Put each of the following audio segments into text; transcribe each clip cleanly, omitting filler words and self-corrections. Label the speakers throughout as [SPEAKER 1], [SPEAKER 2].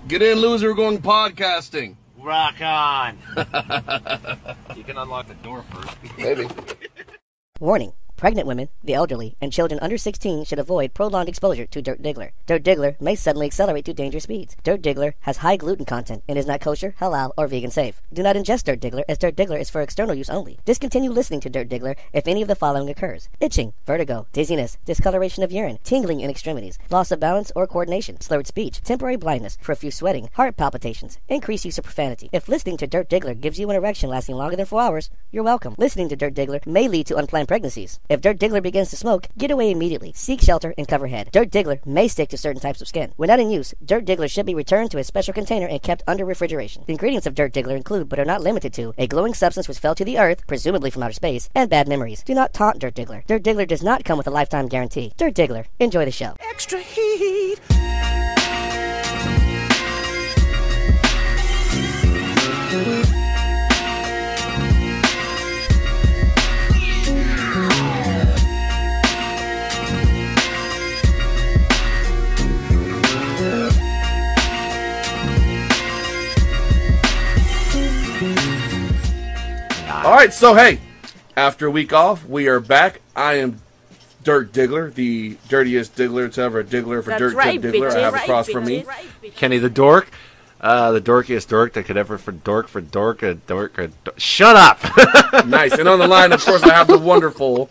[SPEAKER 1] Get in, loser. We're going podcasting.
[SPEAKER 2] Rock on. You can unlock the door first.
[SPEAKER 1] Maybe.
[SPEAKER 3] Warning. Pregnant women, the elderly, and children under 16 should avoid prolonged exposure to Dirt Diggler. Dirt Diggler may suddenly accelerate to dangerous speeds. Dirt Diggler has high gluten content and is not kosher, halal, or vegan safe. Do not ingest Dirt Diggler, as Dirt Diggler is for external use only. Discontinue listening to Dirt Diggler if any of the following occurs: itching, vertigo, dizziness, discoloration of urine, tingling in extremities, loss of balance or coordination, slurred speech, temporary blindness, profuse sweating, heart palpitations, increased use of profanity. If listening to Dirt Diggler gives you an erection lasting longer than 4 hours, you're welcome. Listening to Dirt Diggler may lead to unplanned pregnancies. If Dirt Diggler begins to smoke, get away immediately. Seek shelter and cover head. Dirt Diggler may stick to certain types of skin. When not in use, Dirt Diggler should be returned to a special container and kept under refrigeration. The ingredients of Dirt Diggler include, but are not limited to, a glowing substance which fell to the earth, presumably from outer space, and bad memories. Do not taunt Dirt Diggler. Dirt Diggler does not come with a lifetime guarantee. Dirt Diggler. Enjoy the show.
[SPEAKER 4] Extra heat.
[SPEAKER 1] All right, so hey, after a week off, we are back. I am Dirt Diggler, the dirtiest diggler to ever diggler for Dirt Diggler. I have across from me
[SPEAKER 2] Kenny the dork. The dorkiest dork that could ever Shut up!
[SPEAKER 1] Nice. And on the line, of course, I have the wonderful...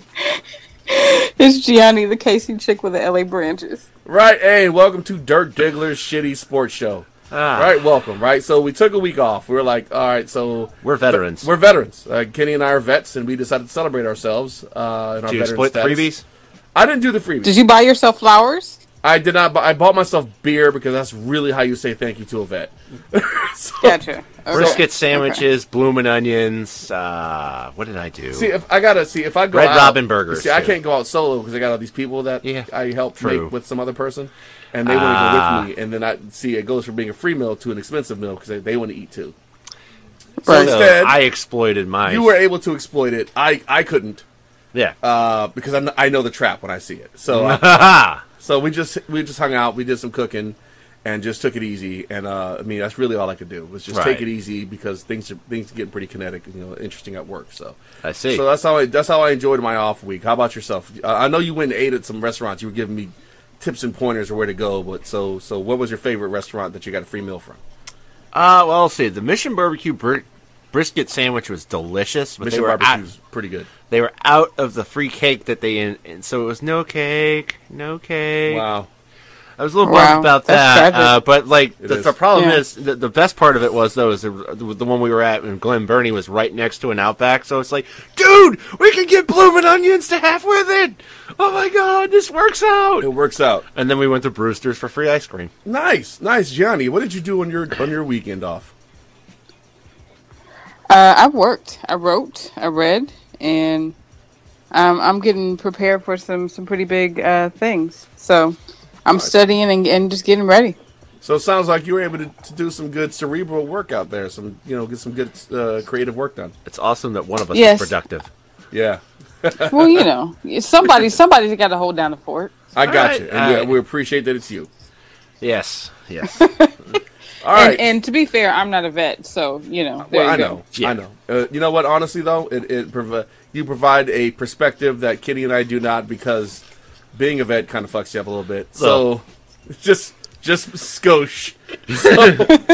[SPEAKER 5] It's Gianni, the Casey chick with the LA branches.
[SPEAKER 1] Right, hey, welcome to Dirt Diggler's shitty sports show. Right, welcome, right? So we took a week off. We were like, all right, so...
[SPEAKER 2] We're veterans.
[SPEAKER 1] We're veterans. Kenny and I are vets, and we decided to celebrate ourselves in our veteran
[SPEAKER 2] Did you split
[SPEAKER 1] status.
[SPEAKER 2] freebies?
[SPEAKER 1] I didn't do the freebies.
[SPEAKER 5] Did you buy yourself flowers?
[SPEAKER 1] I did not. I bought myself beer because that's really how you say thank you to a vet. So,
[SPEAKER 5] Gotcha. Okay.
[SPEAKER 2] Brisket sandwiches, bloomin' onions. What did I do?
[SPEAKER 1] if I go
[SPEAKER 2] Red
[SPEAKER 1] out,
[SPEAKER 2] Robin burgers.
[SPEAKER 1] See, I can't go out solo because I got all these people that I helped make with some other person, and they want to go with me. And then it goes from being a free meal to an expensive meal because they want to eat too. So instead,
[SPEAKER 2] I exploited mine.
[SPEAKER 1] You were able to exploit it. I couldn't.
[SPEAKER 2] Yeah.
[SPEAKER 1] Because I know the trap when I see it. So so we just hung out. We did some cooking. And just took it easy, and I mean that's really all I could do was just take it easy because things are getting pretty kinetic, and interesting at work. So
[SPEAKER 2] I see.
[SPEAKER 1] So that's how I enjoyed my off week. How about yourself? I know you went and ate at some restaurants. You were giving me tips and pointers of where to go, but so what was your favorite restaurant that you got a free meal from?
[SPEAKER 2] Well, let's see. The Mission Barbecue brisket sandwich was delicious, but
[SPEAKER 1] Mission Barbecue's pretty good.
[SPEAKER 2] They were out of the free cake that they and so it was no cake.
[SPEAKER 1] Wow.
[SPEAKER 2] I was a little bummed about that, but like the problem is the best part of it was though is the one we were at when Glen Burnie was right next to an Outback, so it's like, dude, we can get bloomin' onions to half with it. Oh my god, this works out.
[SPEAKER 1] It works out.
[SPEAKER 2] And then we went to Brewster's for free ice cream.
[SPEAKER 1] Nice, Gianni. What did you do on your weekend off?
[SPEAKER 5] I worked. I wrote. I read, and I'm getting prepared for some pretty big things. So. I'm studying and just getting ready.
[SPEAKER 1] So it sounds like you were able to do some good cerebral work out there. Get some good creative work done.
[SPEAKER 2] It's awesome that one of us is productive.
[SPEAKER 1] Yeah.
[SPEAKER 5] Well, somebody's got to hold down the fort.
[SPEAKER 1] I got you, and we appreciate that it's you.
[SPEAKER 2] Yes.
[SPEAKER 1] All right.
[SPEAKER 5] And to be fair, I'm not a vet, so
[SPEAKER 1] I know. You know what? Honestly, though, you provide a perspective that Kitty and I do not because. Being a vet kind of fucks you up a little bit. So, just skosh.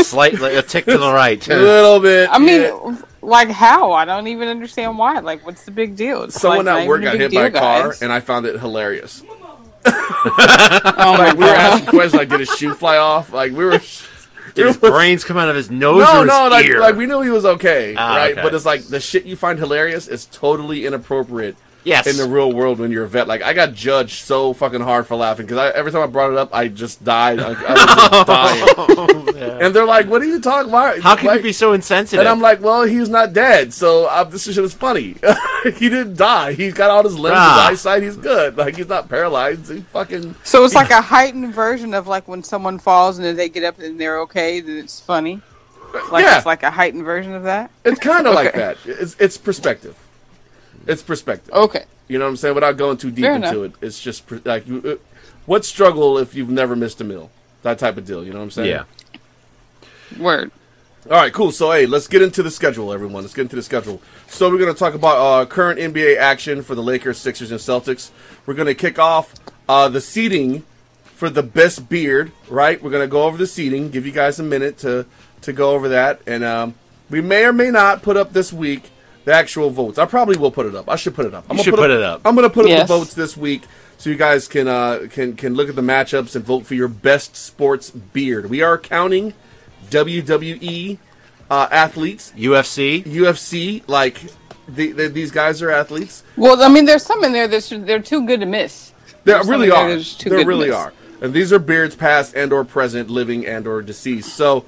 [SPEAKER 2] Slightly, a tick to the right.
[SPEAKER 1] A little bit.
[SPEAKER 5] I mean, like how? I don't even understand why. Like, what's the big deal? It's
[SPEAKER 1] someone at work got hit by a car, and I found it hilarious. We were asking questions like, did his shoe fly off? Like, we were...
[SPEAKER 2] Did his brains come out of his nose or his ear?
[SPEAKER 1] Like we knew he was okay, right?
[SPEAKER 2] Okay.
[SPEAKER 1] But it's like, the shit you find hilarious is totally inappropriate.
[SPEAKER 2] Yes.
[SPEAKER 1] In the real world when you're a vet. Like, I got judged so fucking hard for laughing because every time I brought it up, I just died. I was just dying. Yeah. And they're like, what are you talking about?
[SPEAKER 2] How can you be so insensitive?
[SPEAKER 1] And I'm like, well, he's not dead, so this shit is funny. He didn't die. He's got all his limbs, his eyesight, he's good. Like, he's not paralyzed. He fucking...
[SPEAKER 5] So it's like a heightened version of like when someone falls and then they get up and they're okay, then it's funny? It's like a heightened version of that?
[SPEAKER 1] It's kind of like that. It's perspective. It's perspective.
[SPEAKER 5] Okay.
[SPEAKER 1] You know what I'm saying? Without going too deep into it, it's just like, what struggle if you've never missed a meal? That type of deal. You know what I'm saying?
[SPEAKER 2] Yeah.
[SPEAKER 5] Word.
[SPEAKER 1] All right, cool. So, hey, let's get into the schedule, everyone. Let's get into the schedule. So, we're going to talk about current NBA action for the Lakers, Sixers, and Celtics. We're going to kick off the seeding for the best beard, right? We're going to go over the seeding, give you guys a minute to go over that. And we may or may not put up this week the actual votes. I probably will put it up. I should put it up. I'm going to put it up. I'm going to put up the votes this week so you guys can look at the matchups and vote for your best sports beard. We are counting WWE athletes, UFC. Like these guys are athletes.
[SPEAKER 5] Well, I mean, there's some in there they're too good to miss.
[SPEAKER 1] They really are. They really are. And these are beards past and or present, living and or deceased. So,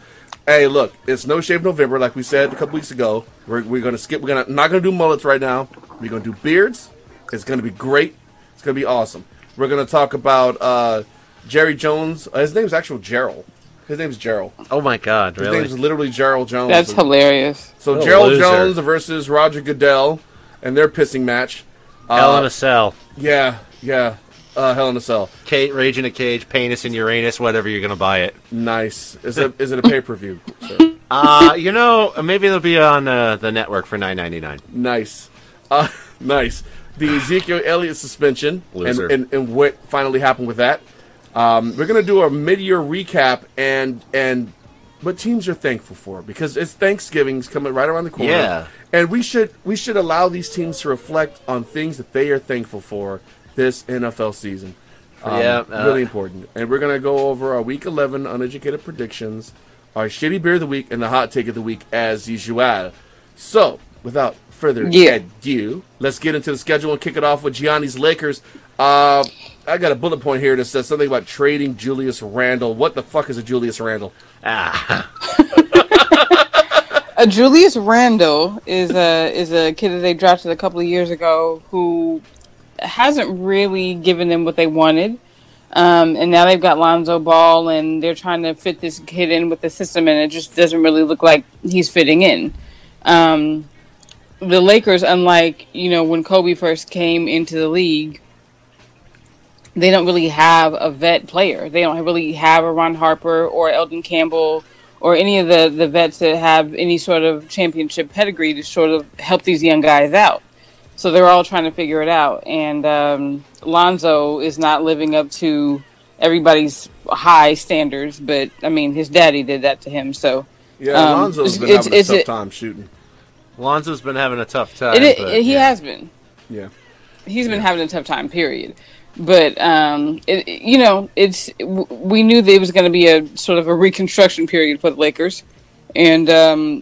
[SPEAKER 1] hey, look, it's No Shave November, like we said a couple weeks ago. We're going to skip. We're not going to do mullets right now. We're going to do beards. It's going to be great. It's going to be awesome. We're going to talk about Jerry Jones. His name's actual Gerald. His name's Gerald.
[SPEAKER 2] Oh, my God, really?
[SPEAKER 1] His name's literally Gerald Jones.
[SPEAKER 5] That's hilarious.
[SPEAKER 1] So Gerald Jones versus Roger Goodell and their pissing match.
[SPEAKER 2] Hell in a Cell.
[SPEAKER 1] Yeah. Hell in a Cell.
[SPEAKER 2] Kate, Rage in a Cage, Penis in Uranus, whatever you're going to buy it.
[SPEAKER 1] Nice. Is it a pay-per-view?
[SPEAKER 2] Maybe it'll be on the network for $9.99.
[SPEAKER 1] Nice. Nice. The Ezekiel Elliott suspension and what finally happened with that. We're going to do a mid-year recap and what teams are thankful for, because it's Thanksgiving's coming right around the corner.
[SPEAKER 2] Yeah.
[SPEAKER 1] And we should allow these teams to reflect on things that they are thankful for this NFL season. Really important. And we're going to go over our Week 11 uneducated predictions, our shitty beer of the week, and the hot take of the week as usual. So, without further ado, let's get into the schedule and kick it off with Gianni's Lakers. I got a bullet point here that says something about trading Julius Randle. What the fuck is a Julius Randle?
[SPEAKER 5] A Julius Randle is a kid that they drafted a couple of years ago who hasn't really given them what they wanted. And now they've got Lonzo Ball, and they're trying to fit this kid in with the system, and it just doesn't really look like he's fitting in. The Lakers, unlike, when Kobe first came into the league, they don't really have a vet player. They don't really have a Ron Harper or Eldon Campbell or any of the vets that have any sort of championship pedigree to sort of help these young guys out. So they're all trying to figure it out. And Lonzo is not living up to everybody's high standards, but, I mean, his daddy did that to him. So
[SPEAKER 1] yeah, Lonzo's been having a tough time shooting.
[SPEAKER 2] Lonzo's been having a tough time.
[SPEAKER 5] He has been.
[SPEAKER 1] Yeah.
[SPEAKER 5] He's been having a tough time, period. But, we knew that it was going to be a sort of a reconstruction period for the Lakers. And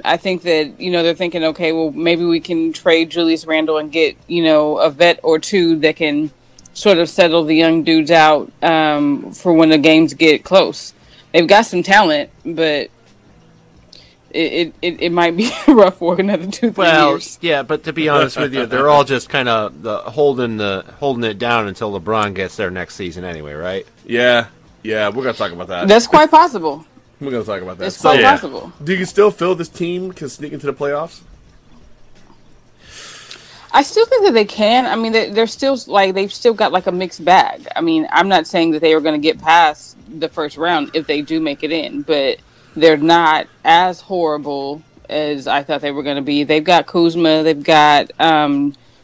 [SPEAKER 5] I think that, they're thinking, okay, well, maybe we can trade Julius Randle and get, a vet or two that can sort of settle the young dudes out for when the games get close. They've got some talent, but it might be rough for another 2-3 years.
[SPEAKER 2] Yeah, but to be honest with you, they're all just kind of holding it down until LeBron gets there next season anyway, right?
[SPEAKER 1] Yeah, we're going to talk about that.
[SPEAKER 5] That's quite possible.
[SPEAKER 1] We're going to talk about that.
[SPEAKER 5] It's quite possible.
[SPEAKER 1] Do you still feel this team can sneak into the playoffs?
[SPEAKER 5] I still think that they can. I mean, they're still they've still got like a mixed bag. I mean, I'm not saying that they are going to get past the first round if they do make it in, but they're not as horrible as I thought they were going to be. They've got Kuzma. They've got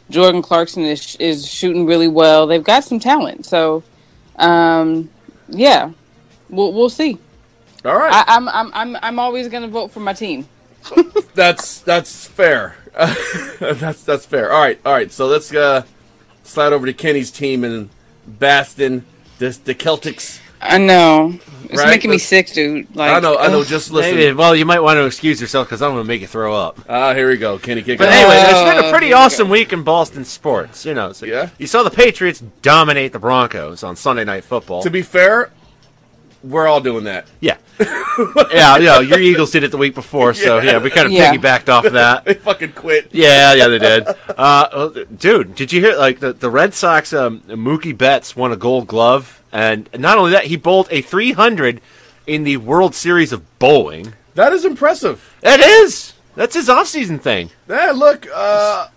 [SPEAKER 5] Jordan Clarkson is shooting really well. They've got some talent. So, yeah, we'll see.
[SPEAKER 1] All right.
[SPEAKER 5] I'm always going to vote for my team.
[SPEAKER 1] That's fair. That's fair. All right. So let's slide over to Kenny's team in Boston, the Celtics.
[SPEAKER 5] I know. It's making me sick, dude. Like,
[SPEAKER 1] I know. Just listen.
[SPEAKER 2] Maybe, well, you might want to excuse yourself because I'm going to make you throw up.
[SPEAKER 1] Here we go. Kenny, kick it
[SPEAKER 2] But anyway, it's been a pretty awesome week in Boston sports. So
[SPEAKER 1] yeah.
[SPEAKER 2] You saw the Patriots dominate the Broncos on Sunday Night Football.
[SPEAKER 1] To be fair, we're all doing that.
[SPEAKER 2] Yeah. Yeah, your Eagles did it the week before, so yeah, we kind of piggybacked off of that.
[SPEAKER 1] They fucking quit.
[SPEAKER 2] Yeah, they did. Dude, did you hear, like, the Red Sox, Mookie Betts won a Gold Glove, and not only that, he bowled a 300 in the World Series of Bowling.
[SPEAKER 1] That is impressive.
[SPEAKER 2] It is! That's his off-season thing.
[SPEAKER 1] Yeah, look,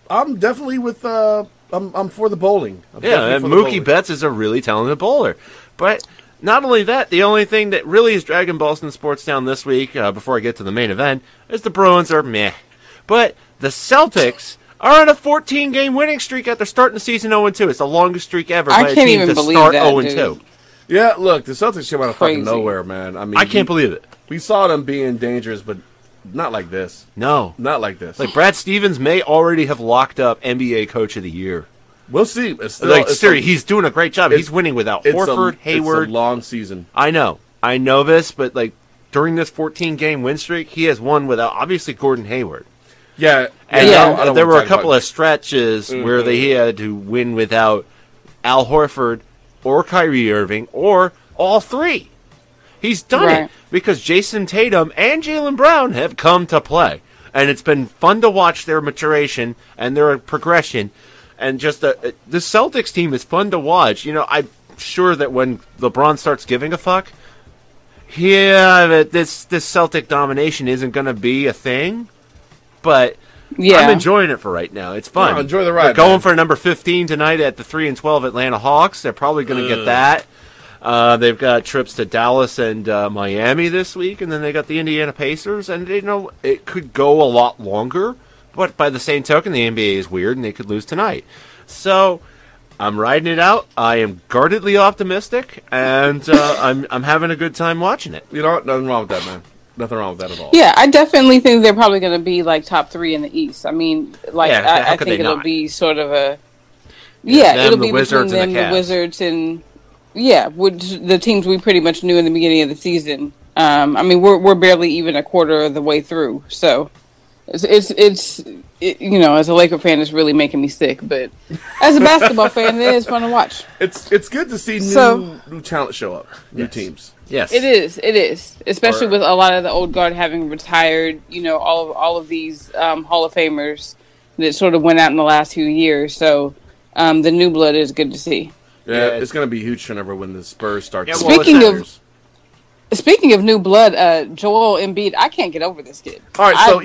[SPEAKER 1] I'm definitely with, I'm for the bowling.
[SPEAKER 2] And Mookie Betts is a really talented bowler. But not only that, the only thing that really is dragging Boston sports down this week, before I get to the main event, is the Bruins are meh. But the Celtics are on a 14-game winning streak after starting the season 0-2. It's the longest streak ever by a team to start 0-2.
[SPEAKER 1] Yeah, look, the Celtics came out of fucking nowhere, man. I mean,
[SPEAKER 2] I can't believe it.
[SPEAKER 1] We saw them being dangerous, but not like this.
[SPEAKER 2] No.
[SPEAKER 1] Not like this.
[SPEAKER 2] Like, Brad Stevens may already have locked up NBA Coach of the Year.
[SPEAKER 1] We'll see.
[SPEAKER 2] He's doing a great job. He's winning without Horford, Hayward.
[SPEAKER 1] It's a long season.
[SPEAKER 2] I know this, but like during this 14-game win streak, he has won without obviously Gordon Hayward.
[SPEAKER 1] Yeah,
[SPEAKER 2] and there were a couple of stretches where he had to win without Al Horford or Kyrie Irving or all three. He's done it because Jason Tatum and Jaylen Brown have come to play, and it's been fun to watch their maturation and their progression. And just the Celtics team is fun to watch. You know, I'm sure that when LeBron starts giving a fuck, this Celtic domination isn't going to be a thing. But I'm enjoying it for right now. It's fun.
[SPEAKER 1] Yeah, enjoy the ride.
[SPEAKER 2] They're going for number 15 tonight at the 3-12 Atlanta Hawks. They're probably going to get that. They've got trips to Dallas and Miami this week, and then they got the Indiana Pacers. And it could go a lot longer. But by the same token, the NBA is weird, and they could lose tonight. So I'm riding it out. I am guardedly optimistic, and I'm having a good time watching it.
[SPEAKER 1] You know what? Nothing wrong with that, man. Nothing wrong with that at all.
[SPEAKER 5] Yeah, I definitely think they're probably going to be like top 3 in the East. I mean, like I think it'll be sort of a it'll be between them, the Wizards, and which the teams we pretty much knew in the beginning of the season. I mean, we're barely even a quarter of the way through, so. It's you know, as a Laker fan, it's really making me sick. But as a basketball fan, it is fun to watch.
[SPEAKER 1] It's good to see new talent show up, new teams.
[SPEAKER 2] Yes,
[SPEAKER 5] it is, especially with a lot of the old guard having retired. You know, all of these Hall of Famers that sort of went out in the last few years. So the new blood is good to see.
[SPEAKER 1] Yeah, it's going to be a huge turnover when the Spurs start.
[SPEAKER 5] Yeah, Speaking of new blood, Joel Embiid, I can't get over this kid.
[SPEAKER 1] All right, so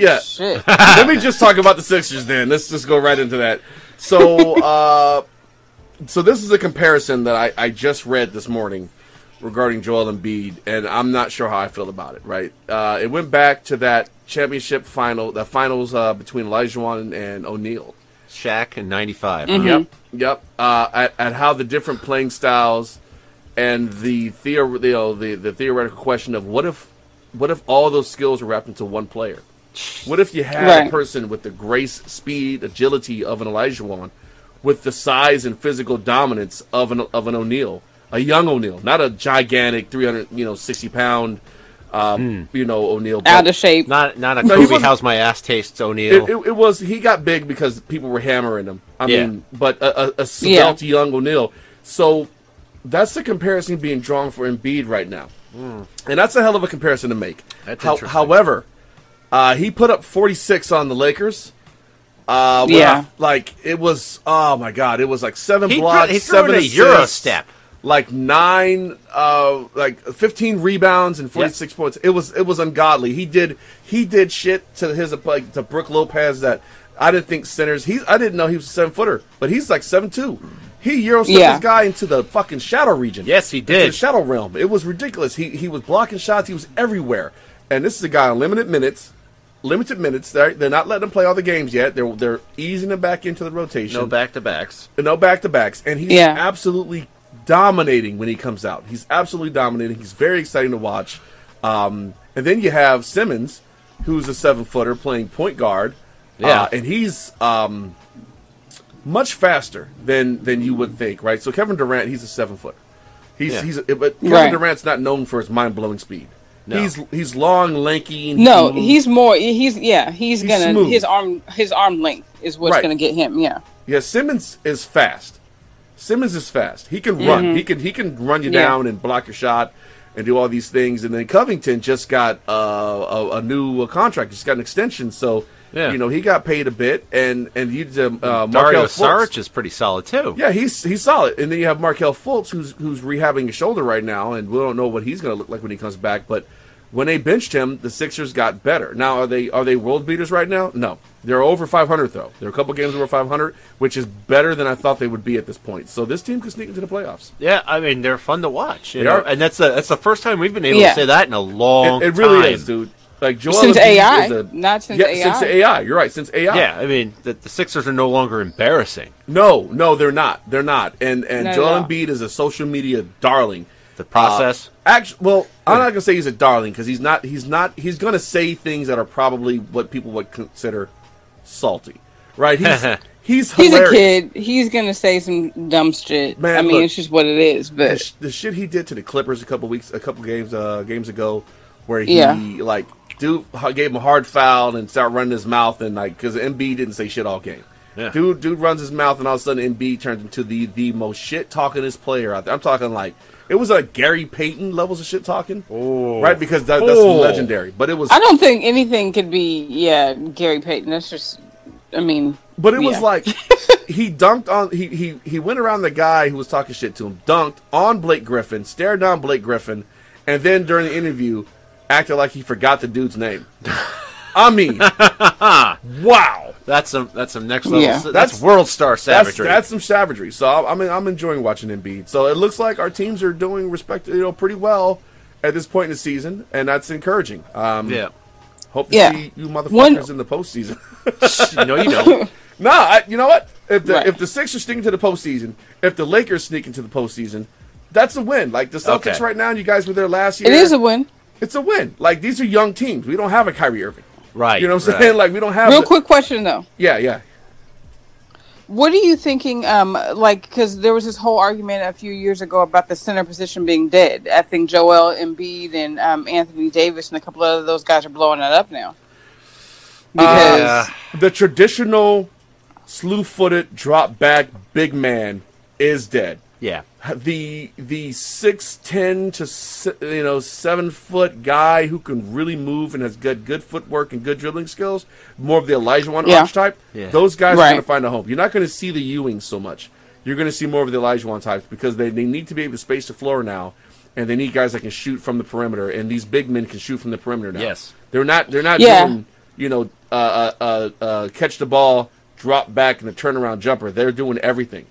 [SPEAKER 1] let me just talk about the Sixers then. Let's just go right into that. So, so this is a comparison that I just read this morning regarding Joel Embiid, and I'm not sure how I feel about it. Right? It went back to that championship final, the finals between Olajuwon and O'Neal.
[SPEAKER 2] Shaq in '95.
[SPEAKER 5] Mm-hmm.
[SPEAKER 1] Yep. At how the different playing styles. And the theoretical question of what if all those skills were wrapped into one player? What if you had a person with the grace, speed, agility of an Olajuwon, with the size and physical dominance of an O'Neal, a young O'Neal, not a gigantic 360-pound O'Neal,
[SPEAKER 5] out of shape,
[SPEAKER 2] not a Kobe how's my ass tastes O'Neal.
[SPEAKER 1] It was he got big because people were hammering him. I mean, but a svelte young O'Neal. So. That's the comparison being drawn for Embiid right now. And that's a hell of a comparison to make. However, he put up 46 on the Lakers. It was, oh my God, it was like 7 blocks,
[SPEAKER 2] he
[SPEAKER 1] 7
[SPEAKER 2] assists, Euro step.
[SPEAKER 1] like 15 rebounds and 46 points. It was ungodly. He did shit to Brook Lopez that I didn't think centers. I didn't know he was a 7-footer, but he's like 7'2". He Euro-stepped this guy into the fucking shadow region.
[SPEAKER 2] Yes, he did.
[SPEAKER 1] Into the shadow realm. It was ridiculous. He was blocking shots. He was everywhere. And this is a guy on limited minutes. They're not letting him play all the games yet. They're easing him back into the rotation.
[SPEAKER 2] No back-to-backs.
[SPEAKER 1] And he's absolutely dominating when he comes out. He's absolutely dominating. He's very exciting to watch. And then you have Simmons, who's a 7-footer playing point guard.
[SPEAKER 2] Yeah.
[SPEAKER 1] And he's much faster than you would think, right? So Kevin Durant, he's a 7-footer. But Kevin Durant's not known for his mind-blowing speed. No. He's long, lanky. And
[SPEAKER 5] he's more. He's gonna smooth. his arm length is what's gonna get him. Yeah.
[SPEAKER 1] Yeah. Simmons is fast. He can run. He can run you down and block your shot and do all these things. And then Covington just got a new contract. Just got an extension. So. Yeah. He got paid a bit, and you
[SPEAKER 2] Dario Saric is pretty solid too.
[SPEAKER 1] Yeah, he's solid. And then you have Markelle Fultz, who's rehabbing his shoulder right now, and we don't know what he's going to look like when he comes back. But when they benched him, the Sixers got better. Now, are they world beaters right now? No, They're over 500 though. There are a couple games over 500, which is better than I thought they would be at this point. So this team could sneak into the playoffs.
[SPEAKER 2] Yeah, I mean they're fun to watch. You know? And that's the first time we've been able to say that in a long time.
[SPEAKER 1] It really is, dude. Like Joel
[SPEAKER 5] since
[SPEAKER 1] Embiid
[SPEAKER 5] AI, not since AI.
[SPEAKER 1] Since AI. You're right. Since AI.
[SPEAKER 2] Yeah, I mean the Sixers are no longer embarrassing.
[SPEAKER 1] No, they're not. They're not. And Joel Embiid is a social media darling.
[SPEAKER 2] The process.
[SPEAKER 1] Well, I'm not gonna say he's a darling because he's not. He's gonna say things that are probably what people would consider salty, right? He's hilarious.
[SPEAKER 5] He's a kid. He's gonna say some dumb shit.
[SPEAKER 1] Man,
[SPEAKER 5] I mean,
[SPEAKER 1] look,
[SPEAKER 5] it's just what it is. But
[SPEAKER 1] the shit he did to the Clippers a couple games ago, where he dude gave him a hard foul and started running his mouth and because Embiid didn't say shit all game.
[SPEAKER 2] Yeah.
[SPEAKER 1] Dude runs his mouth and all of a sudden Embiid turns into the most shit talkingest player out there. I'm talking it was like Gary Payton levels of shit talking, right? Because that's legendary. But it was.
[SPEAKER 5] I don't think anything could be Gary Payton. That's just. I mean.
[SPEAKER 1] But it was like he dunked on he went around the guy who was talking shit to him, dunked on Blake Griffin, stared down Blake Griffin, and then during the interview acted like he forgot the dude's name. I mean, wow.
[SPEAKER 2] That's some next level. Yeah. That's world star savagery.
[SPEAKER 1] That's some savagery. So I'm enjoying watching Embiid. So it looks like our teams are doing pretty well at this point in the season, and that's encouraging. Hope to see you motherfuckers in the postseason.
[SPEAKER 2] No, you don't.
[SPEAKER 1] No, you know what? If the Sixers sneak into the postseason, if the Lakers sneak into the postseason, that's a win. Like the Celtics right now, you guys were there last year.
[SPEAKER 5] It is a win.
[SPEAKER 1] It's a win. Like these are young teams. We don't have a Kyrie Irving.
[SPEAKER 2] Right.
[SPEAKER 1] You know what I'm saying? Like we don't have.
[SPEAKER 5] Real quick question though.
[SPEAKER 1] Yeah.
[SPEAKER 5] What are you thinking? Because there was this whole argument a few years ago about the center position being dead. I think Joel Embiid and Anthony Davis and a couple of those guys are blowing it up now. Because
[SPEAKER 1] the traditional slew-footed drop back big man is dead.
[SPEAKER 2] Yeah.
[SPEAKER 1] The 6'10" to 7-foot guy who can really move and has good footwork and good dribbling skills, more of the Olajuwon archetype. Yeah. Those guys are going to find a home. You're not going to see the Ewings so much. You're going to see more of the Olajuwon types because they need to be able to space the floor now, and they need guys that can shoot from the perimeter. And these big men can shoot from the perimeter now.
[SPEAKER 2] Yes.
[SPEAKER 1] They're not doing catch the ball, drop back, and a turnaround jumper. They're doing everything.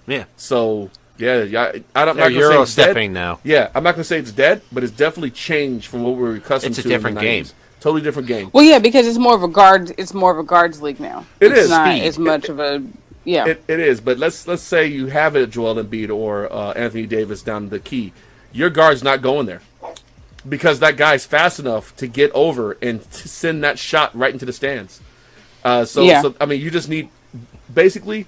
[SPEAKER 2] Yeah.
[SPEAKER 1] So. Yeah. I'm not
[SPEAKER 2] Euro stepping now.
[SPEAKER 1] Yeah, I'm not going to say it's dead, but it's definitely changed from what we were accustomed to.
[SPEAKER 2] It's a different game.
[SPEAKER 1] Totally different game.
[SPEAKER 5] Well, yeah, because it's more of a guard. It's more of a guards league now.
[SPEAKER 1] It's
[SPEAKER 5] not as much of a. Yeah,
[SPEAKER 1] it is. But let's say you have it, Joel Embiid or Anthony Davis down the key. Your guard's not going there because that guy's fast enough to get over and to send that shot right into the stands. So I mean, you just need basically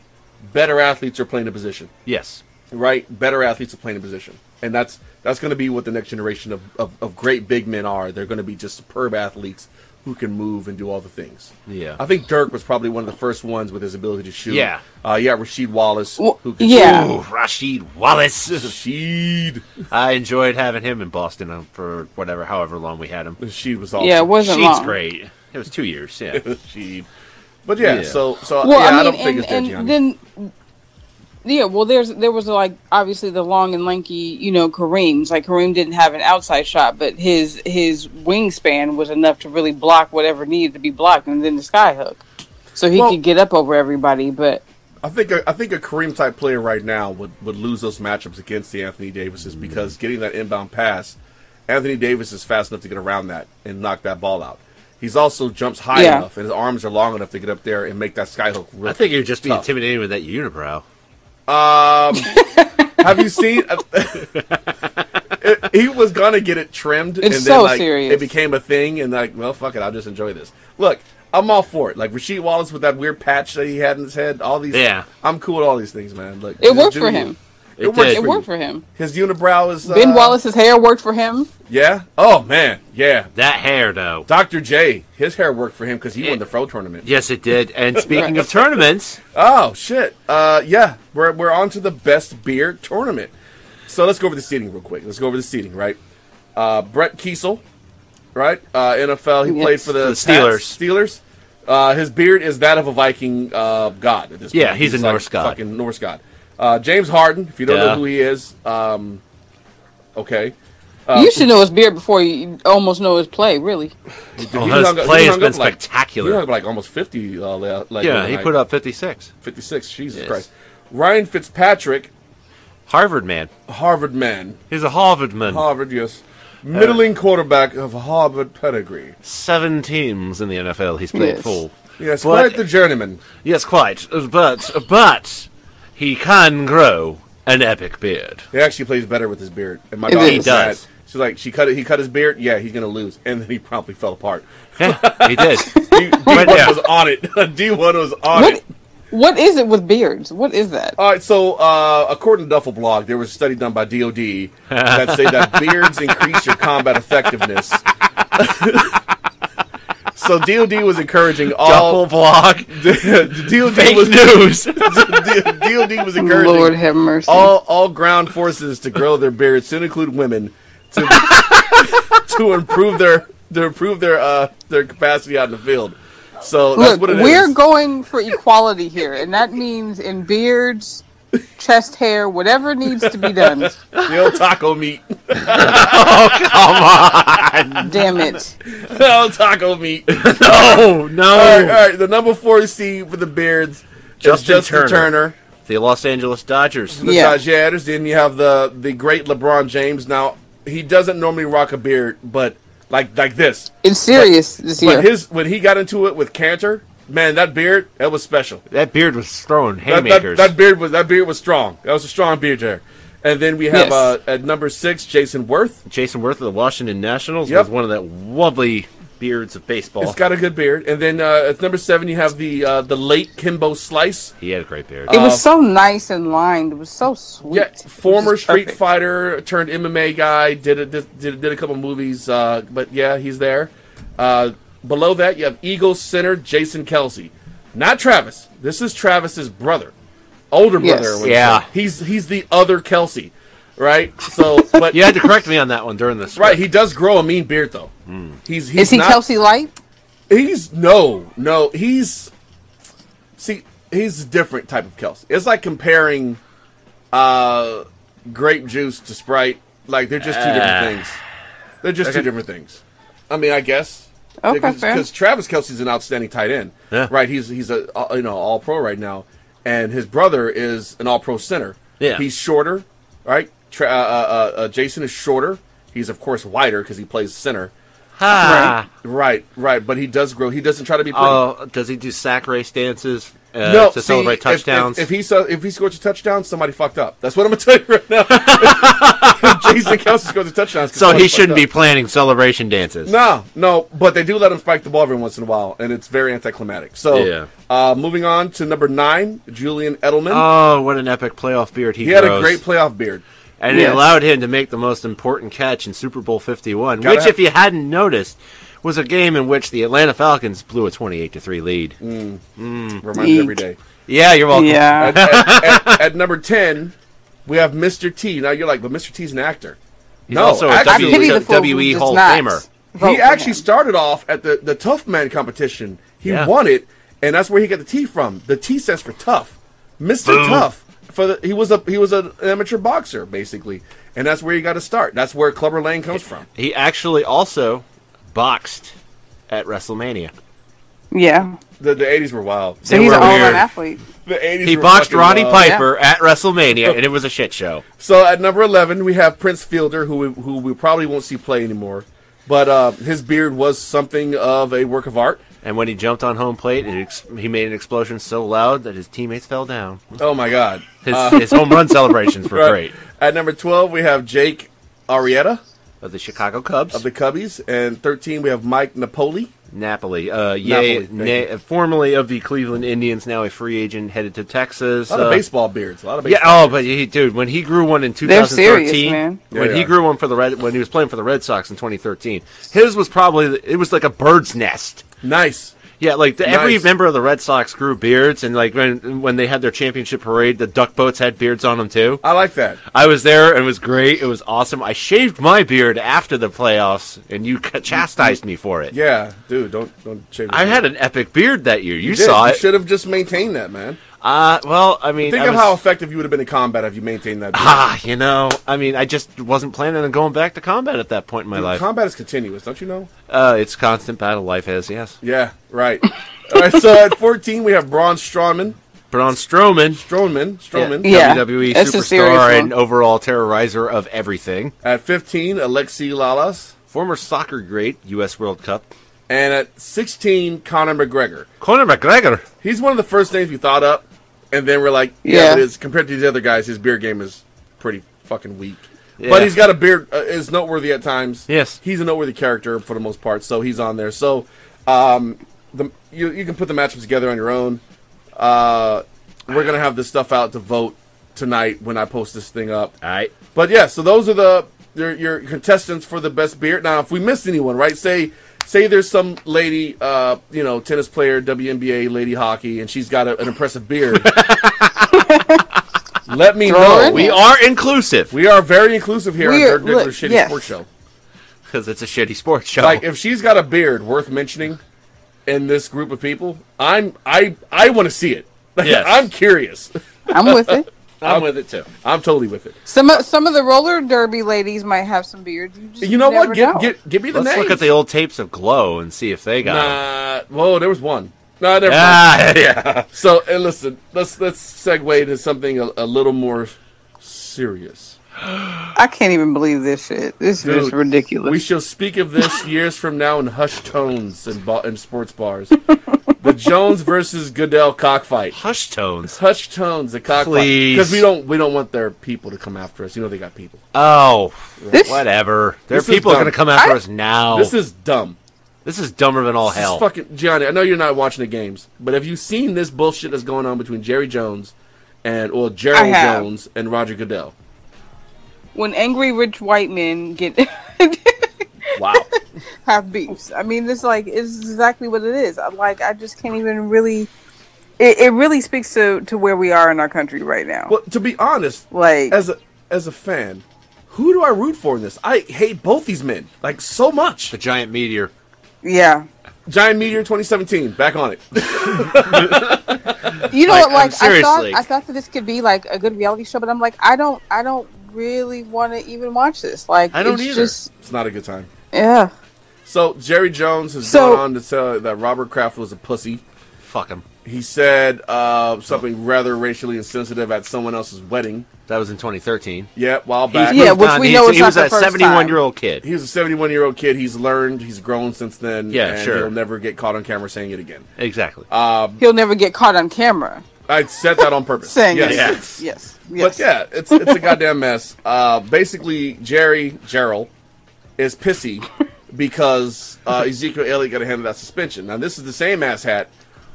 [SPEAKER 1] better athletes are playing the position.
[SPEAKER 2] Yes.
[SPEAKER 1] Right, better athletes are playing a position, and that's going to be what the next generation of great big men are. They're going to be just superb athletes who can move and do all the things.
[SPEAKER 2] Yeah,
[SPEAKER 1] I think Dirk was probably one of the first ones with his ability to shoot.
[SPEAKER 2] Yeah,
[SPEAKER 1] Rasheed Wallace. Who could
[SPEAKER 2] shoot. Rasheed Wallace.
[SPEAKER 1] Rasheed.
[SPEAKER 2] I enjoyed having him in Boston for however long we had him.
[SPEAKER 1] Rasheed was awesome.
[SPEAKER 5] Yeah, it wasn't long.
[SPEAKER 2] Sheed's great. It was 2 years. Yeah,
[SPEAKER 1] Rasheed. But so
[SPEAKER 5] I
[SPEAKER 1] don't think it's dead, Gianni.
[SPEAKER 5] Then. Yeah, well, there was obviously the long and lanky, Kareem's. Like Kareem didn't have an outside shot, but his wingspan was enough to really block whatever needed to be blocked, and then the sky hook, so he could get up over everybody. But
[SPEAKER 1] I think a Kareem type player right now would lose those matchups against the Anthony Davises because getting that inbound pass, Anthony Davis is fast enough to get around that and knock that ball out. He's also jumps high enough, and his arms are long enough to get up there and make that sky hook.
[SPEAKER 2] I think you'd just be intimidated with that unibrow.
[SPEAKER 1] Have you seen? He was gonna get it trimmed,
[SPEAKER 5] it's
[SPEAKER 1] and then
[SPEAKER 5] serious.
[SPEAKER 1] It became a thing, and well, fuck it, I'll just enjoy this. Look, I'm all for it. Like Rasheed Wallace with that weird patch that he had in his head, all these.
[SPEAKER 2] Yeah,
[SPEAKER 1] I'm cool with all these things, man. Look,
[SPEAKER 5] it worked for him.
[SPEAKER 1] It
[SPEAKER 5] worked for him.
[SPEAKER 1] His unibrow is.
[SPEAKER 5] Ben Wallace's hair worked for him.
[SPEAKER 1] Yeah. Oh man. Yeah.
[SPEAKER 2] That hair though.
[SPEAKER 1] Dr. J, his hair worked for him because he won the Fro tournament.
[SPEAKER 2] Yes, it did. And speaking of tournaments,
[SPEAKER 1] oh shit. We're on to the best beer tournament. So let's go over the seating real quick. Right. Brett Kiesel, right? NFL. He played for the Steelers. His beard is that of a Viking god at this point.
[SPEAKER 2] Yeah, he's a Norse god.
[SPEAKER 1] Fucking Norse god. James Harden, if you don't know who he is, okay.
[SPEAKER 5] You should know his beard before you almost know his play, really.
[SPEAKER 2] His play has been spectacular.
[SPEAKER 1] He hung up like almost 50.
[SPEAKER 2] He put up 56.
[SPEAKER 1] 56, Jesus Christ. Ryan Fitzpatrick.
[SPEAKER 2] Harvard man.
[SPEAKER 1] He's
[SPEAKER 2] a Harvard man.
[SPEAKER 1] Harvard, yes. Middling quarterback of Harvard pedigree.
[SPEAKER 2] 7 teams in the NFL he's played full.
[SPEAKER 1] Yes, quite the journeyman.
[SPEAKER 2] Yes, quite. But he can grow an epic beard.
[SPEAKER 1] He actually plays better with his beard. And my daughter
[SPEAKER 2] does.
[SPEAKER 1] She's like, he cut his beard. Yeah, he's gonna lose, and then he promptly fell apart.
[SPEAKER 2] Yeah, he did.
[SPEAKER 1] D1 was on it. D1 was on it.
[SPEAKER 5] What is it with beards? What is that?
[SPEAKER 1] All right, so according to Duffel Blog, there was a study done by DoD that say that beards increase your combat effectiveness. So DoD was encouraging all
[SPEAKER 2] Duffel Blog. Fake news.
[SPEAKER 1] DoD was encouraging
[SPEAKER 5] Lord have mercy.
[SPEAKER 1] all ground forces to grow their beards, to include women, to improve their capacity out in the field. So that's what it is.
[SPEAKER 5] We're going for equality here, and that means in beards, chest hair, whatever needs to be done.
[SPEAKER 1] The old taco meat.
[SPEAKER 2] Oh, come on.
[SPEAKER 5] Damn it.
[SPEAKER 1] The old taco meat.
[SPEAKER 2] No.
[SPEAKER 1] All right. The number 4 seed for the beards, Justin Turner.
[SPEAKER 2] The Los Angeles Dodgers.
[SPEAKER 1] The Dodgers. Then you have the great LeBron James. Now, he doesn't normally rock a beard, but like this.
[SPEAKER 5] It's serious this year.
[SPEAKER 1] But when he got into it with Cantor, man, that beard, that was special.
[SPEAKER 2] That beard was throwing haymakers.
[SPEAKER 1] That beard was strong. That was a strong beard there. And then we have at number 6, Jason Worth.
[SPEAKER 2] Jason Worth of the Washington Nationals with one of the lovely beards of baseball.
[SPEAKER 1] It's got a good beard. And then at number 7, you have the late Kimbo Slice.
[SPEAKER 2] He had a great beard.
[SPEAKER 5] It was so nice and lined. It was so sweet.
[SPEAKER 1] Yeah, former Street Fighter turned MMA guy. Did a couple movies. But yeah, he's there. Below that, you have Eagles center Jason Kelsey. Not Travis. This is Travis's brother. Older brother.
[SPEAKER 2] Yeah.
[SPEAKER 1] He's the other Kelsey. Right? So, but
[SPEAKER 2] you had to correct me on that one during this.
[SPEAKER 1] Right, he does grow a mean beard though. Is
[SPEAKER 5] he not, Kelsey light?
[SPEAKER 1] He's he's a different type of Kelsey. It's like comparing grape juice to Sprite. Like they're just two different things. They're just two different things. I mean, I guess.
[SPEAKER 5] Okay,
[SPEAKER 1] because Travis Kelsey's an outstanding tight end, right? He's a all pro right now, and his brother is an all pro center.
[SPEAKER 2] Yeah,
[SPEAKER 1] he's shorter, right? Jason is shorter. He's of course wider because he plays center. Right. But he does grow. He doesn't try to be pretty.
[SPEAKER 2] Does he do sack race dances to celebrate touchdowns?
[SPEAKER 1] If he scores a touchdown, somebody fucked up. That's what I'm going to tell you right now. Jason Kelsey scores a touchdown.
[SPEAKER 2] So he shouldn't be planning celebration dances.
[SPEAKER 1] No. But they do let him spike the ball every once in a while, and it's very anticlimactic. So moving on to number 9, Julian Edelman.
[SPEAKER 2] Oh, what an epic playoff beard he
[SPEAKER 1] had a great playoff beard.
[SPEAKER 2] And it allowed him to make the most important catch in Super Bowl 51, which, if you hadn't noticed, was a game in which the Atlanta Falcons blew a 28-3 lead.
[SPEAKER 1] Remind me every day.
[SPEAKER 2] Yeah, you're welcome.
[SPEAKER 1] Yeah. At number 10, we have Mr. T. Now you're like, but Mr. T's an actor.
[SPEAKER 2] He's also a WWE Hall of Famer.
[SPEAKER 1] He actually started off at the Tough Man competition. He won it, and that's where he got the T from. The T stands for tough. Mr. Tough. He was an amateur boxer basically, and that's where he got to start. That's where Clubber Lang comes from.
[SPEAKER 2] He actually also boxed at WrestleMania.
[SPEAKER 5] Yeah,
[SPEAKER 1] the 80s were wild.
[SPEAKER 5] So he's an all-around athlete.
[SPEAKER 1] The 80s.
[SPEAKER 2] He boxed Roddy Piper at WrestleMania, and it was a shit show.
[SPEAKER 1] So at number 11, we have Prince Fielder, who we probably won't see play anymore, but his beard was something of a work of art.
[SPEAKER 2] And when he jumped on home plate, he made an explosion so loud that his teammates fell down.
[SPEAKER 1] Oh, my God.
[SPEAKER 2] His home run celebrations were great.
[SPEAKER 1] At number 12, we have Jake Arrieta.
[SPEAKER 2] Of the Chicago Cubs.
[SPEAKER 1] Of the Cubbies. And 13, we have Mike Napoli.
[SPEAKER 2] Napoli. Formerly of the Cleveland Indians, now a free agent headed to Texas.
[SPEAKER 1] A lot of baseball beards. But
[SPEAKER 2] when he grew one in 2013,
[SPEAKER 5] they're serious, man.
[SPEAKER 2] When he grew one when he was playing for the Red Sox in 2013, his was it was like a bird's nest.
[SPEAKER 1] Nice.
[SPEAKER 2] Yeah, every member of the Red Sox grew beards, and when they had their championship parade, the duck boats had beards on them too.
[SPEAKER 1] I like that.
[SPEAKER 2] I was there, and it was great. It was awesome. I shaved my beard after the playoffs, and you chastised me for it.
[SPEAKER 1] Yeah, dude, don't shave.
[SPEAKER 2] I had an epic beard that year. You saw it.
[SPEAKER 1] You should have just maintained that, man.
[SPEAKER 2] Well, I mean...
[SPEAKER 1] Think of how effective you would have been in combat if you maintained that.
[SPEAKER 2] I mean, I just wasn't planning on going back to combat at that point in my life.
[SPEAKER 1] Combat is continuous, don't you know?
[SPEAKER 2] It's constant battle, life is, yes.
[SPEAKER 1] Yeah, right. All right, so at 14, we have Braun Strowman.
[SPEAKER 5] Yeah.
[SPEAKER 2] WWE superstar and overall terrorizer of everything.
[SPEAKER 1] At 15, Alexi Lalas.
[SPEAKER 2] Former soccer great, U.S. World Cup.
[SPEAKER 1] And at 16, Conor McGregor. He's one of the first names we thought up, and then we're like, but compared to these other guys, his beard game is pretty fucking weak. Yeah. But he's got a beard, is noteworthy at times.
[SPEAKER 2] Yes.
[SPEAKER 1] He's a noteworthy character for the most part, so he's on there. So you can put the matchups together on your own. We're going to have this stuff out to vote tonight when I post this thing up.
[SPEAKER 2] All right.
[SPEAKER 1] But yeah, so those are your contestants for the best beard. Now, if we missed anyone, right, say there's some lady, tennis player, WNBA, lady hockey, and she's got an impressive beard. Let me know.
[SPEAKER 2] We are inclusive.
[SPEAKER 1] We are very inclusive here on Dirk Diggler's Shitty Sports Show.
[SPEAKER 2] Because it's a shitty sports show.
[SPEAKER 1] Like, if she's got a beard worth mentioning in this group of people, I want to see it. Yes. I'm curious.
[SPEAKER 5] I'm with it.
[SPEAKER 2] I'm with it too.
[SPEAKER 1] I'm totally with it.
[SPEAKER 5] Some of the roller derby ladies might have some beards.
[SPEAKER 1] You know what? Give me the names.
[SPEAKER 2] Let's look at the old tapes of Glow and see if they got it.
[SPEAKER 1] Whoa, there was one. No, never mind.
[SPEAKER 2] Yeah.
[SPEAKER 1] So, listen, let's segue to something a little more serious.
[SPEAKER 5] I can't even believe this shit. This is ridiculous.
[SPEAKER 1] We shall speak of this years from now in hushed tones in sports bars. The Jones versus Goodell cockfight.
[SPEAKER 2] Hushed tones.
[SPEAKER 1] Hushed tones. The cockfight.
[SPEAKER 2] Please.
[SPEAKER 1] Because we don't want their people to come after us. You know they got people.
[SPEAKER 2] Oh, whatever. Their people are going to come after us now.
[SPEAKER 1] This is dumb.
[SPEAKER 2] This is dumber than all hell.
[SPEAKER 1] Fucking Johnny, I know you're not watching the games, but have you seen this bullshit that's going on between Jerry Jones Gerald Jones and Roger Goodell?
[SPEAKER 5] When angry rich white men get have beefs. I mean, it's exactly what it is. I just can't even really. It really speaks to where we are in our country right now.
[SPEAKER 1] Well, to be honest, as a fan, who do I root for in this? I hate both these men so much.
[SPEAKER 2] The Giant Meteor.
[SPEAKER 5] Yeah.
[SPEAKER 1] Giant Meteor 2017. Back on it.
[SPEAKER 5] You know what? I thought that this could be a good reality show, but I'm I don't really want to even watch this.
[SPEAKER 2] I don't either.
[SPEAKER 1] It's not a good time.
[SPEAKER 5] Yeah.
[SPEAKER 1] So Jerry Jones has gone on to tell that Robert Kraft was a pussy.
[SPEAKER 2] Fuck him.
[SPEAKER 1] He said something rather racially insensitive at someone else's wedding.
[SPEAKER 2] That was in 2013.
[SPEAKER 1] Yeah, a while back.
[SPEAKER 5] Which we know
[SPEAKER 2] he was a 71-year-old kid.
[SPEAKER 1] He was a 71-year-old kid. He's learned. He's grown since then.
[SPEAKER 2] Yeah,
[SPEAKER 1] and
[SPEAKER 2] sure.
[SPEAKER 1] He'll never get caught on camera saying it again.
[SPEAKER 2] Exactly.
[SPEAKER 5] He'll never get caught on camera.
[SPEAKER 1] I said that on purpose.
[SPEAKER 5] Saying
[SPEAKER 1] yes. But yeah, it's a goddamn mess. Basically, Gerald is pissy because Ezekiel Elliott got a hand of that suspension. Now, this is the same asshat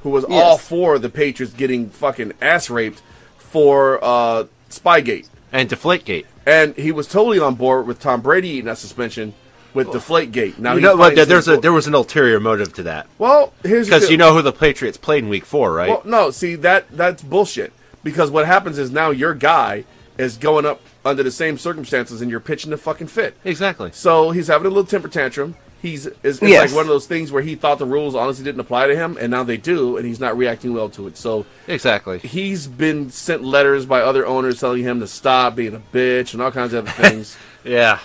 [SPEAKER 1] who was all for the Patriots getting fucking ass raped for Spygate.
[SPEAKER 2] And Deflategate.
[SPEAKER 1] And he was totally on board with Tom Brady eating that suspension with Deflategate. Now,
[SPEAKER 2] there was an ulterior motive to that.
[SPEAKER 1] Well, here's
[SPEAKER 2] because you know who the Patriots played in Week 4, right?
[SPEAKER 1] Well, no, see, that's bullshit. Because what happens is now your guy is going up under the same circumstances and you're pitching a fucking fit.
[SPEAKER 2] Exactly.
[SPEAKER 1] So he's having a little temper tantrum. It's like one of those things where he thought the rules honestly didn't apply to him, and now they do, and he's not reacting well to it. So
[SPEAKER 2] exactly,
[SPEAKER 1] he's been sent letters by other owners telling him to stop being a bitch and all kinds of other things.
[SPEAKER 2] Yeah.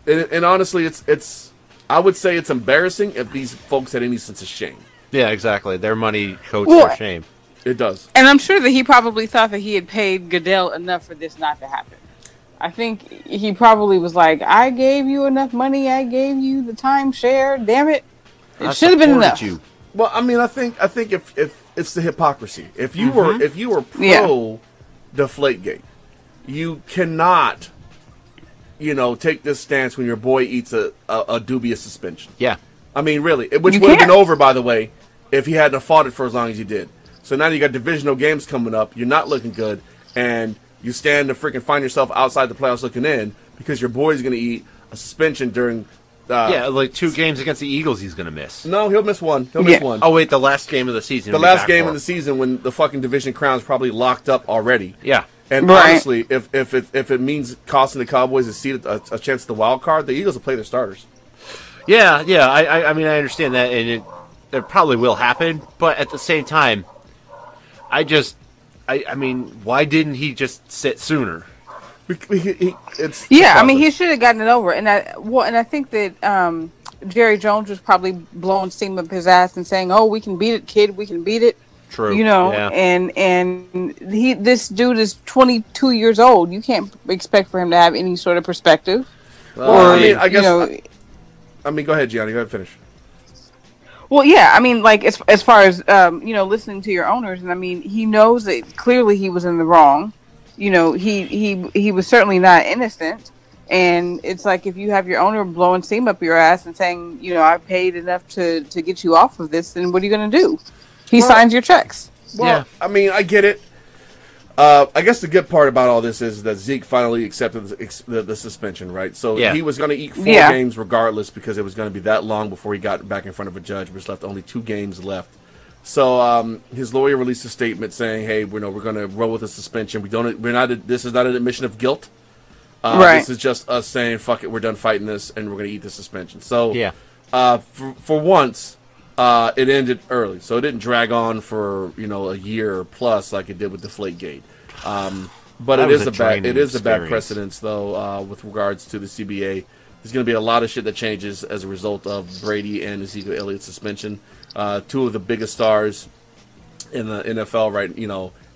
[SPEAKER 1] And honestly, it's I would say it's embarrassing if these folks had any sense of shame.
[SPEAKER 2] Yeah, exactly. Their money coats for shame.
[SPEAKER 1] It does.
[SPEAKER 5] And I'm sure that he probably thought that he had paid Goodell enough for this not to happen. I think he probably was like, I gave you enough money. I gave you the timeshare. Damn it. It should have been enough.
[SPEAKER 1] You. Well, I mean, I think if it's the hypocrisy. If you were pro Deflategate, you cannot, take this stance when your boy eats a dubious suspension.
[SPEAKER 2] Yeah.
[SPEAKER 1] I mean, really. Which would have been over, by the way, if he hadn't fought it for as long as he did. So now you got divisional games coming up. You're not looking good. And you stand to freaking find yourself outside the playoffs looking in because your boy's going to eat a suspension during...
[SPEAKER 2] 2 games against the Eagles he's going to miss.
[SPEAKER 1] No, he'll miss one. He'll miss one.
[SPEAKER 2] Oh, wait, the last game of the season.
[SPEAKER 1] The last game of the season when the fucking division crown's probably locked up already.
[SPEAKER 2] Yeah.
[SPEAKER 1] And honestly, if it means costing the Cowboys a chance at the wild card, the Eagles will play their starters.
[SPEAKER 2] Yeah. I mean, I understand that, and it probably will happen, but at the same time, I mean, why didn't he just sit sooner?
[SPEAKER 5] I mean, he should have gotten it over. And I think that Jerry Jones was probably blowing steam up his ass and saying, "Oh, we can beat it, kid. We can beat it."
[SPEAKER 2] True.
[SPEAKER 5] And this dude is 22 years old. You can't expect for him to have any sort of perspective.
[SPEAKER 1] Well, I mean, I guess. I mean, go ahead, Gianni. Go ahead, finish.
[SPEAKER 5] Well, yeah. I mean, like as far as listening to your owners, and I mean, he knows that clearly he was in the wrong. He was certainly not innocent. And it's like if you have your owner blowing steam up your ass and saying, I paid enough to get you off of this, then what are you going to do? He signs your checks.
[SPEAKER 1] Well, I mean, I get it. I guess the good part about all this is that Zeke finally accepted the suspension, right? So he was going to eat 4 games regardless because it was going to be that long before he got back in front of a judge, which left only 2 games left. So his lawyer released a statement saying, "Hey, we're going to roll with a suspension. This is not an admission of guilt. This is just us saying, fuck it, we're done fighting this, and we're going to eat the suspension." So for once. It ended early, so it didn't drag on for a year plus like it did with Deflategate. But it is a bad precedence though with regards to the CBA. There's going to be a lot of shit that changes as a result of Brady and Ezekiel Elliott's suspension. 2 of the biggest stars in the NFL, right?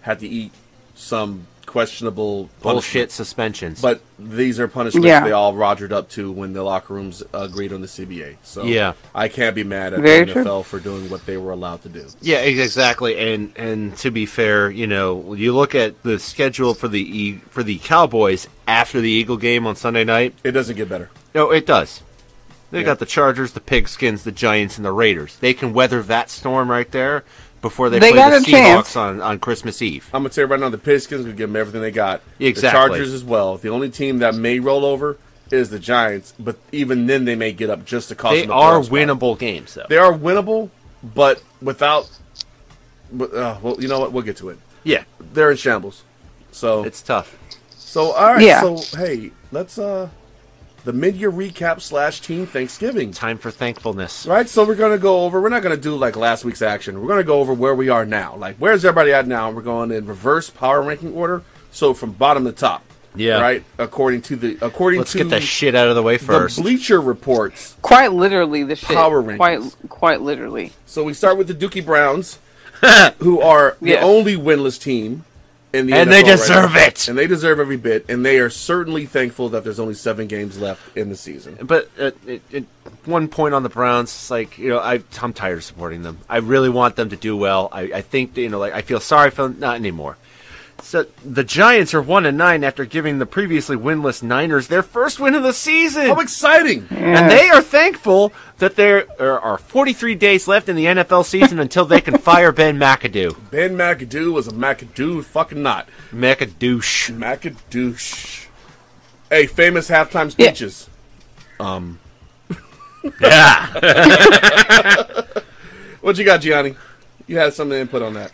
[SPEAKER 1] Had to eat some questionable
[SPEAKER 2] bullshit suspensions,
[SPEAKER 1] but these are punishments they all rogered up to when the locker rooms agreed on the CBA. So I can't be mad at the NFL for doing what they were allowed to do.
[SPEAKER 2] Yeah, exactly. And to be fair, you look at the schedule for the Cowboys after the Eagle game on Sunday night.
[SPEAKER 1] It doesn't get better.
[SPEAKER 2] No, it does. They got the Chargers, the Pigskins, the Giants, and the Raiders. They can weather that storm right there before they play the Seahawks on Christmas Eve.
[SPEAKER 1] I'm going to tell you right now, the Pistons will give them everything they got.
[SPEAKER 2] Exactly.
[SPEAKER 1] The Chargers as well. The only team that may roll over is the Giants, but even then they may get up just to cost them the
[SPEAKER 2] are winnable games, though.
[SPEAKER 1] They are winnable, but without... well, you know what? We'll get to it.
[SPEAKER 2] Yeah.
[SPEAKER 1] They're in shambles. So
[SPEAKER 2] it's tough.
[SPEAKER 1] So, all right. Yeah. So, hey, let's... the mid-year recap / Team Thanksgiving.
[SPEAKER 2] Time for thankfulness.
[SPEAKER 1] Right, so we're going to go over, we're not going to do like last week's action. We're going to go over where we are now. Like, where's everybody at now? We're going in reverse power ranking order. So from bottom to top.
[SPEAKER 2] Yeah.
[SPEAKER 1] Right? Let's
[SPEAKER 2] get that shit out of the way first.
[SPEAKER 1] The Bleacher Reports.
[SPEAKER 5] Quite literally the shit.
[SPEAKER 1] Power rankings.
[SPEAKER 5] Quite literally.
[SPEAKER 1] So we start with the Dookie Browns, who are the only winless team in the NFL
[SPEAKER 2] they deserve it.
[SPEAKER 1] And they deserve every bit. And they are certainly thankful that there's only 7 games left in the season.
[SPEAKER 2] But one point on the Browns, it's like, I'm tired of supporting them. I really want them to do well. I think, I feel sorry for them. Not anymore. So the Giants are 1-9 after giving the previously winless Niners their first win of the season.
[SPEAKER 1] How exciting!
[SPEAKER 2] And they are thankful that there are 43 days left in the NFL season until they can fire Ben McAdoo.
[SPEAKER 1] Ben McAdoo was a McAdoo fucking not.
[SPEAKER 2] McAdoosh.
[SPEAKER 1] McAdoosh. Hey, famous halftime speeches.
[SPEAKER 2] Yeah.
[SPEAKER 1] What you got, Gianni? You had something to input on that.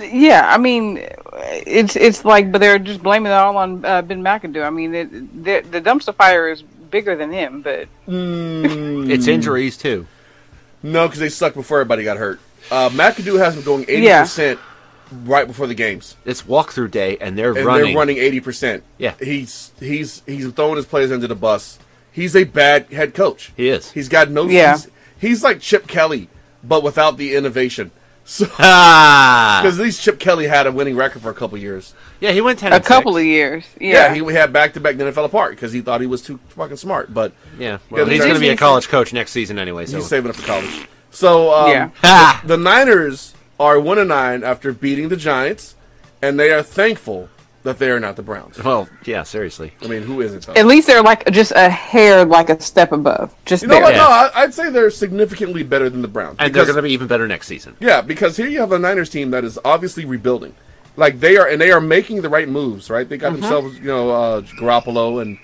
[SPEAKER 5] Yeah, I mean, it's like, but they're just blaming it all on Ben McAdoo. I mean, the dumpster fire is bigger than him, but
[SPEAKER 2] it's injuries too.
[SPEAKER 1] No, because they sucked before everybody got hurt. McAdoo has been going 80% right before the games.
[SPEAKER 2] It's walkthrough day, and they're running
[SPEAKER 1] 80%.
[SPEAKER 2] Yeah,
[SPEAKER 1] he's throwing his players under the bus. He's a bad head coach.
[SPEAKER 2] He is.
[SPEAKER 1] He's got no. He's like Chip Kelly, but without the innovation. So, because at least Chip Kelly had a winning record for a couple years.
[SPEAKER 2] Yeah, he went 10.
[SPEAKER 5] A couple of years. Yeah,
[SPEAKER 1] he had back-to-back, then it fell apart because he thought he was too fucking smart. But
[SPEAKER 2] he's going to be a college coach next season anyway. So
[SPEAKER 1] he's saving up for college. So the Niners are 1-9 after beating the Giants, and they are thankful that they are not the Browns.
[SPEAKER 2] Well, yeah, seriously.
[SPEAKER 1] I mean, who isn't?
[SPEAKER 5] At least they're like just a hair, like a step above. Just
[SPEAKER 1] you know what? No, I'd say they're significantly better than the Browns,
[SPEAKER 2] and they're going to be even better next season.
[SPEAKER 1] Yeah, because here you have a Niners team that is obviously rebuilding. Like they are making the right moves, right? They got themselves, Garoppolo, and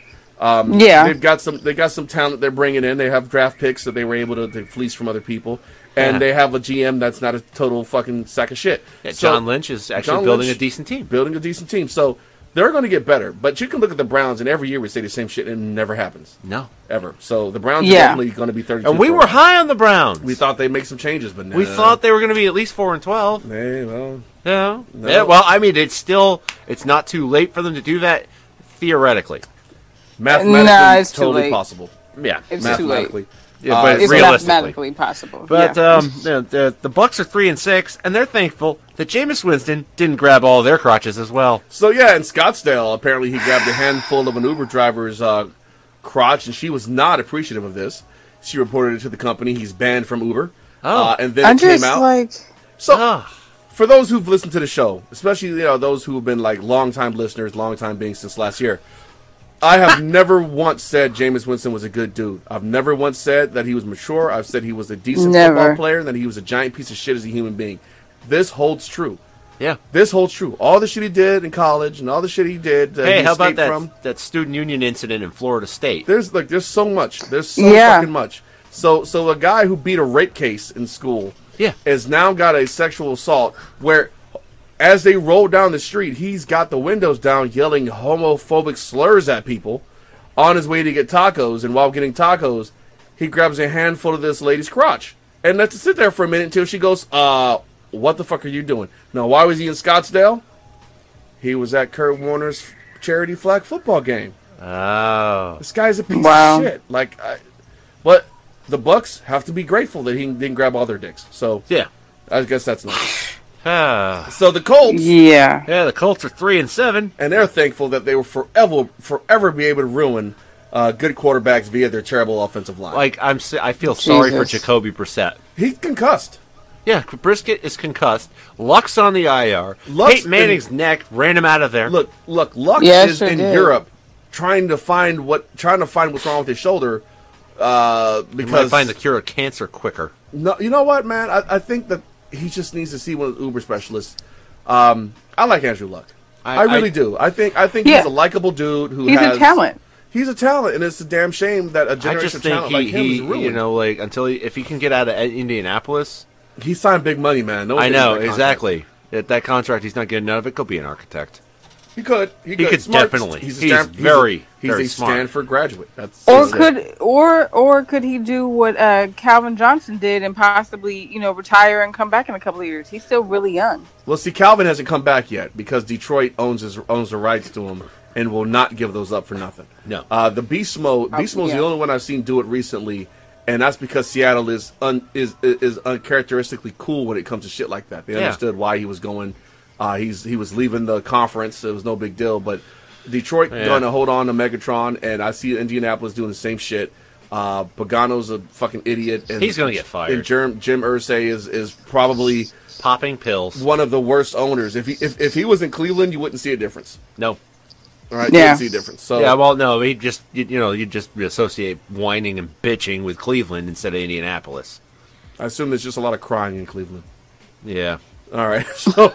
[SPEAKER 1] they've got some talent they're bringing in. They have draft picks that they were able to fleece from other people. And they have a GM that's not a total fucking sack of shit.
[SPEAKER 2] Yeah, John Lynch is actually building a decent team.
[SPEAKER 1] Building a decent team. So they're going to get better. But you can look at the Browns, and every year we say the same shit, and it never happens.
[SPEAKER 2] No.
[SPEAKER 1] Ever. So the Browns are definitely going to be 32.
[SPEAKER 2] And we were high on the Browns.
[SPEAKER 1] We thought they'd make some changes, but no.
[SPEAKER 2] We thought they were going to be at least 4-12.
[SPEAKER 1] Hey, well.
[SPEAKER 2] Yeah.
[SPEAKER 1] No.
[SPEAKER 2] Yeah. Well, I mean, it's not too late for them to do that, theoretically.
[SPEAKER 1] Mathematically,
[SPEAKER 5] it's
[SPEAKER 1] totally
[SPEAKER 5] too late.
[SPEAKER 1] possible.
[SPEAKER 5] Yeah, it's too late.
[SPEAKER 2] Yeah, but
[SPEAKER 5] it's
[SPEAKER 2] realistically
[SPEAKER 5] mathematically possible.
[SPEAKER 2] But the Bucks are 3-6, and they're thankful that Jameis Winston didn't grab all their crotches as well.
[SPEAKER 1] So yeah, in Scottsdale, apparently he grabbed a handful of an Uber driver's crotch, and she was not appreciative of this. She reported it to the company. He's banned from Uber. And then it came out. For those who've listened to the show, especially those who have been like longtime listeners, longtime being since last year, I have never once said Jameis Winston was a good dude. I've never once said that he was mature. I've said he was a decent football player and that he was a giant piece of shit as a human being. This holds true.
[SPEAKER 2] Yeah.
[SPEAKER 1] This holds true. All the shit he did in college and all the shit he did
[SPEAKER 2] hey, how about that student union incident in Florida State?
[SPEAKER 1] There's so much. There's so fucking much. So a guy who beat a rape case in school has now got a sexual assault where as they roll down the street, he's got the windows down yelling homophobic slurs at people on his way to get tacos. And while getting tacos, he grabs a handful of this lady's crotch and lets it sit there for a minute until she goes, what the fuck are you doing? Now, why was he in Scottsdale? He was at Kurt Warner's charity flag football game.
[SPEAKER 2] Oh.
[SPEAKER 1] This guy's a piece of shit. But the Bucks have to be grateful that he didn't grab all their dicks. So, yeah, I guess that's nice. So the Colts,
[SPEAKER 2] the Colts are 3-7,
[SPEAKER 1] and they're thankful that they will forever be able to ruin good quarterbacks via their terrible offensive line.
[SPEAKER 2] Like I feel sorry for Jacoby Brissett.
[SPEAKER 1] He's concussed.
[SPEAKER 2] Yeah, Brisket is concussed. Luck's on the IR. Peyton Manning's neck ran him out of there.
[SPEAKER 1] Luck is in Europe trying to find what's wrong with his shoulder. Because
[SPEAKER 2] he might find the cure of cancer quicker.
[SPEAKER 1] No, you know what, man? I think that he just needs to see one of the Uber specialists. I like Andrew Luck. I really do. I think he's a likable dude who
[SPEAKER 5] he's a talent.
[SPEAKER 1] He's a talent, and it's a damn shame that a generation of talent like him is ruined.
[SPEAKER 2] If he can get out of Indianapolis,
[SPEAKER 1] he signed big money, man.
[SPEAKER 2] I know exactly. That contract, he's not getting none of it. Go be an architect.
[SPEAKER 1] He could
[SPEAKER 2] smart. Definitely. He's very smart.
[SPEAKER 1] Stanford graduate.
[SPEAKER 5] Or could he do what Calvin Johnson did and possibly retire and come back in a couple of years? He's still really young.
[SPEAKER 1] Well, see, Calvin hasn't come back yet because Detroit owns the rights to him and will not give those up for nothing.
[SPEAKER 2] No.
[SPEAKER 1] The Beast Mode is the only one I've seen do it recently, and that's because Seattle is uncharacteristically cool when it comes to shit like that. They understood why he was going. He was leaving the conference. It was no big deal, but Detroit going to hold on to Megatron, and I see Indianapolis doing the same shit. Pagano's a fucking idiot, and
[SPEAKER 2] he's going to get fired.
[SPEAKER 1] And Jim Irsay is probably
[SPEAKER 2] popping pills.
[SPEAKER 1] One of the worst owners. If he was in Cleveland, you wouldn't see a difference.
[SPEAKER 2] No.
[SPEAKER 1] All right, you wouldn't see a difference. So
[SPEAKER 2] no, you just associate whining and bitching with Cleveland instead of Indianapolis.
[SPEAKER 1] I assume there's just a lot of crying in Cleveland.
[SPEAKER 2] Yeah.
[SPEAKER 1] All right. So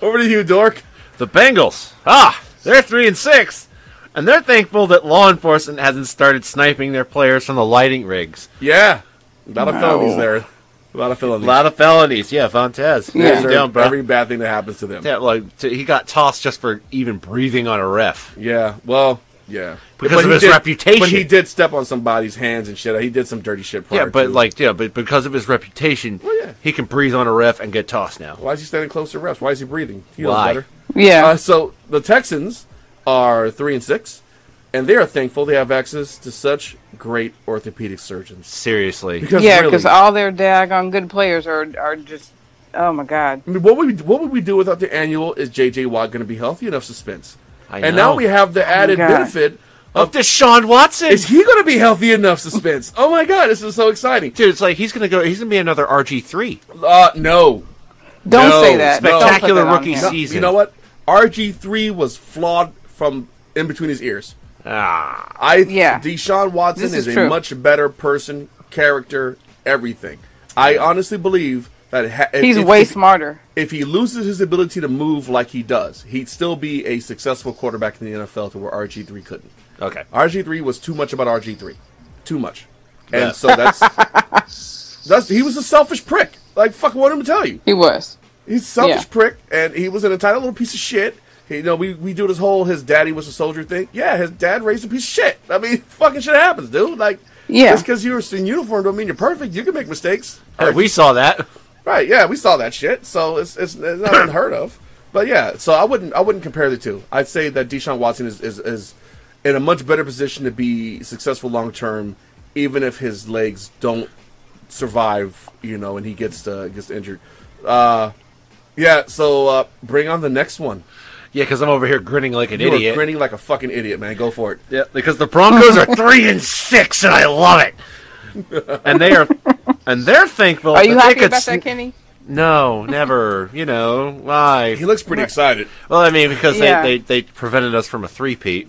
[SPEAKER 1] over to you, Dork.
[SPEAKER 2] The Bengals. They're 3-6, and they're thankful that law enforcement hasn't started sniping their players from the lighting rigs.
[SPEAKER 1] Yeah, a lot of felonies there. A lot of felonies.
[SPEAKER 2] Yeah, Vontez.
[SPEAKER 1] Yeah, down, bro. Every bad thing that happens to them.
[SPEAKER 2] Yeah, he got tossed just for even breathing on a ref.
[SPEAKER 1] Yeah. Well. Yeah,
[SPEAKER 2] because of his reputation.
[SPEAKER 1] But he did step on somebody's hands and shit. He did some dirty shit prior
[SPEAKER 2] but because of his reputation, he can breathe on a ref and get tossed now.
[SPEAKER 1] Why is he standing close to refs? Why is he breathing? He knows better.
[SPEAKER 5] Yeah.
[SPEAKER 1] So the Texans are 3-6, and they are thankful they have access to such great orthopedic surgeons.
[SPEAKER 2] Seriously.
[SPEAKER 5] Because all their daggone good players are just, oh my God.
[SPEAKER 1] I mean, what would we do without the annual? Is J.J. Watt going to be healthy enough? Suspense.
[SPEAKER 2] And
[SPEAKER 1] now we have the added benefit
[SPEAKER 2] of Deshaun Watson.
[SPEAKER 1] Is he going to be healthy enough? Suspense. Oh my God, this is so exciting,
[SPEAKER 2] dude! It's like he's going to be another RG3.
[SPEAKER 1] No,
[SPEAKER 5] don't say that.
[SPEAKER 2] Spectacular rookie season.
[SPEAKER 1] You know what? RG3 was flawed from in between his ears. Deshaun Watson is a much better person, character, everything. I honestly believe that
[SPEAKER 5] he's way smarter.
[SPEAKER 1] If he loses his ability to move like he does, he'd still be a successful quarterback in the NFL to where RG3 couldn't.
[SPEAKER 2] Okay.
[SPEAKER 1] RG3 was too much about RG3. Too much. And so that's he was a selfish prick. Like, fuck, what did I tell you?
[SPEAKER 5] He was.
[SPEAKER 1] He's a selfish prick, and he was an entitled little piece of shit. You know, we do this whole his daddy was a soldier thing. Yeah, his dad raised a piece of shit. I mean, fucking shit happens, dude. Like, just because you were in uniform don't mean you're perfect. You can make mistakes.
[SPEAKER 2] We saw that.
[SPEAKER 1] Right, yeah, we saw that shit. So it's not unheard of. But yeah, so I wouldn't compare the two. I'd say that Deshaun Watson is in a much better position to be successful long term, even if his legs don't survive, you know, and he gets injured. Yeah, so bring on the next one.
[SPEAKER 2] Yeah, because I'm over here grinning like an idiot.
[SPEAKER 1] You're grinning like a fucking idiot, man. Go for it.
[SPEAKER 2] Yeah, because the Broncos are 3-6, and I love it. And they're thankful.
[SPEAKER 5] Are you happy about that, Kenny?
[SPEAKER 2] No, never. You know why?
[SPEAKER 1] He looks pretty excited.
[SPEAKER 2] Well, I mean, because they prevented us from a three-peat.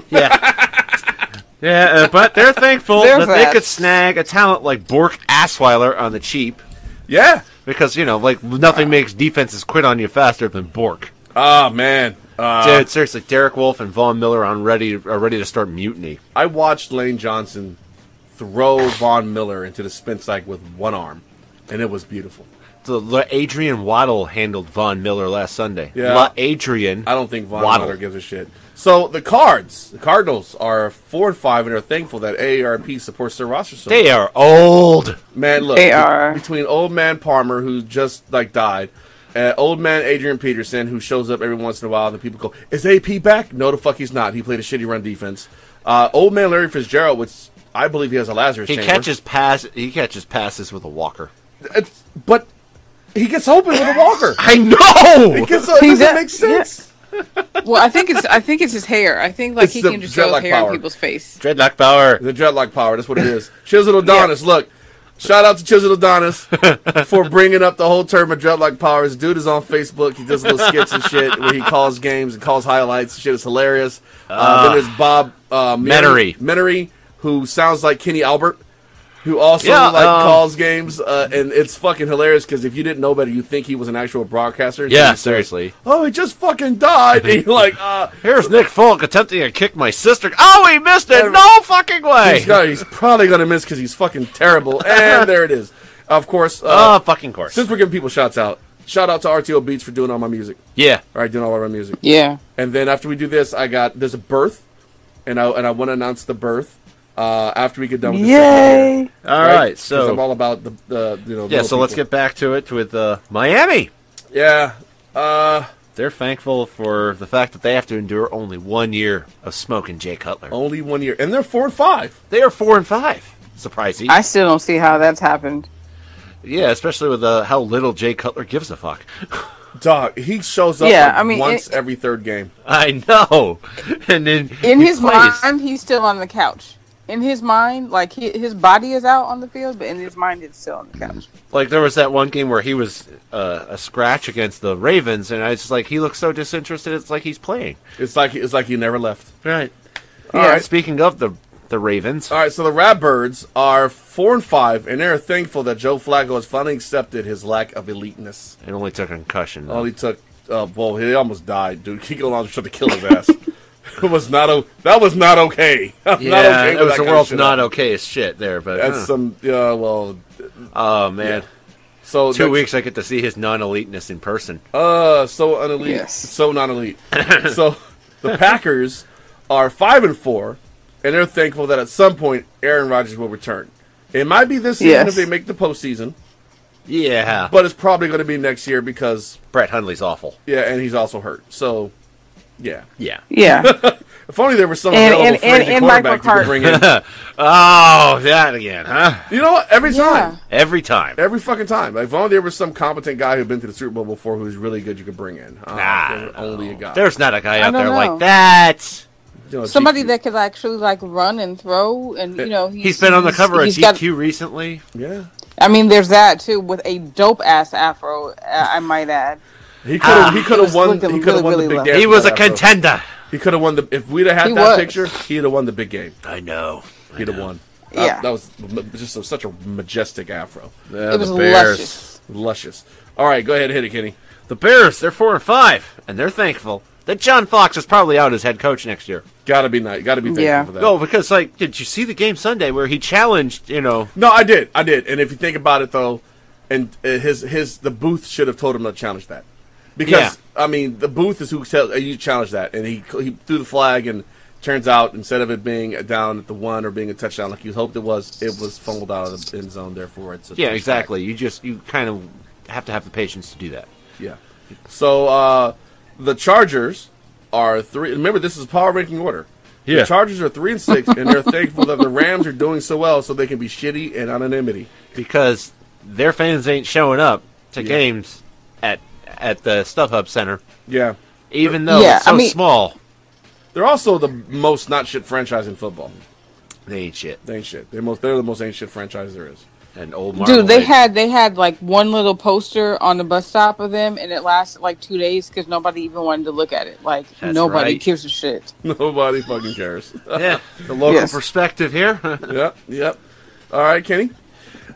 [SPEAKER 2] Yeah, but they're thankful that they could snag a talent like Bork Assweiler on the cheap.
[SPEAKER 1] Yeah.
[SPEAKER 2] Because, you know, like, nothing makes defenses quit on you faster than Bork.
[SPEAKER 1] Oh, man.
[SPEAKER 2] Dude, seriously, Derek Wolfe and Von Miller are ready to start mutiny.
[SPEAKER 1] I watched Lane Johnson throw Von Miller into the spin cycle with one arm, and it was beautiful.
[SPEAKER 3] Adrian Waddle handled Von Miller last Sunday.
[SPEAKER 1] Yeah.
[SPEAKER 3] Adrian.
[SPEAKER 1] I don't think Von Miller gives a shit. So the Cardinals are 4-5, and are thankful that AARP supports their roster. So
[SPEAKER 3] they are old.
[SPEAKER 1] Man, look.
[SPEAKER 5] They are.
[SPEAKER 1] Between old man Palmer, who just died, old man Adrian Peterson, who shows up every once in a while, and people go, "Is AP back?" No, the fuck he's not. He played a shitty run defense. Old man Larry Fitzgerald, which I believe he has a Lazarus chamber.
[SPEAKER 3] He catches passes with a walker.
[SPEAKER 1] But he gets open with a walker.
[SPEAKER 3] I know.
[SPEAKER 1] It doesn't make sense.
[SPEAKER 5] Yeah. Well, I think it's his hair. I think he can just throw hair on people's face.
[SPEAKER 3] Dreadlock power.
[SPEAKER 1] The dreadlock power. That's what it is. Chisel Adonis. Yeah. Look, shout out to Chisel Adonis for bringing up the whole term of dreadlock power. This dude is on Facebook. He does little skits and shit where he calls games and calls highlights. Shit is hilarious. Then there's Bob Menery, who sounds like Kenny Albert, who also calls games, and it's fucking hilarious because if you didn't know better, you think he was an actual broadcaster.
[SPEAKER 3] Yeah, seriously.
[SPEAKER 1] Oh, he just fucking died. And you're like,
[SPEAKER 3] here's Nick Folk attempting to kick my sister. Oh, he missed it. No fucking way.
[SPEAKER 1] He's probably gonna miss because he's fucking terrible. And there it is. Of course.
[SPEAKER 3] Fucking course.
[SPEAKER 1] Since we're giving people shouts out, shout out to RTO Beats for doing all my music.
[SPEAKER 3] Yeah.
[SPEAKER 1] All right, doing all of our music.
[SPEAKER 5] Yeah.
[SPEAKER 1] And then after we do this, there's a birth, and I want to announce the birth. After we get done with the
[SPEAKER 5] Yay!
[SPEAKER 1] segment here.
[SPEAKER 3] All right, so
[SPEAKER 1] I'm all about the
[SPEAKER 3] yeah. So let's get back to it with Miami.
[SPEAKER 1] Yeah,
[SPEAKER 3] they're thankful for the fact that they have to endure only 1 year of smoking Jay Cutler.
[SPEAKER 1] Only 1 year, and they're 4-5.
[SPEAKER 3] They are 4-5. Surprising.
[SPEAKER 5] I still don't see how that's happened.
[SPEAKER 3] Yeah, especially with how little Jay Cutler gives a fuck.
[SPEAKER 1] Dog, he shows up once every third game.
[SPEAKER 3] I know. And then
[SPEAKER 5] in his mind, he's still on the couch. In his mind, like his body is out on the field, but in his mind, it's still on the couch.
[SPEAKER 3] Like there was that one game where he was a scratch against the Ravens, and I was just like, he looks so disinterested. It's like he's playing.
[SPEAKER 1] It's like he never left.
[SPEAKER 3] Right.
[SPEAKER 1] All right.
[SPEAKER 3] Speaking of the Ravens.
[SPEAKER 1] All right. So the Ratbirds are 4-5, and they're thankful that Joe Flacco has finally accepted his lack of eliteness.
[SPEAKER 3] It only took a concussion.
[SPEAKER 1] He took. Well, he almost died, dude. Kiko Alonso tried to kill his ass. That was not okay.
[SPEAKER 3] Yeah, not okay it was the world's not okay as shit there, but
[SPEAKER 1] that's some. Well.
[SPEAKER 3] Oh man.
[SPEAKER 1] Yeah. So
[SPEAKER 3] 2 weeks I get to see his non-eliteness in person.
[SPEAKER 1] So unelite,
[SPEAKER 5] yes.
[SPEAKER 1] So non-elite. So the Packers are 5-4, and they're thankful that at some point Aaron Rodgers will return. It might be this season if they make the postseason.
[SPEAKER 3] Yeah,
[SPEAKER 1] but it's probably going to be next year because
[SPEAKER 3] Brett Hundley's awful.
[SPEAKER 1] Yeah, and he's also hurt. So. Yeah. If only there was some available fringe quarterback you could bring in.
[SPEAKER 3] Oh, that again, huh?
[SPEAKER 1] You know what? Every time.
[SPEAKER 3] Every
[SPEAKER 1] fucking time. Like, if only there was some competent guy who'd been to the Super Bowl before who's really good you could bring in. Only a guy.
[SPEAKER 3] There's not a guy out there like that.
[SPEAKER 5] Somebody that could actually run and throw, and
[SPEAKER 3] he's been on the cover of GQ recently.
[SPEAKER 1] Yeah.
[SPEAKER 5] I mean, there's that too with a dope ass afro. I might add.
[SPEAKER 1] He could have won. He could have won the big game.
[SPEAKER 3] He was a contender.
[SPEAKER 1] He could have won the. If we'd have had that picture, he'd have won the big game.
[SPEAKER 3] I know.
[SPEAKER 1] He'd have won.
[SPEAKER 5] Yeah.
[SPEAKER 1] That was just such a majestic afro.
[SPEAKER 5] It was luscious.
[SPEAKER 1] Luscious. All right, go ahead and hit it, Kenny.
[SPEAKER 3] The Bears, they're 4-5, and they're thankful that John Fox is probably out as head coach next year.
[SPEAKER 1] Gotta be nice. Gotta be thankful for that.
[SPEAKER 3] No, because did you see the game Sunday where he challenged?
[SPEAKER 1] No, I did. And if you think about it, though. and the booth should have told him to challenge that. Because, I mean, the booth is who tells you challenge that. And he threw the flag, and turns out, instead of it being down at the 1 or being a touchdown like you hoped it was fumbled out of the end zone, therefore it's a
[SPEAKER 2] exactly. You kind of have to have the patience to do that.
[SPEAKER 1] Yeah. So, the Chargers are 3. Remember, this is power ranking order. Yeah. The Chargers are 3-6, and they're thankful that the Rams are doing so well so they can be shitty in anonymity.
[SPEAKER 2] Because their fans ain't showing up to games at the StubHub Center.
[SPEAKER 1] Yeah.
[SPEAKER 2] Even though it's so small.
[SPEAKER 1] They're also the most not shit franchise in football.
[SPEAKER 2] They ain't shit.
[SPEAKER 1] They're the most ain't shit franchise there is.
[SPEAKER 2] And old
[SPEAKER 5] Dude, they had like one little poster on the bus stop of them, and it lasted like 2 days because nobody even wanted to look at it. Like, nobody gives a shit.
[SPEAKER 1] Nobody fucking cares.
[SPEAKER 2] Yeah, the local perspective here.
[SPEAKER 1] Yep. All right, Kenny.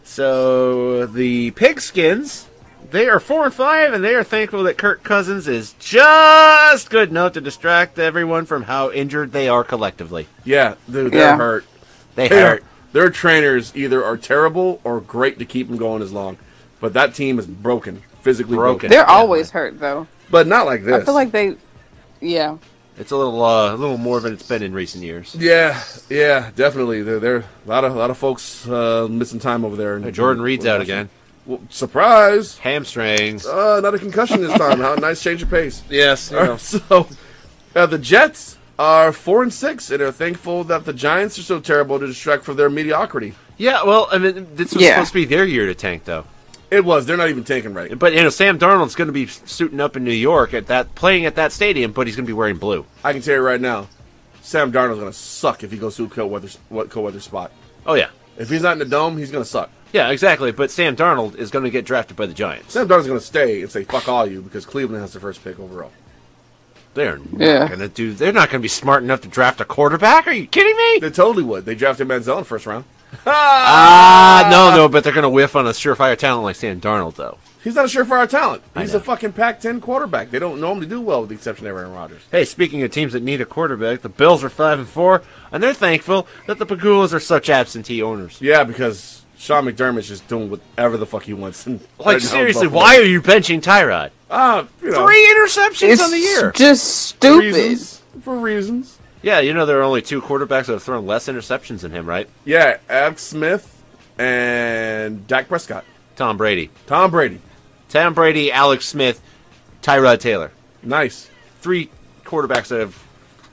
[SPEAKER 2] So the Pigskins, they are 4-5, and they are thankful that Kirk Cousins is just good enough to distract everyone from how injured they are collectively.
[SPEAKER 1] Yeah, dude, they're hurt.
[SPEAKER 2] They hurt.
[SPEAKER 1] Their trainers either are terrible or great to keep them going as long. But that team is physically broken.
[SPEAKER 5] They're always hurt, though.
[SPEAKER 1] But not like this.
[SPEAKER 5] I feel like
[SPEAKER 2] it's a little more than it's been in recent years.
[SPEAKER 1] Yeah, definitely. There a lot of folks missing time over there.
[SPEAKER 2] Jordan Reed's out again.
[SPEAKER 1] Well, surprise!
[SPEAKER 2] Hamstrings.
[SPEAKER 1] Not a concussion this time. How nice change of pace.
[SPEAKER 2] Yes.
[SPEAKER 1] So the Jets are 4-6, and are thankful that the Giants are so terrible to distract from their mediocrity.
[SPEAKER 2] Yeah, well, I mean, this was supposed to be their year to tank, though.
[SPEAKER 1] It was. They're not even tanking right.
[SPEAKER 2] But Sam Darnold's going to be suiting up in New York playing at that stadium, but he's going to be wearing blue.
[SPEAKER 1] I can tell you right now, Sam Darnold's going to suck if he goes to a cold weather spot.
[SPEAKER 2] Oh yeah.
[SPEAKER 1] If he's not in the dome, he's going to suck.
[SPEAKER 2] Yeah, exactly. But Sam Darnold is going to get drafted by the Giants.
[SPEAKER 1] Sam Darnold's going to stay and say "fuck all you" because Cleveland has the first pick overall.
[SPEAKER 2] They're not going to do. They're not going to be smart enough to draft a quarterback. Are you kidding me?
[SPEAKER 1] They totally would. They drafted Manziel in the first round.
[SPEAKER 2] No, but they're going to whiff on a surefire talent like Sam Darnold, though.
[SPEAKER 1] He's not a surefire talent. He's a fucking Pac-10 quarterback. They don't normally do well with the exception of Aaron Rodgers.
[SPEAKER 2] Hey, speaking of teams that need a quarterback, the Bills are 5-4, and they're thankful that the Pagulas are such absentee owners.
[SPEAKER 1] Yeah, because Sean McDermott's just doing whatever the fuck he wants.
[SPEAKER 2] Seriously, why are you benching Tyrod?
[SPEAKER 1] 3
[SPEAKER 2] interceptions on the year.
[SPEAKER 5] Just stupid.
[SPEAKER 1] For reasons.
[SPEAKER 2] Yeah, there are only 2 quarterbacks that have thrown less interceptions than him, right?
[SPEAKER 1] Yeah, Alex Smith and Dak Prescott.
[SPEAKER 2] Tom Brady, Alex Smith, Tyrod Taylor.
[SPEAKER 1] Nice.
[SPEAKER 2] 3 quarterbacks that have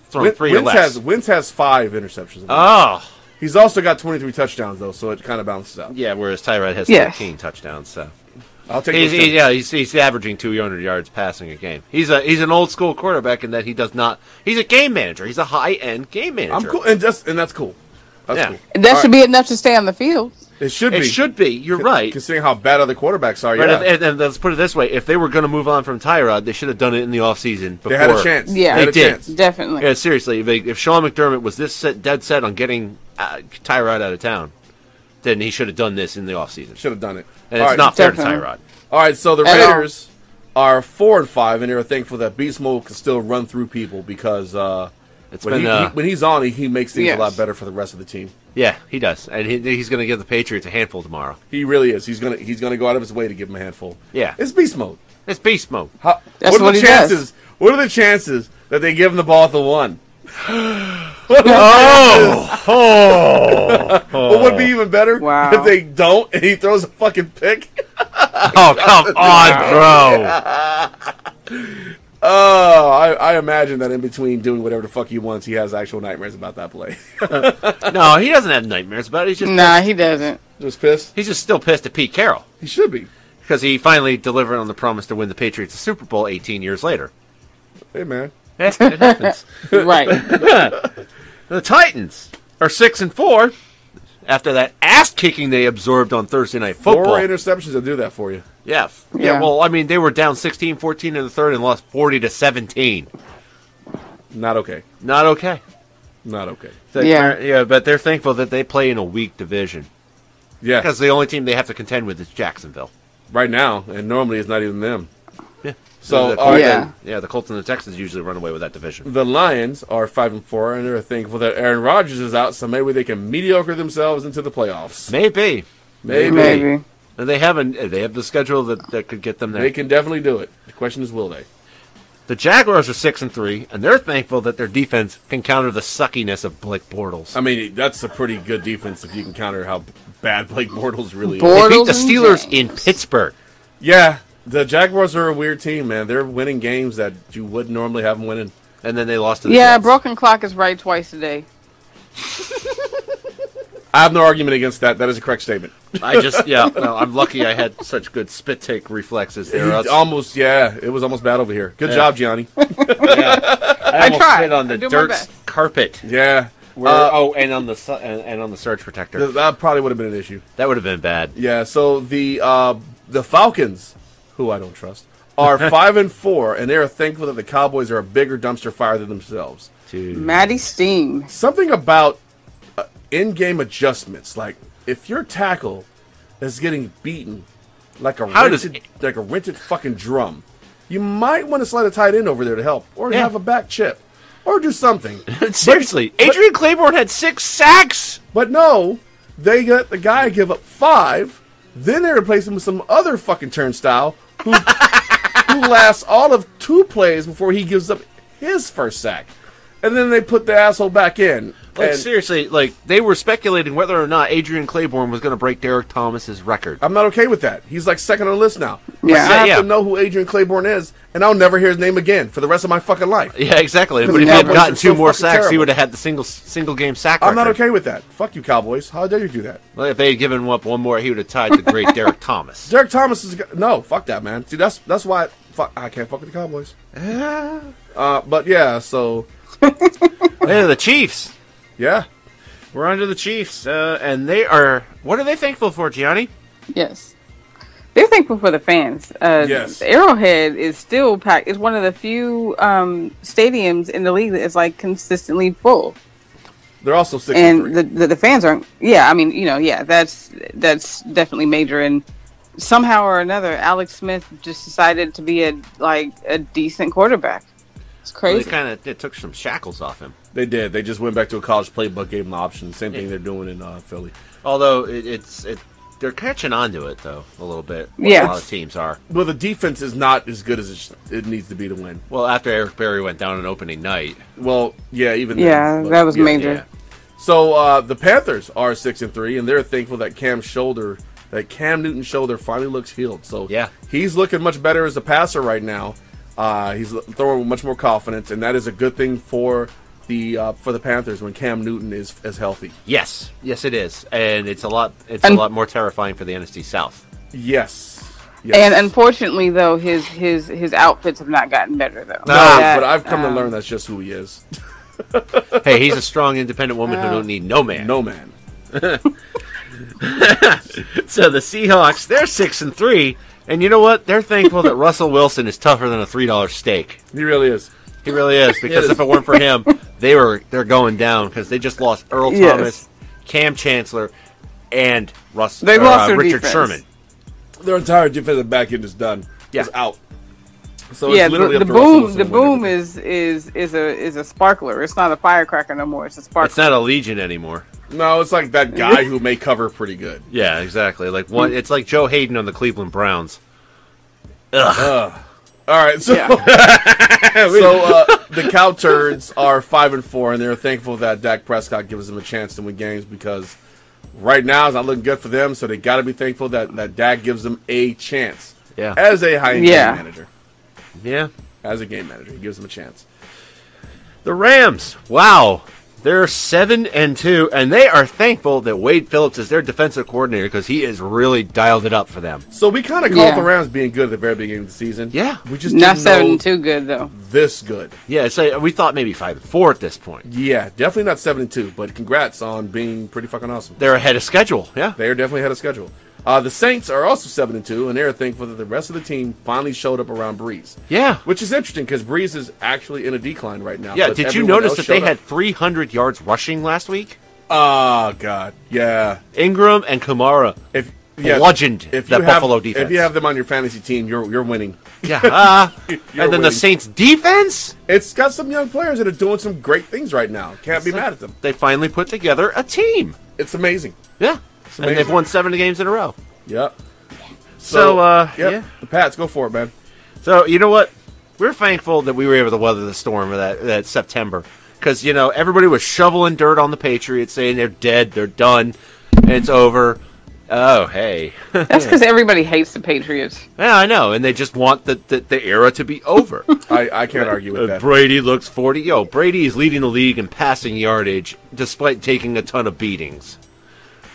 [SPEAKER 2] thrown 3 or less.
[SPEAKER 1] Wentz has 5 interceptions.
[SPEAKER 2] Oh.
[SPEAKER 1] He's also got 23 touchdowns, though, so it kind of balances out.
[SPEAKER 2] Yeah, whereas Tyrod has 13 touchdowns, so...
[SPEAKER 1] I'll take
[SPEAKER 2] he's averaging 200 yards passing a game. He's an old school quarterback in that he does not. He's a game manager. He's a high end game manager.
[SPEAKER 1] I'm cool, and that's cool. That's cool.
[SPEAKER 5] And that should be enough to stay on the field.
[SPEAKER 1] It should be.
[SPEAKER 2] It should be. You're right.
[SPEAKER 1] Considering how bad other quarterbacks are,
[SPEAKER 2] And let's put it this way: if they were going to move on from Tyrod, they should have done it in the offseason before.
[SPEAKER 1] They had a chance.
[SPEAKER 5] Yeah,
[SPEAKER 1] they
[SPEAKER 5] did. Definitely.
[SPEAKER 2] Yeah, seriously. If Sean McDermott was dead set on getting Tyrod out of town, then he should have done this in the offseason.
[SPEAKER 1] Should have done it.
[SPEAKER 2] And it's not fair to Tyrod.
[SPEAKER 1] All right, so the Raiders are 4-5, and they're thankful that Beast Mode can still run through people because when he's on, he makes things a lot better for the rest of the team.
[SPEAKER 2] Yeah, he does, and he's going to give the Patriots a handful tomorrow.
[SPEAKER 1] He really is. He's going to go out of his way to give them a handful.
[SPEAKER 2] Yeah,
[SPEAKER 1] it's Beast Mode.
[SPEAKER 2] It's Beast Mode.
[SPEAKER 1] What are the chances? What are the chances that they give him the ball at the 1? What would be even better if they don't and he throws a fucking pick?
[SPEAKER 2] Oh, come on, bro.
[SPEAKER 1] I imagine that in between doing whatever the fuck he wants, he has actual nightmares about that play.
[SPEAKER 2] No, he doesn't have nightmares about it. He's just
[SPEAKER 5] he doesn't.
[SPEAKER 1] Just pissed?
[SPEAKER 2] He's just still pissed at Pete Carroll.
[SPEAKER 1] He should be.
[SPEAKER 2] Because he finally delivered on the promise to win the Patriots the Super Bowl 18 years later.
[SPEAKER 1] Hey, man.
[SPEAKER 2] It happens.
[SPEAKER 5] Right.
[SPEAKER 2] The Titans are 6-4 after that ass kicking they absorbed on Thursday Night Football.
[SPEAKER 1] 4 interceptions will do that for you.
[SPEAKER 2] Yeah. Well, I mean, they were down 16-14 in the third and lost 40-17.
[SPEAKER 1] Not okay.
[SPEAKER 2] Not okay.
[SPEAKER 5] Yeah,
[SPEAKER 2] but they're thankful that they play in a weak division.
[SPEAKER 1] Yeah,
[SPEAKER 2] because the only team they have to contend with is Jacksonville
[SPEAKER 1] right now, and normally it's not even them.
[SPEAKER 2] Yeah.
[SPEAKER 1] So
[SPEAKER 2] the Colts and the Texans usually run away with that division.
[SPEAKER 1] The Lions are 5-4, and they're thankful that Aaron Rodgers is out, so maybe they can mediocre themselves into the playoffs.
[SPEAKER 2] Maybe. And they have the schedule that could get them there.
[SPEAKER 1] They can definitely do it. The question is, will they?
[SPEAKER 2] The Jaguars are 6-3, and they're thankful that their defense can counter the suckiness of Blake Bortles.
[SPEAKER 1] I mean, that's a pretty good defense if you can counter how bad Blake Bortles really is.
[SPEAKER 2] They beat the Steelers in Pittsburgh.
[SPEAKER 1] Yeah, the Jaguars are a weird team, man. They're winning games that you wouldn't normally have them winning.
[SPEAKER 2] And then they lost to the Jets.
[SPEAKER 5] Broken clock is right twice a day.
[SPEAKER 1] I have no argument against that. That is a correct statement.
[SPEAKER 2] I'm lucky I had such good spit take reflexes there.
[SPEAKER 1] It was almost bad over here. Good job, Gianni.
[SPEAKER 2] I almost spit on the dirt carpet.
[SPEAKER 1] Yeah.
[SPEAKER 2] And on the surge protector.
[SPEAKER 1] That probably would have been an issue.
[SPEAKER 2] That would have been bad.
[SPEAKER 1] Yeah. So the Falcons, who I don't trust, are 5-4, and they are thankful that the Cowboys are a bigger dumpster fire than themselves.
[SPEAKER 2] Dude.
[SPEAKER 5] Maddie Steam.
[SPEAKER 1] Something about in-game adjustments, like if your tackle is getting beaten like a rented fucking drum, you might want to slide a tight end over there to help, or have a back chip, or do something.
[SPEAKER 2] Seriously, Adrian Claiborne had 6 sacks.
[SPEAKER 1] But no, they let the guy give up 5, then they replace him with some other fucking turnstile who lasts all of 2 plays before he gives up his first sack. And then they put the asshole back in.
[SPEAKER 2] Seriously, they were speculating whether or not Adrian Claiborne was going to break Derek Thomas's record.
[SPEAKER 1] I'm not okay with that. He's like second on the list now.
[SPEAKER 5] Yeah.
[SPEAKER 1] I have to know who Adrian Claiborne is, and I'll never hear his name again for the rest of my fucking life.
[SPEAKER 2] Yeah, exactly. But if he had gotten 2 more sacks, he would have had the single game sack record.
[SPEAKER 1] I'm not okay with that. Fuck you, Cowboys. How dare you do that?
[SPEAKER 2] Well, if they had given him up 1 more, he would have tied the great Derek Thomas.
[SPEAKER 1] Derek Thomas is... No, fuck that, man. See, that's why I can't fuck with the Cowboys. But yeah, so...
[SPEAKER 2] Hey, the Chiefs.
[SPEAKER 1] Yeah.
[SPEAKER 2] We're on to the Chiefs, and they are... What are they thankful for, Gianni?
[SPEAKER 5] Yes. They're thankful for the fans.
[SPEAKER 1] Yes.
[SPEAKER 5] Arrowhead is still packed. It's one of the few stadiums in the league that is consistently full.
[SPEAKER 1] They're also 6-3.
[SPEAKER 5] And the fans aren't... Yeah, I mean, that's definitely major. And somehow or another, Alex Smith just decided to be a decent quarterback. It's crazy.
[SPEAKER 2] Well, they took some shackles off him.
[SPEAKER 1] They did. They just went back to a college playbook, gave him the option. Same thing they're doing in Philly.
[SPEAKER 2] Although they're catching on to it though a little bit.
[SPEAKER 5] Yeah,
[SPEAKER 2] a lot of teams are.
[SPEAKER 1] Well, the defense is not as good as it needs to be to win.
[SPEAKER 2] Well, after Eric Berry went down on opening night.
[SPEAKER 1] Well, yeah, even
[SPEAKER 5] then, that was major.
[SPEAKER 2] Yeah.
[SPEAKER 1] So the Panthers are 6-3, and they're thankful that Cam Newton's shoulder finally looks healed. So he's looking much better as a passer right now. He's throwing with much more confidence, and that is a good thing for the Panthers when Cam Newton is healthy.
[SPEAKER 2] Yes, it is, and it's a lot more terrifying for the NFC South.
[SPEAKER 1] Yes.
[SPEAKER 5] And unfortunately, though, his outfits have not gotten better though.
[SPEAKER 1] No, but I've come to learn that's just who he is.
[SPEAKER 2] Hey, he's a strong, independent woman who don't need no man.
[SPEAKER 1] No man.
[SPEAKER 2] So the Seahawks, they're 6-3. And you know what? They're thankful that Russell Wilson is tougher than a $3 steak.
[SPEAKER 1] He really is.
[SPEAKER 2] He really is. Because if it weren't for him, they're going down because they just lost Earl Thomas, Cam Chancellor, and
[SPEAKER 5] lost their
[SPEAKER 2] Richard
[SPEAKER 5] defense.
[SPEAKER 2] Sherman.
[SPEAKER 1] Their entire defensive back end is done.
[SPEAKER 2] Yeah.
[SPEAKER 1] It's out. So it's literally
[SPEAKER 5] the boom is a sparkler. It's not a firecracker no more. It's a sparkler.
[SPEAKER 2] It's not a Legion anymore.
[SPEAKER 1] No, it's like that guy who may cover pretty good.
[SPEAKER 2] Yeah, exactly. It's like Joe Hayden on the Cleveland Browns. Ugh.
[SPEAKER 1] All right, so the Cow Turds are 5-4, and they're thankful that Dak Prescott gives them a chance to win games because right now it's not looking good for them. So they got to be thankful that Dak gives them a chance.
[SPEAKER 2] Yeah.
[SPEAKER 1] As a high-end game manager.
[SPEAKER 2] Yeah.
[SPEAKER 1] As a game manager, he gives them a chance.
[SPEAKER 2] The Rams. Wow. They're 7-2, and they are thankful that Wade Phillips is their defensive coordinator because he has really dialed it up for them.
[SPEAKER 1] So we kind of called the Rams being good at the very beginning of the season.
[SPEAKER 2] Yeah,
[SPEAKER 1] we just
[SPEAKER 5] not 7-2 good though.
[SPEAKER 1] This good.
[SPEAKER 2] Yeah, so we thought maybe 5-4 at this point.
[SPEAKER 1] Yeah, definitely not 7-2. But congrats on being pretty fucking awesome.
[SPEAKER 2] They're ahead of schedule. Yeah,
[SPEAKER 1] they are definitely ahead of schedule. The Saints are also 7-2, and they're thankful that the rest of the team finally showed up around Breeze.
[SPEAKER 2] Yeah.
[SPEAKER 1] Which is interesting because Breeze is actually in a decline right now.
[SPEAKER 2] Yeah, did you notice that they had 300 yards rushing last week?
[SPEAKER 1] Oh, God. Yeah.
[SPEAKER 2] Ingram and Kamara bludgeoned that Buffalo defense.
[SPEAKER 1] If you have them on your fantasy team, you're winning.
[SPEAKER 2] Yeah. And then winning. The Saints defense?
[SPEAKER 1] It's got some young players that are doing some great things right now. Can't be mad at them.
[SPEAKER 2] They finally put together a team.
[SPEAKER 1] It's amazing.
[SPEAKER 2] Yeah. And they've won 7 games in a row.
[SPEAKER 1] Yep.
[SPEAKER 2] Yeah.
[SPEAKER 1] The Pats, go for it, man.
[SPEAKER 2] So, you know what? We're thankful that we were able to weather the storm of that September. Because, everybody was shoveling dirt on the Patriots, saying they're dead, they're done, and it's over. Oh, hey.
[SPEAKER 5] That's because everybody hates the Patriots.
[SPEAKER 2] Yeah, I know, and they just want the era to be over.
[SPEAKER 1] I can't argue with that.
[SPEAKER 2] Brady looks 40. Brady is leading the league in passing yardage, despite taking a ton of beatings.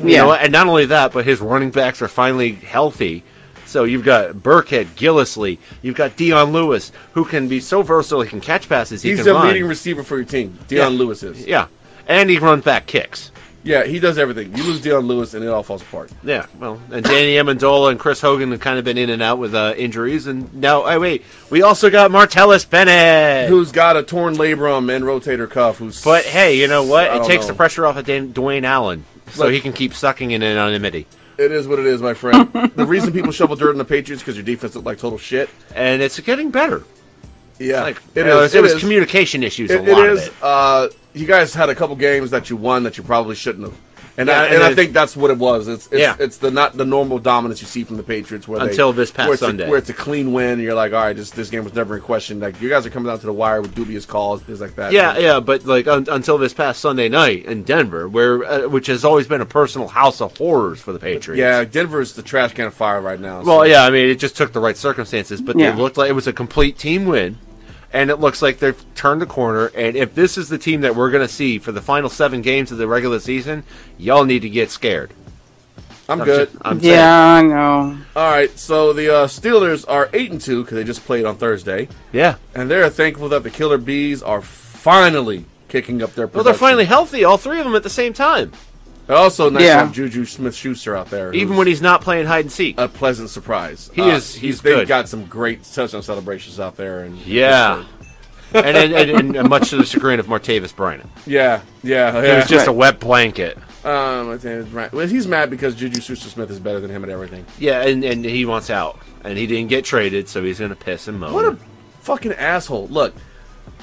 [SPEAKER 5] Yeah.
[SPEAKER 2] And not only that, but his running backs are finally healthy. So you've got Burkhead, Gillislee, you've got Dion Lewis, who can be so versatile, he can catch passes,
[SPEAKER 1] He's the leading receiver for your team. Dion Lewis is.
[SPEAKER 2] Yeah, and he runs back kicks.
[SPEAKER 1] Yeah, he does everything. You lose Dion Lewis, and it all falls apart.
[SPEAKER 2] Yeah, well, and Danny Amendola and Chris Hogan have kind of been in and out with injuries, and now, we also got Martellus Bennett,
[SPEAKER 1] who's got a torn labrum and rotator cuff.
[SPEAKER 2] But hey, you know what? It takes the pressure off of Dwayne Allen, so he can keep sucking in anonymity.
[SPEAKER 1] It is what it is, my friend. The reason people shovel dirt on the Patriots is because your defense looked like total shit.
[SPEAKER 2] And it's getting better.
[SPEAKER 1] Yeah.
[SPEAKER 2] It was communication issues, a lot of it.
[SPEAKER 1] You guys had a couple games that you won that you probably shouldn't have. And I think that's what it was. It's not the normal dominance you see from the Patriots
[SPEAKER 2] until this past Sunday,
[SPEAKER 1] where it's a clean win. And you're like, all right, this game was never in question. Like you guys are coming down to the wire with dubious calls, things like that.
[SPEAKER 2] Yeah, but like until this past Sunday night in Denver, which has always been a personal house of horrors for the Patriots.
[SPEAKER 1] Yeah, Denver's the trash can of fire right now.
[SPEAKER 2] Well, yeah, it just took the right circumstances, but they looked like it was a complete team win. And it looks like they've turned the corner. And if this is the team that we're going to see for the final 7 games of the regular season, y'all need to get scared.
[SPEAKER 1] I'm good.
[SPEAKER 5] I know.
[SPEAKER 1] All right, so the Steelers are 8-2 because they just played on Thursday.
[SPEAKER 2] Yeah.
[SPEAKER 1] And they're thankful that the Killer Bees are finally kicking up their production.
[SPEAKER 2] Well, they're finally healthy, all 3 of them at the same time.
[SPEAKER 1] Also, nice to have Juju Smith-Schuster out there.
[SPEAKER 2] Even when he's not playing hide and seek.
[SPEAKER 1] A pleasant surprise.
[SPEAKER 2] He's good.
[SPEAKER 1] They've got some great touchdown celebrations out there. And
[SPEAKER 2] and much to the chagrin of Martavis Bryant.
[SPEAKER 1] Yeah.
[SPEAKER 2] It was just a wet blanket.
[SPEAKER 1] Well, he's mad because Juju Smith-Schuster is better than him at everything.
[SPEAKER 2] Yeah, and he wants out. And he didn't get traded, so he's going to piss and moan.
[SPEAKER 1] What a fucking asshole. Look.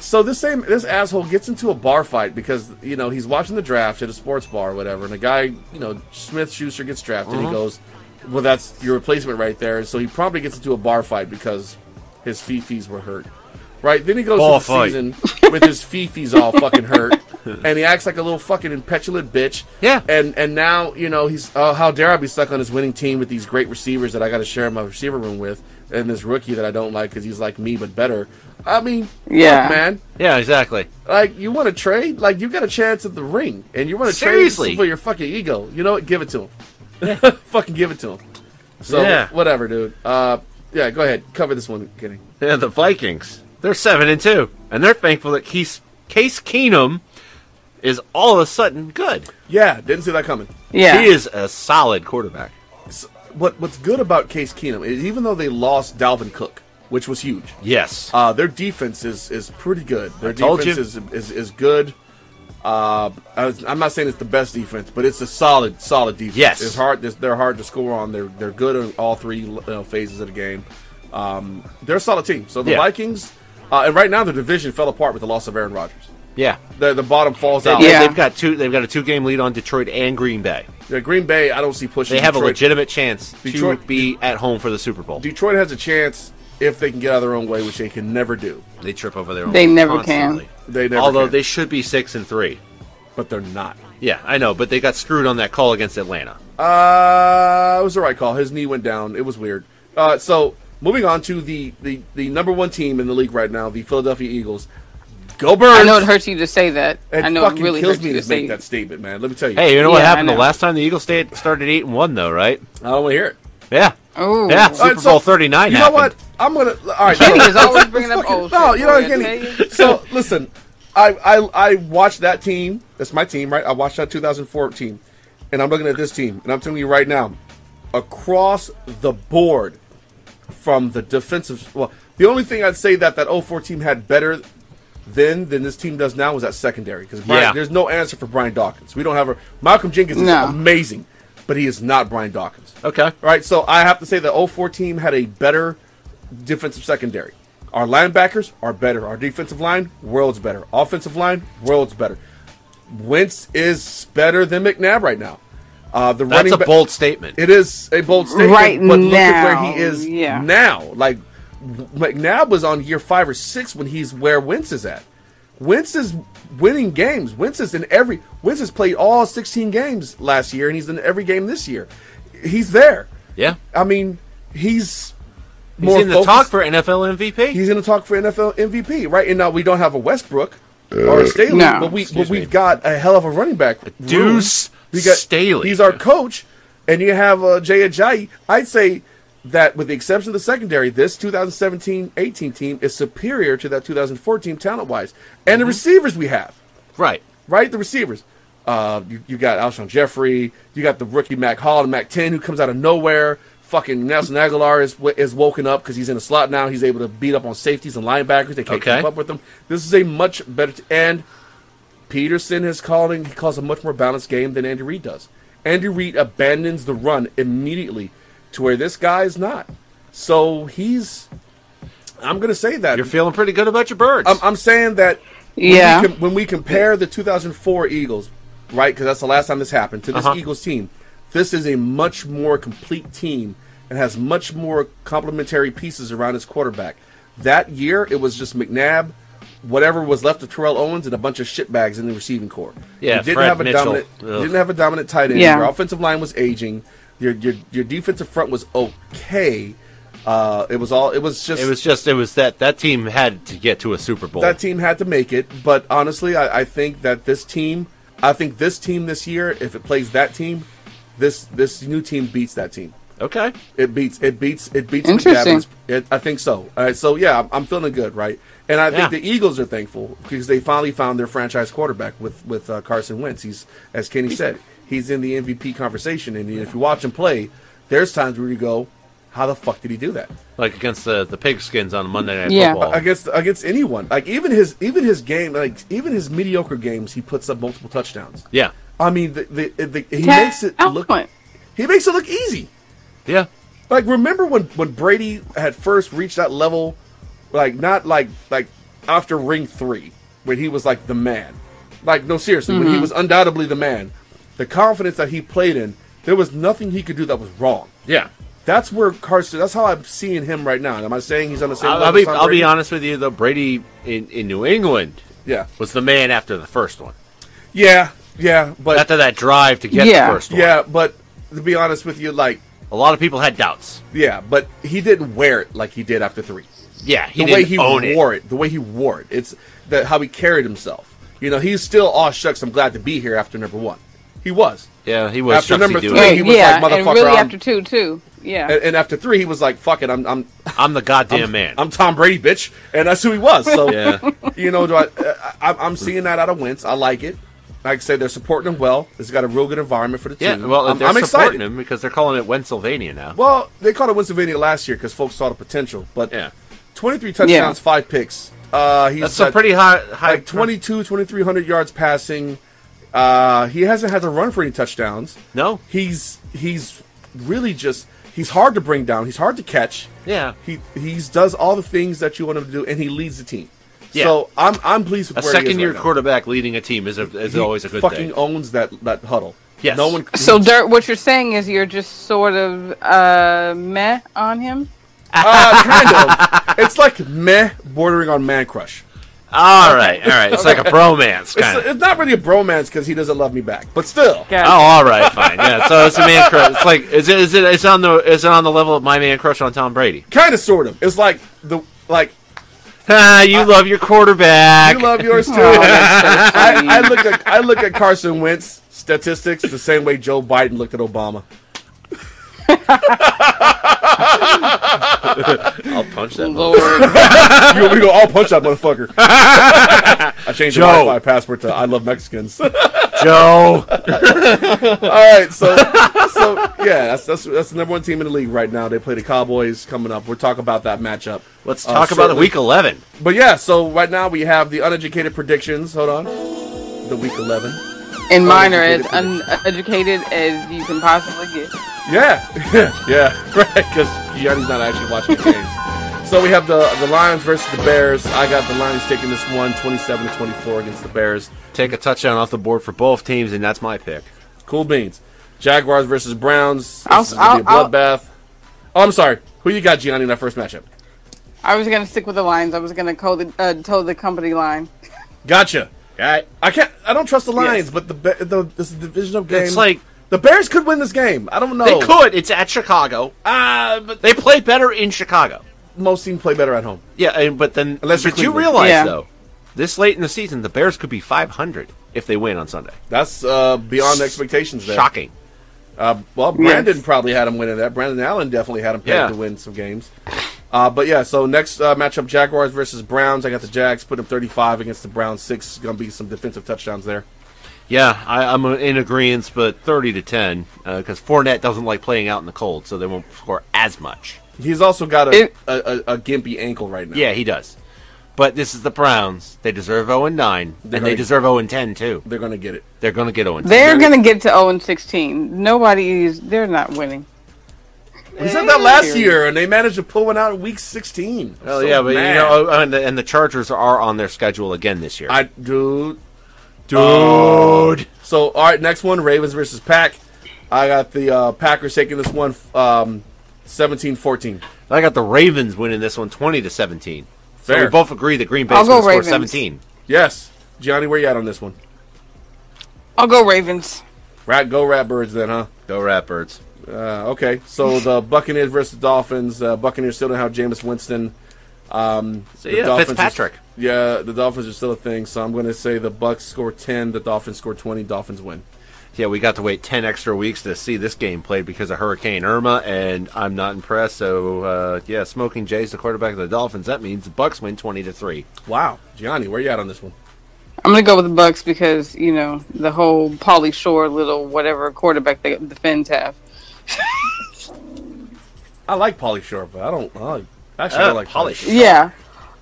[SPEAKER 1] So this asshole gets into a bar fight because he's watching the draft at a sports bar or whatever, and a guy Smith-Schuster gets drafted. And he goes, "Well, that's your replacement right there." And so he probably gets into a bar fight because his fifis were hurt. Right? Then he goes to the season with his fifis all fucking hurt, and he acts like a little fucking petulant bitch.
[SPEAKER 2] Yeah.
[SPEAKER 1] And now he's how dare I be stuck on this winning team with these great receivers that I got to share my receiver room with, and this rookie that I don't like because he's like me but better. Fuck, man.
[SPEAKER 2] Yeah, exactly.
[SPEAKER 1] Like, you want to trade? Like, you got a chance at the ring, and you want to trade for your fucking ego. You know what? Give it to him. Yeah. Fucking give it to him. So, whatever, dude. Go ahead. Cover this one, Kenny.
[SPEAKER 2] Yeah, the Vikings. They're 7-2, and they're thankful that Case Keenum is all of a sudden good.
[SPEAKER 1] Yeah, didn't see that coming.
[SPEAKER 5] Yeah.
[SPEAKER 2] He is a solid quarterback.
[SPEAKER 1] So, what's good about Case Keenum is even though they lost Dalvin Cook, which was huge.
[SPEAKER 2] Yes.
[SPEAKER 1] Their defense is pretty good. Their defense is good. I'm not saying it's the best defense, but it's a solid defense.
[SPEAKER 2] Yes.
[SPEAKER 1] It's hard. They're hard to score on. They're good in all 3 phases of the game. They're a solid team. So the Vikings, and right now the division fell apart with the loss of Aaron Rodgers.
[SPEAKER 2] Yeah.
[SPEAKER 1] The bottom falls out.
[SPEAKER 2] Yeah. They've got a 2-game lead on Detroit and Green Bay.
[SPEAKER 1] Yeah, Green Bay, I don't see pushing.
[SPEAKER 2] They have a legitimate chance to be at home for the Super Bowl.
[SPEAKER 1] Detroit has a chance if they can get out of their own way, which they can never do.
[SPEAKER 2] They trip over their own
[SPEAKER 5] way. They never
[SPEAKER 2] constantly.
[SPEAKER 5] can.
[SPEAKER 1] They never
[SPEAKER 2] Although
[SPEAKER 1] can.
[SPEAKER 2] They should be 6-3.
[SPEAKER 1] But they're not.
[SPEAKER 2] Yeah, I know, but they got screwed on that call against Atlanta.
[SPEAKER 1] It was the right call. His knee went down. It was weird. So, moving on to the number 1 team in the league right now, the Philadelphia Eagles. Go Birds!
[SPEAKER 5] I know it hurts you to say that.
[SPEAKER 1] I know it really hurts you to make that statement, man. Let me tell you.
[SPEAKER 2] Hey, you know what happened the last time the Eagles started 8-1, though, right?
[SPEAKER 1] I don't want to hear it.
[SPEAKER 2] Yeah.
[SPEAKER 5] Oh.
[SPEAKER 2] Yeah, Super Bowl 39
[SPEAKER 1] You
[SPEAKER 2] happened.
[SPEAKER 1] know what? I'm going to... All right.
[SPEAKER 5] Kenny is always bringing up old shit.
[SPEAKER 1] No, you know what, Kenny? So, listen. I watched that team. That's my team, right? I watched that 2004 team. And I'm looking at this team. And I'm telling you right now, across the board, from the defensive... Well, the only thing I'd say that 04 team had better than this team does now was that secondary. Because there's no answer for Brian Dawkins. We don't have a... Malcolm Jenkins is amazing, but he is not Brian Dawkins.
[SPEAKER 2] Okay. All
[SPEAKER 1] right, so I have to say the 04 team had a better defensive secondary. Our linebackers are better. Our defensive line, worlds better. Offensive line, worlds better. Wentz is better than McNabb right now.
[SPEAKER 2] That's a bold statement.
[SPEAKER 1] It is a bold statement,
[SPEAKER 5] right
[SPEAKER 1] but
[SPEAKER 5] now,
[SPEAKER 1] look at where he is now. Like, McNabb was on year 5 or 6 when he's where Wentz is at. Wentz is winning games. Wentz has played all 16 games last year, and he's in every game this year. He's there.
[SPEAKER 2] Yeah.
[SPEAKER 1] I mean, he's
[SPEAKER 2] in the talk for NFL MVP.
[SPEAKER 1] He's in the talk for NFL MVP, right? And now we don't have a Westbrook or a Staley, but we've got a hell of a running back.
[SPEAKER 2] Deuce Staley.
[SPEAKER 1] He's our coach, and you have Jay Ajayi. I'd say that with the exception of the secondary, this 2017-18 team is superior to that 2014 talent-wise. And the receivers we have.
[SPEAKER 2] Right,
[SPEAKER 1] the receivers. You got Alshon Jeffrey. You got the rookie Mac Hall and Mac 10 who comes out of nowhere. Fucking Nelson Aguilar is woken up because he's in a slot now. He's able to beat up on safeties and linebackers. They can't keep up with him. This is a much better and Peterson calls a much more balanced game than Andy Reid does. Andy Reid abandons the run immediately to where this guy is not. So I'm going to say that.
[SPEAKER 2] You're feeling pretty good about your Birds.
[SPEAKER 1] I'm saying that when we compare the 2004 Eagles, right, because that's the last time this happened, to this Eagles team, this is a much more complete team and has much more complementary pieces around his quarterback. That year, it was just McNabb, whatever was left of Terrell Owens, and a bunch of shitbags in the receiving corps.
[SPEAKER 2] Yeah,
[SPEAKER 1] you didn't have a dominant tight end. Your offensive line was aging. Your defensive front was okay. It was that team had to get to a Super Bowl. That team had to make it, but honestly, I think that this team this year, if it plays that team, this new team beats that team.
[SPEAKER 2] Okay.
[SPEAKER 1] It beats.
[SPEAKER 5] Interesting.
[SPEAKER 1] I think so. All right. So yeah, I'm feeling good, right? And I think the Eagles are thankful because they finally found their franchise quarterback with Carson Wentz. He's, as Kenny said, he's in the MVP conversation, and if you watch him play, there's times where you go, how the fuck did he do that?
[SPEAKER 2] Like against the Pigskins on Monday Night Football.
[SPEAKER 1] Against anyone. Like even his game, like even his mediocre games, he puts up multiple touchdowns.
[SPEAKER 2] Yeah.
[SPEAKER 1] I mean, he makes it look easy.
[SPEAKER 2] Yeah.
[SPEAKER 1] Like remember when Brady had first reached that level, like not like after Ring 3, when he was like the man. Like no, seriously, when he was undoubtedly the man. The confidence that he played in, there was nothing he could do that was wrong.
[SPEAKER 2] Yeah.
[SPEAKER 1] That's where Carson. That's how I'm seeing him right now. Am I saying he's on the same level?
[SPEAKER 2] I'll be honest with you though. Brady in New England, was the man after the first one.
[SPEAKER 1] Yeah, but
[SPEAKER 2] after that drive to get the first one.
[SPEAKER 1] Yeah, but to be honest with you, like
[SPEAKER 2] a lot of people had doubts.
[SPEAKER 1] Yeah, but he didn't wear it like he did after 3.
[SPEAKER 2] Yeah,
[SPEAKER 1] the way he wore it. The way he wore it. It's how he carried himself. You know, he's still shucks. I'm glad to be here after number 1. He was.
[SPEAKER 2] Yeah, he was.
[SPEAKER 1] After number 3, he was
[SPEAKER 5] like,
[SPEAKER 1] motherfucker.
[SPEAKER 5] And really after 2 too. Yeah.
[SPEAKER 1] And after 3, he was like, "Fuck it,
[SPEAKER 2] I'm the goddamn man.
[SPEAKER 1] I'm Tom Brady, bitch," and that's who he was. So, you know, I'm seeing that out of Wentz. I like it. Like I say, they're supporting him well. It's got a real good environment for the team.
[SPEAKER 2] Yeah, well, they're
[SPEAKER 1] I'm
[SPEAKER 2] supporting him because they're calling it Wentzylvania now.
[SPEAKER 1] Well, they called it Wentzylvania last year because folks saw the potential. But 23 touchdowns, 5 picks.
[SPEAKER 2] That's a pretty high.
[SPEAKER 1] Like 2,300 yards passing. He hasn't had to run for any touchdowns.
[SPEAKER 2] No.
[SPEAKER 1] He's really just... He's hard to bring down. He's hard to catch.
[SPEAKER 2] Yeah.
[SPEAKER 1] He does all the things that you want him to do, and he leads the team.
[SPEAKER 2] Yeah.
[SPEAKER 1] So I'm pleased with where he is right now.
[SPEAKER 2] A second-year quarterback leading a team is always a good thing.
[SPEAKER 1] He fucking owns that huddle.
[SPEAKER 2] Yes.
[SPEAKER 1] No one.
[SPEAKER 5] So, Dirt, what you're saying is you're just sort of meh on him?
[SPEAKER 1] Kind of. It's like meh bordering on man crush.
[SPEAKER 2] All right. It's like a bromance, kind of.
[SPEAKER 1] It's not really a bromance because he doesn't love me back, but still.
[SPEAKER 2] Gotcha. Oh, all right, fine. Yeah, so it's a man crush. It's like it's on the level of my man crush on Tom Brady.
[SPEAKER 1] Kind of, sort of. It's like
[SPEAKER 2] you love your quarterback.
[SPEAKER 1] You love yours too. I look at Carson Wentz statistics the same way Joe Biden looked at Obama.
[SPEAKER 2] I'll punch that
[SPEAKER 5] Lord.
[SPEAKER 1] You want me to go? I'll punch that motherfucker. I changed the Wi-Fi password to I love Mexicans.
[SPEAKER 2] Joe.
[SPEAKER 1] All right, so yeah, that's the number 1 team in the league right now. They play the Cowboys coming up. We'll talk about that matchup.
[SPEAKER 2] Let's talk about the Week 11.
[SPEAKER 1] But yeah, so right now we have the uneducated predictions. Hold on, the Week 11.
[SPEAKER 5] And mine are as uneducated as you can possibly get.
[SPEAKER 1] Yeah, right, because Gianni's not actually watching the games. So we have the Lions versus the Bears. I got the Lions taking this one, 27-24 against the Bears.
[SPEAKER 2] Take a touchdown off the board for both teams, and that's my pick.
[SPEAKER 1] Cool beans. Jaguars versus Browns. This is going to be a bloodbath. Oh, I'm sorry. Who you got, Gianni, in that first matchup?
[SPEAKER 5] I was going to stick with the Lions. I was going to toe the company line.
[SPEAKER 1] Gotcha.
[SPEAKER 2] Right.
[SPEAKER 1] I don't trust the Lions, but this is a divisional game.
[SPEAKER 2] It's like
[SPEAKER 1] the Bears could win this game. I don't know.
[SPEAKER 2] They could. It's at Chicago.
[SPEAKER 1] But
[SPEAKER 2] they play better in Chicago.
[SPEAKER 1] Most teams play better at home.
[SPEAKER 2] Yeah, but you realize though, this late in the season, the Bears could be 500 if they win on Sunday.
[SPEAKER 1] That's beyond expectations. There.
[SPEAKER 2] Shocking.
[SPEAKER 1] Well, Brandon probably had him winning that. Brandon Allen definitely had him pegged to win some games. But yeah, so next matchup, Jaguars versus Browns. I got the Jags, put them 35 against the Browns 6. Going to be some defensive touchdowns there.
[SPEAKER 2] Yeah, I'm in agreement, but 30-10 because Fournette doesn't like playing out in the cold, so they won't score as much.
[SPEAKER 1] He's also got a gimpy ankle right now.
[SPEAKER 2] Yeah, he does. But this is the Browns. They deserve 0-9, and they deserve 0-10 too.
[SPEAKER 1] They're going to get it.
[SPEAKER 2] They're going to get 0-10.
[SPEAKER 5] They're going to get to 0-16. They're not winning.
[SPEAKER 1] We said that last year, and they managed to pull one out in Week 16.
[SPEAKER 2] Oh, yeah, but and the Chargers are on their schedule again this year.
[SPEAKER 1] Dude.
[SPEAKER 2] So,
[SPEAKER 1] all right, next one, Ravens versus Pack. I got the Packers taking this one 17-14.
[SPEAKER 2] I got the Ravens winning this one 20-17. So
[SPEAKER 1] Fair.
[SPEAKER 2] we both agree that Green Bay's going to score 17.
[SPEAKER 1] Yes. Gianni, where you at on this one?
[SPEAKER 5] I'll go Ravens.
[SPEAKER 1] Go Ratbirds then, huh?
[SPEAKER 2] Go Ratbirds.
[SPEAKER 1] Okay, so the Buccaneers versus Dolphins. Buccaneers still don't have Jameis Winston.
[SPEAKER 2] Fitzpatrick.
[SPEAKER 1] The Dolphins are still a thing, so I'm going to say the Bucs score 10, the Dolphins score 20, Dolphins win.
[SPEAKER 2] Yeah, we got to wait 10 extra weeks to see this game played because of Hurricane Irma, and I'm not impressed. So, Smoking Jay's the quarterback of the Dolphins. That means the Bucs win 20-3.
[SPEAKER 1] Wow. Gianni, where you at on this one?
[SPEAKER 5] I'm going to go with the Bucs because, the whole Pauly Shore little whatever quarterback the Fins have.
[SPEAKER 1] I like Pauly Shore, but I don't like Pauly Shore.
[SPEAKER 5] Yeah.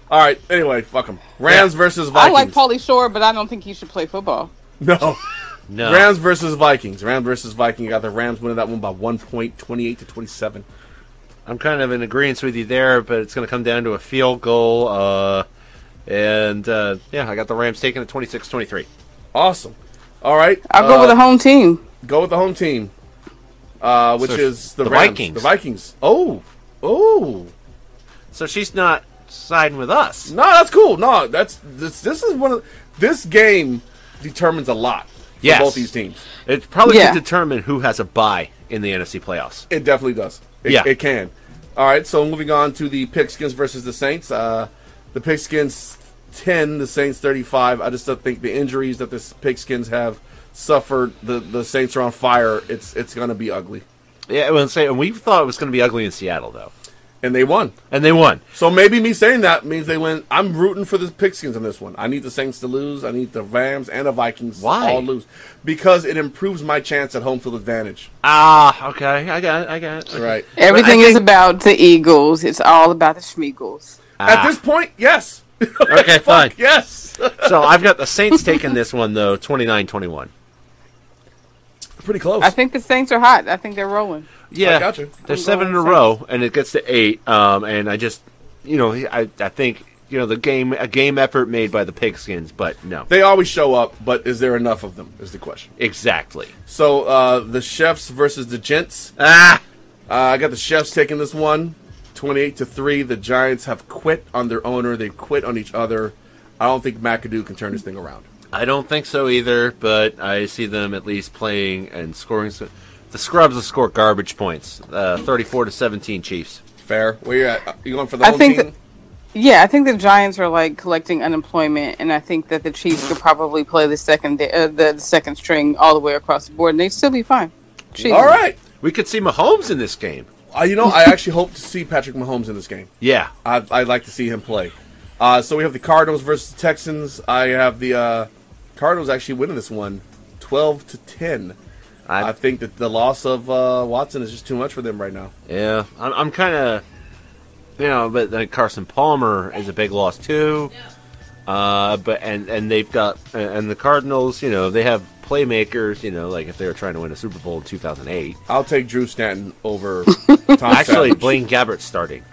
[SPEAKER 1] All right, anyway, fuck them. Rams versus Vikings.
[SPEAKER 5] I like Pauly Shore, but I don't think he should play football.
[SPEAKER 1] No. Rams versus Vikings. Rams versus Vikings. You got the Rams winning that one by 1 point, 28-27.
[SPEAKER 2] I'm kind of in agreement with you there, but it's going to come down to a field goal. I got the Rams taking it 26-23.
[SPEAKER 1] Awesome. All right.
[SPEAKER 5] I'll go with the home team.
[SPEAKER 1] Go with the home team, which is the Rams.
[SPEAKER 2] Vikings.
[SPEAKER 1] The Vikings. Oh.
[SPEAKER 2] So she's not siding with us.
[SPEAKER 1] No, that's cool. No, this is one of this game determines a lot for both these teams.
[SPEAKER 2] It probably could determine who has a bye in the NFC playoffs.
[SPEAKER 1] It definitely does. It can. All right, so moving on to the Pigskins versus the Saints. The Pigskins 10, the Saints 35. I just don't think the injuries that the Pigskins have suffered, the Saints are on fire. It's going to be ugly.
[SPEAKER 2] Yeah, and we thought it was going to be ugly in Seattle, though.
[SPEAKER 1] And they won. So maybe me saying that means they win. I'm rooting for the Pigskins on this one. I need the Saints to lose. I need the Rams and the Vikings all lose. Because it improves my chance at home field advantage.
[SPEAKER 2] Okay. I got it. Okay.
[SPEAKER 1] Right.
[SPEAKER 5] Everything is about the Eagles. It's all about the Schmeagles.
[SPEAKER 1] At this point, yes.
[SPEAKER 2] Okay, fine.
[SPEAKER 1] Yes.
[SPEAKER 2] So I've got the Saints taking this one, though, 29-21.
[SPEAKER 1] Pretty close.
[SPEAKER 5] I think the Saints are hot. I think they're rolling.
[SPEAKER 2] Yeah,
[SPEAKER 1] I got you.
[SPEAKER 2] There's 7 in a row, and it gets to 8. And I just, I think, a game effort made by the Pigskins, but no.
[SPEAKER 1] They always show up, but is there enough of them? Is the question.
[SPEAKER 2] Exactly.
[SPEAKER 1] So the Chefs versus the Gents. I got the Chefs taking this one, 28-3. The Giants have quit on their owner. They've quit on each other. I don't think McAdoo can turn this thing around.
[SPEAKER 2] I don't think so either, but I see them at least playing and scoring. The Scrubs will score garbage points, 34-17 Chiefs.
[SPEAKER 1] Fair. Where you at? You going for the home team?
[SPEAKER 5] I think the Giants are collecting unemployment, and I think that the Chiefs could probably play the second string all the way across the board, and they'd still be fine.
[SPEAKER 1] All right.
[SPEAKER 2] We could see Mahomes in this game.
[SPEAKER 1] I actually hope to see Patrick Mahomes in this game.
[SPEAKER 2] Yeah.
[SPEAKER 1] I'd like to see him play. So we have the Cardinals versus the Texans. I have the Cardinals actually winning this one, 12-10. I think that the loss of Watson is just too much for them right now.
[SPEAKER 2] Yeah, I'm kind of, but then Carson Palmer is a big loss too. But they've got and the Cardinals, they have playmakers, like if they were trying to win a Super Bowl in 2008.
[SPEAKER 1] I'll take Drew Stanton over Tom
[SPEAKER 2] Actually,
[SPEAKER 1] Savage.
[SPEAKER 2] Blaine Gabbert's starting.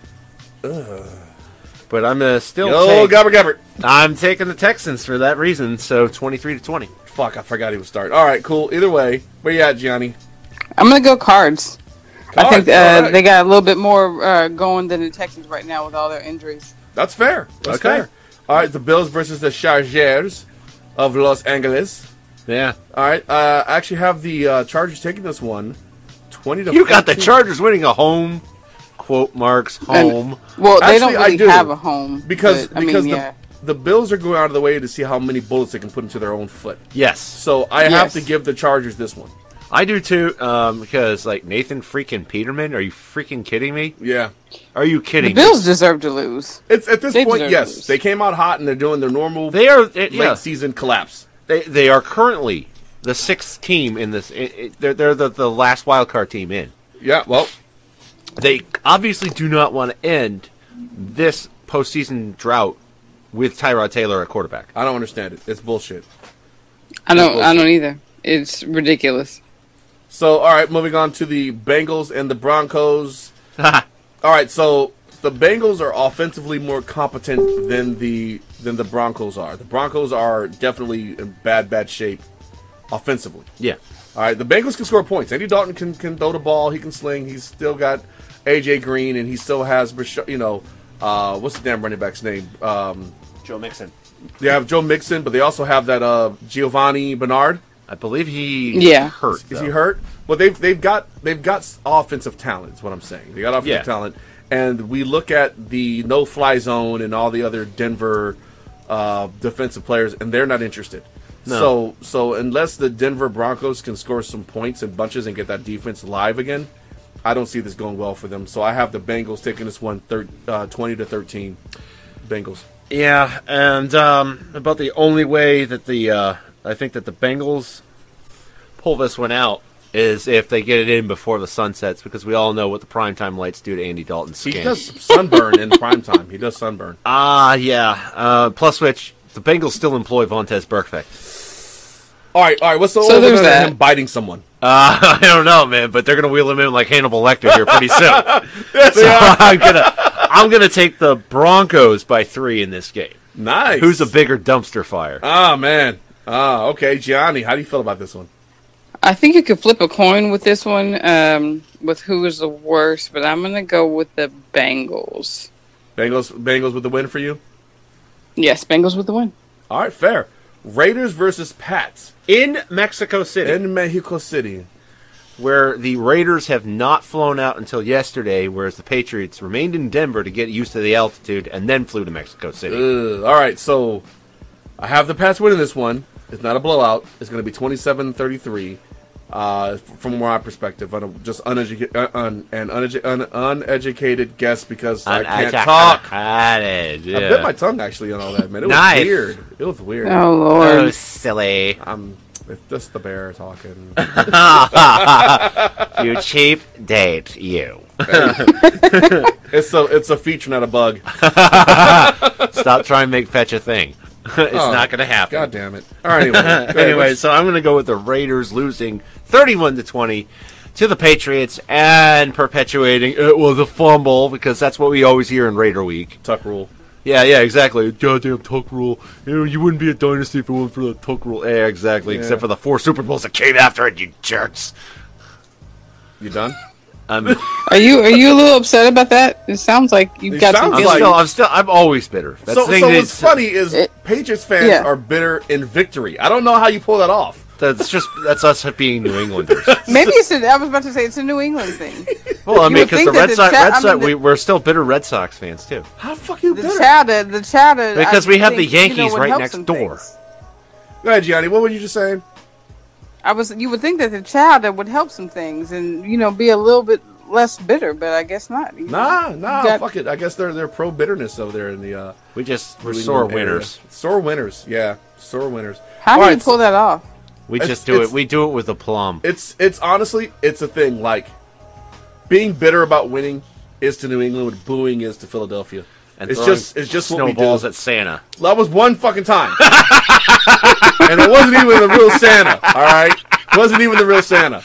[SPEAKER 2] But I'm still
[SPEAKER 1] Gabbert.
[SPEAKER 2] I'm taking the Texans for that reason, so 23-20.
[SPEAKER 1] Fuck, I forgot he was starting. All right, cool. Either way, where you at, Gianni?
[SPEAKER 5] I'm going to go Cards. I think
[SPEAKER 1] right.
[SPEAKER 5] they got a little bit more going than the Texans right now with all their injuries.
[SPEAKER 1] That's fair. That's fair. All right, the Bills versus the Chargers of Los Angeles.
[SPEAKER 2] Yeah.
[SPEAKER 1] All right, I actually have the Chargers taking this one, 20 to 14.
[SPEAKER 2] You got the Chargers winning a home, quote marks, home.
[SPEAKER 5] Well, they don't really have a home.
[SPEAKER 1] Because the Bills are going out of the way to see how many bullets they can put into their own foot.
[SPEAKER 2] Yes.
[SPEAKER 1] So I have to give the Chargers this one.
[SPEAKER 2] I do too, because like Nathan freaking Peterman, are you freaking kidding me?
[SPEAKER 1] Yeah.
[SPEAKER 2] Are you kidding me?
[SPEAKER 5] The Bills deserve to lose.
[SPEAKER 1] It's at this point, yes. They came out hot and they're doing their normal late season collapse.
[SPEAKER 2] They are currently the 6th team in this. They're the last wild card team in.
[SPEAKER 1] Yeah, well.
[SPEAKER 2] They obviously do not want to end this postseason drought with Tyrod Taylor at quarterback.
[SPEAKER 1] I don't understand it. It's bullshit.
[SPEAKER 5] I don't either. It's ridiculous.
[SPEAKER 1] So, all right, moving on to the Bengals and the Broncos. All right, so the Bengals are offensively more competent than the Broncos are. The Broncos are definitely in bad shape offensively.
[SPEAKER 2] Yeah.
[SPEAKER 1] All right, the Bengals can score points. Andy Dalton can throw the ball. He can sling. He's still got A.J. Green, and he still has, what's the damn running back's name?
[SPEAKER 2] Joe Mixon.
[SPEAKER 1] They have Joe Mixon, but they also have that Giovanni Bernard.
[SPEAKER 2] I believe he hurt.
[SPEAKER 1] Is he hurt? Well, they've got offensive talent. Is what I'm saying. They got offensive talent, and we look at the no-fly zone and all the other Denver defensive players, and they're not interested. No. So unless the Denver Broncos can score some points in bunches and get that defense live again, I don't see this going well for them. So I have the Bengals taking this one 20-13. Bengals.
[SPEAKER 2] Yeah, and about the only way that I think that the Bengals pull this one out is if they get it in before the sun sets, because we all know what the primetime lights do to Andy Dalton's skin.
[SPEAKER 1] He does sunburn in primetime. He does sunburn.
[SPEAKER 2] Yeah. Plus which, the Bengals still employ Vontaze Burfict.
[SPEAKER 1] All right. What's the odds of him biting someone?
[SPEAKER 2] I don't know, man, but they're going to wheel him in like Hannibal Lecter here pretty soon. So I'm gonna take the Broncos by 3 in this game.
[SPEAKER 1] Nice.
[SPEAKER 2] Who's a bigger dumpster fire?
[SPEAKER 1] Oh, man. Okay, Gianni, how do you feel about this one?
[SPEAKER 5] I think you could flip a coin with this one, with who is the worst, but I'm going to go with the Bengals.
[SPEAKER 1] Bengals with the win for you?
[SPEAKER 5] Yes, Bengals with the win.
[SPEAKER 1] All right, fair. Raiders versus Pats.
[SPEAKER 2] In Mexico City. Where the Raiders have not flown out until yesterday, whereas the Patriots remained in Denver to get used to the altitude and then flew to Mexico City.
[SPEAKER 1] All right, so I have the Pats winning this one. It's not a blowout. It's going to be 27-33 from my perspective. I'm just uneducated guess because I can't talk. I bit my tongue actually on all that, man. It was weird. It was weird.
[SPEAKER 5] Oh, Lord.
[SPEAKER 2] Oh, silly.
[SPEAKER 1] It's just the bear talking.
[SPEAKER 2] You cheap date, you.
[SPEAKER 1] It's a feature, not a bug.
[SPEAKER 2] Stop trying to make fetch a thing. It's not going to happen.
[SPEAKER 1] God damn it. All right,
[SPEAKER 2] anyway, so I'm going to go with the Raiders losing 31-20 to the Patriots and perpetuating it was a fumble, because that's what we always hear in Raider Week.
[SPEAKER 1] Tuck rule.
[SPEAKER 2] Yeah, exactly. Goddamn Tuck rule. You wouldn't be a dynasty if it wasn't for the Tuck rule. Yeah, exactly. Yeah. Except for the 4 Super Bowls that came after it, you jerks.
[SPEAKER 1] You done?
[SPEAKER 5] Are you a little upset about that? It sounds like you've got some.
[SPEAKER 2] I'm always bitter.
[SPEAKER 1] So what's funny is Patriots fans are bitter in victory. I don't know how you pull that off.
[SPEAKER 2] That's us being New Englanders.
[SPEAKER 5] Maybe I was about to say it's a New England thing.
[SPEAKER 2] Well, I mean, because the Red Sox, we're still bitter Red Sox fans too.
[SPEAKER 1] How the fuck are you bitter?
[SPEAKER 5] The chatter.
[SPEAKER 2] Because we have the Yankees right next door.
[SPEAKER 1] Go ahead, Gianni. What were you just saying?
[SPEAKER 5] You would think that the chatter would help some things and be a little bit less bitter, but I guess not.
[SPEAKER 1] Fuck it. I guess they're pro bitterness over there in the.
[SPEAKER 2] We're sore winners.
[SPEAKER 1] Sore winners, yeah, sore winners.
[SPEAKER 5] How do you pull that off?
[SPEAKER 2] We just do it. We do it with aplomb.
[SPEAKER 1] It's honestly, it's a thing. Like, being bitter about winning is to New England what booing is to Philadelphia.
[SPEAKER 2] And
[SPEAKER 1] it's just
[SPEAKER 2] snowballs
[SPEAKER 1] what we do.
[SPEAKER 2] At Santa.
[SPEAKER 1] That was one fucking time, and it wasn't even the real Santa. All right, it wasn't even the real Santa.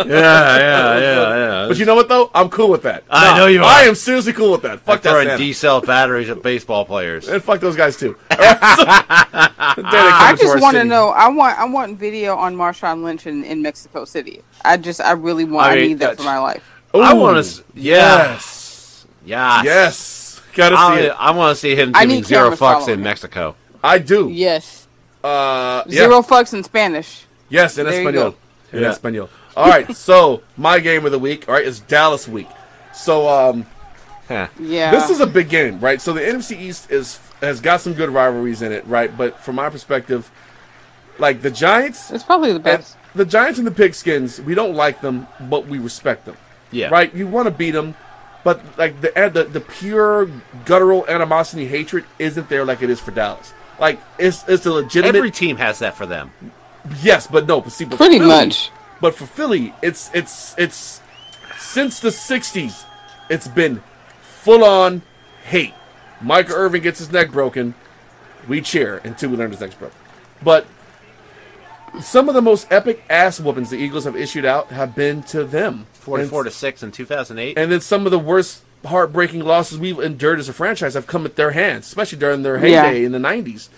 [SPEAKER 2] Yeah.
[SPEAKER 1] But you know what, though? I'm cool with that.
[SPEAKER 2] I know you are.
[SPEAKER 1] I am seriously cool with that. Fuck that
[SPEAKER 2] throwing D-cell batteries at baseball players.
[SPEAKER 1] And fuck those guys, too.
[SPEAKER 5] I just want to know. I want video on Marshawn Lynch in Mexico City. I really want. I need that for my life.
[SPEAKER 2] Ooh, I want to. Yes.
[SPEAKER 1] Gotta see it.
[SPEAKER 2] I want to see him giving zero fucks in Mexico.
[SPEAKER 1] I do.
[SPEAKER 5] Yes. Zero fucks in Spanish.
[SPEAKER 1] Yes, in Espanol. In Espanol. All right, so my game of the week, all right, is Dallas week. So, this is a big game, right? So the NFC East has got some good rivalries in it, right? But from my perspective, like the Giants,
[SPEAKER 5] it's probably the best.
[SPEAKER 1] The Giants and the Pigskins, we don't like them, but we respect them.
[SPEAKER 2] Yeah.
[SPEAKER 1] Right? You want to beat them, but like the pure guttural animosity, hatred isn't there like it is for Dallas. Like it's a legitimate.
[SPEAKER 2] Every team has that for them.
[SPEAKER 1] Yes, but no. But see, but
[SPEAKER 5] pretty
[SPEAKER 1] Philly,
[SPEAKER 5] much.
[SPEAKER 1] But for Philly, it's since the '60s, it's been full on hate. Michael Irvin gets his neck broken, we cheer until we learn his neck's broken. But some of the most epic ass whoopings the Eagles have issued out have been to them.
[SPEAKER 2] 44-6 in 2008.
[SPEAKER 1] And then some of the worst heartbreaking losses we've endured as a franchise have come at their hands, especially during their heyday in the 90s.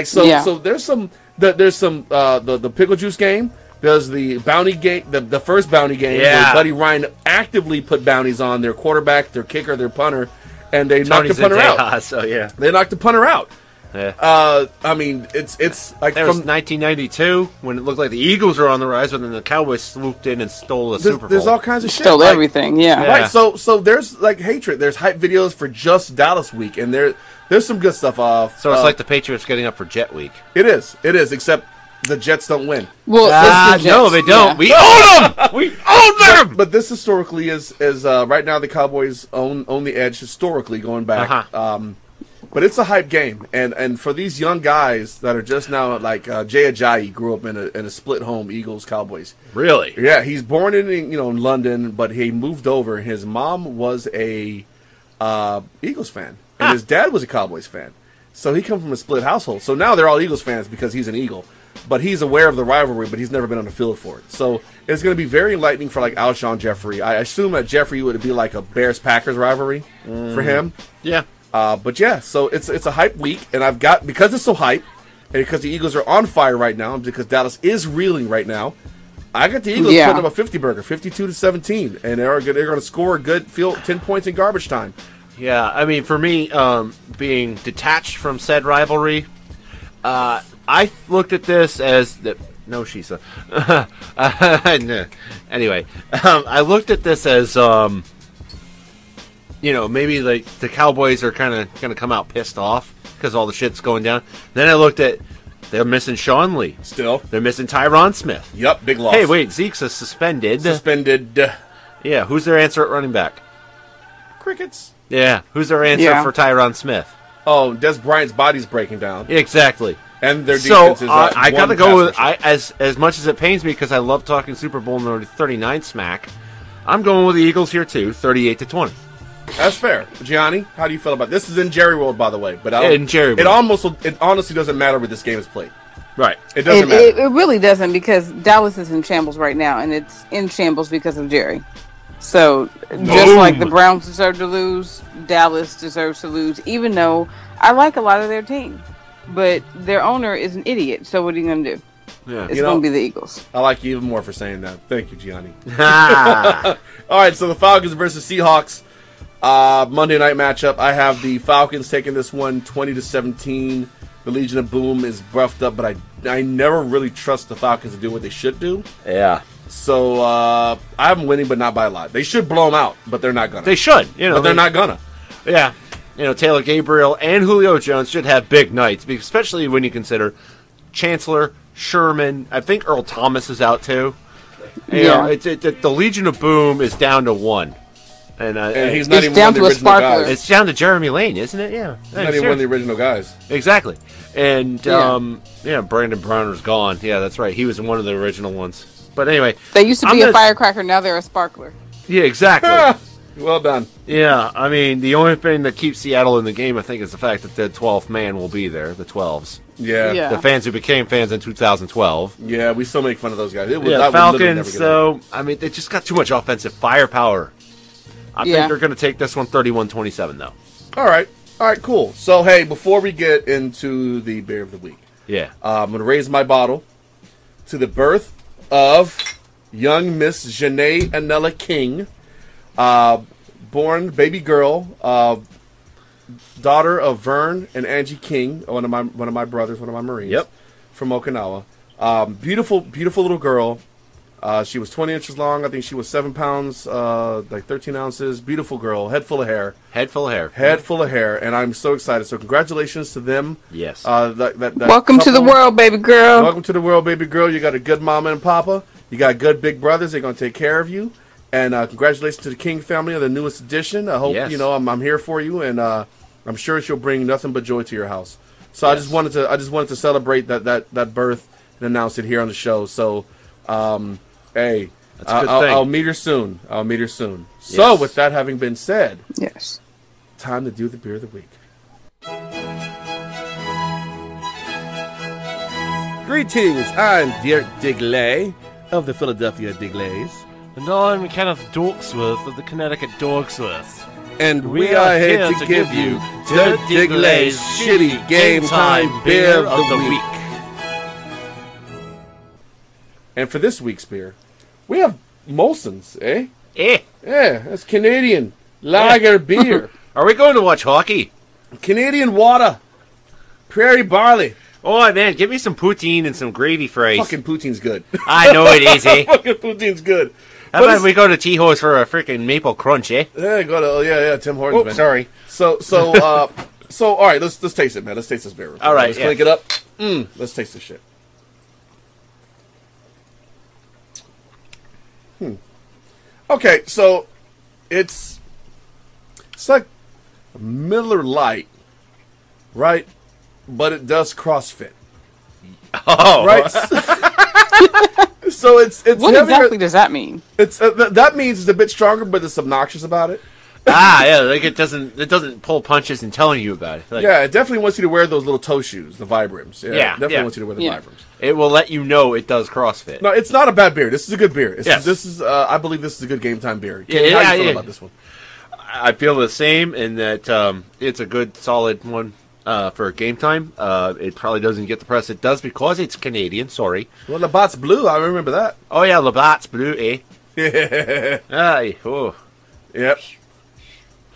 [SPEAKER 1] So there's some the pickle juice game. There's the bounty game, the first bounty game where Buddy Ryan actively put bounties on their quarterback, their kicker, their punter, and they knocked the punter out.
[SPEAKER 2] So
[SPEAKER 1] they knocked the punter out.
[SPEAKER 2] Yeah.
[SPEAKER 1] I mean, it's like
[SPEAKER 2] that was 1992 when it looked like the Eagles were on the rise, but then the Cowboys swooped in and stole the Super Bowl.
[SPEAKER 1] There's all kinds of shit.
[SPEAKER 5] Stole everything,
[SPEAKER 1] Right. So there's like hatred. There's hype videos for just Dallas week, and there's some good stuff.
[SPEAKER 2] So it's like the Patriots getting up for Jet week.
[SPEAKER 1] It is, except the Jets don't win.
[SPEAKER 5] Well,
[SPEAKER 2] no, they don't. Yeah. We own them. We own them.
[SPEAKER 1] But this historically is right now the Cowboys own the edge historically going back. But it's a hype game, and for these young guys that are just now, like Jay Ajayi grew up in a split home, Eagles Cowboys.
[SPEAKER 2] Really?
[SPEAKER 1] Yeah, he's born in London, but he moved over. His mom was a Eagles fan, and his dad was a Cowboys fan. So he come from a split household. So now they're all Eagles fans because he's an Eagle, but he's aware of the rivalry, but he's never been on the field for it. So it's going to be very enlightening for like Alshon Jeffrey. I assume that Jeffrey would be like a Bears-Packers rivalry for him.
[SPEAKER 2] Yeah.
[SPEAKER 1] But yeah, so it's a hype week, and I've got, because it's so hype, and because the Eagles are on fire right now, and because Dallas is reeling right now, I got the Eagles putting up a 50-burger, 52-17, and they're going to score a good 10 points in garbage time.
[SPEAKER 2] Yeah, I mean, for me, being detached from said rivalry, I looked at this as the no, Shisa. Anyway, I looked at this as maybe like the Cowboys are kind of going to come out pissed off because all the shit's going down. Then I looked at they're missing Sean Lee.
[SPEAKER 1] Still,
[SPEAKER 2] they're missing Tyron Smith.
[SPEAKER 1] Yep, big loss.
[SPEAKER 2] Hey, wait, Zeke's suspended. Yeah, who's their answer at running back?
[SPEAKER 1] Crickets.
[SPEAKER 2] Yeah, who's their answer for Tyron Smith?
[SPEAKER 1] Oh, Des Bryant's body's breaking down.
[SPEAKER 2] Exactly.
[SPEAKER 1] And their defense is
[SPEAKER 2] I got to go with as much as it pains me because I love talking Super Bowl number 39 smack. I'm going with the Eagles here too, 38-20.
[SPEAKER 1] That's fair. Gianni, how do you feel about this? This is in Jerry World, by the way. But
[SPEAKER 2] in Jerry World.
[SPEAKER 1] It honestly doesn't matter where this game is played.
[SPEAKER 2] Right.
[SPEAKER 1] It doesn't matter.
[SPEAKER 5] It really doesn't, because Dallas is in shambles right now, and it's in shambles because of Jerry. So, just like the Browns deserve to lose, Dallas deserves to lose, even though I like a lot of their team. But their owner is an idiot, so what are you going to do?
[SPEAKER 2] Yeah.
[SPEAKER 5] It's going to be the Eagles.
[SPEAKER 1] I like you even more for saying that. Thank you, Gianni. All right, so the Falcons versus Seahawks. Monday night matchup. I have the Falcons taking this one 20-17. The Legion of Boom is roughed up, but I never really trust the Falcons to do what they should do.
[SPEAKER 2] Yeah.
[SPEAKER 1] So I have them winning, but not by a lot. They should blow them out, but they're not gonna.
[SPEAKER 2] They should,
[SPEAKER 1] but they're not gonna.
[SPEAKER 2] Yeah. Taylor Gabriel and Julio Jones should have big nights, especially when you consider Chancellor, Sherman. I think Earl Thomas is out too. The Legion of Boom is down to one. And
[SPEAKER 1] he's not even one of the original guys.
[SPEAKER 2] It's down to Jeremy Lane, isn't it? Yeah.
[SPEAKER 1] He's not even one of the original guys.
[SPEAKER 2] Exactly. And, Brandon Browner's gone. Yeah, that's right. He was one of the original ones. But anyway.
[SPEAKER 5] They used to be a firecracker, now they're a sparkler.
[SPEAKER 2] Yeah, exactly.
[SPEAKER 1] Well done.
[SPEAKER 2] Yeah, I mean, the only thing that keeps Seattle in the game, I think, is the fact that the 12th man will be there, the 12s.
[SPEAKER 1] Yeah.
[SPEAKER 2] The fans who became fans in 2012.
[SPEAKER 1] Yeah, we still make fun of those guys.
[SPEAKER 2] Falcons, so, I mean, they just got too much offensive firepower. I think they're going to take this one 31-27, though.
[SPEAKER 1] All right, cool. So, hey, before we get into the Beer of the Week, I'm going to raise my bottle to the birth of young Miss Janae Anella King, born baby girl, daughter of Vern and Angie King, one of my brothers, one of my Marines, from Okinawa. Beautiful little girl. She was 20 inches long. I think she was 7 pounds, like 13 ounces. Beautiful girl, head full of hair.
[SPEAKER 2] Head full of hair, and I'm so excited. So congratulations to them. Yes.
[SPEAKER 5] Welcome to the world, baby girl.
[SPEAKER 1] Welcome to the world, baby girl. You got a good mama and papa. You got good big brothers. They're going to take care of you. And congratulations to the King family of the newest edition. I hope, I'm here for you, and I'm sure she'll bring nothing but joy to your house. So I just wanted to celebrate that birth and announce it here on the show. So, hey,
[SPEAKER 2] that's a good thing.
[SPEAKER 1] I'll meet her soon. Yes. So, with that having been said, time to do the Beer of the Week. Greetings, I'm Dirk Digley of the Philadelphia Digglers.
[SPEAKER 4] And I'm Kenneth Dorksworth of the Connecticut Dorksworth.
[SPEAKER 1] And we are here to give you Dirk Digley's Shitty Game Time Beer of the Week. And for this week's beer, we have Molson's, eh? Yeah, that's Canadian lager beer.
[SPEAKER 2] Are we going to watch hockey?
[SPEAKER 1] Canadian water. Prairie barley.
[SPEAKER 2] Oh, man, give me some poutine and some gravy fries.
[SPEAKER 1] Fucking poutine's good.
[SPEAKER 2] I know it is, eh?
[SPEAKER 1] Fucking poutine's good.
[SPEAKER 2] How about we go to T-Ho's for a freaking maple crunch, eh?
[SPEAKER 1] Yeah, go to Tim Hortons, man.
[SPEAKER 2] Sorry.
[SPEAKER 1] So, all right, let's taste it, man. Let's taste this beer.
[SPEAKER 2] All right,
[SPEAKER 1] let's clink it up. Let's taste this shit. Okay, so it's like Miller Lite, right? But it does CrossFit.
[SPEAKER 2] Oh,
[SPEAKER 1] right. So it's
[SPEAKER 5] what exactly does that mean?
[SPEAKER 1] It's that means it's a bit stronger, but it's obnoxious about it.
[SPEAKER 2] Like it doesn't pull punches and telling you about it. Like,
[SPEAKER 1] yeah, it definitely wants you to wear those little toe shoes, the Vibrams. Yeah, it definitely wants you to wear the Vibrams.
[SPEAKER 2] It will let you know it does CrossFit.
[SPEAKER 1] No, it's not a bad beer. This is a good beer. This is I believe this is a a good game time beer. How do you feel about this one?
[SPEAKER 2] I feel the same in that it's a good, solid one for game time. It probably doesn't get the press it does because it's Canadian. Sorry.
[SPEAKER 1] Well, Labatt's Blue. I remember that.
[SPEAKER 2] Oh yeah, Labatt's Blue, eh?
[SPEAKER 1] Yeah. Yep.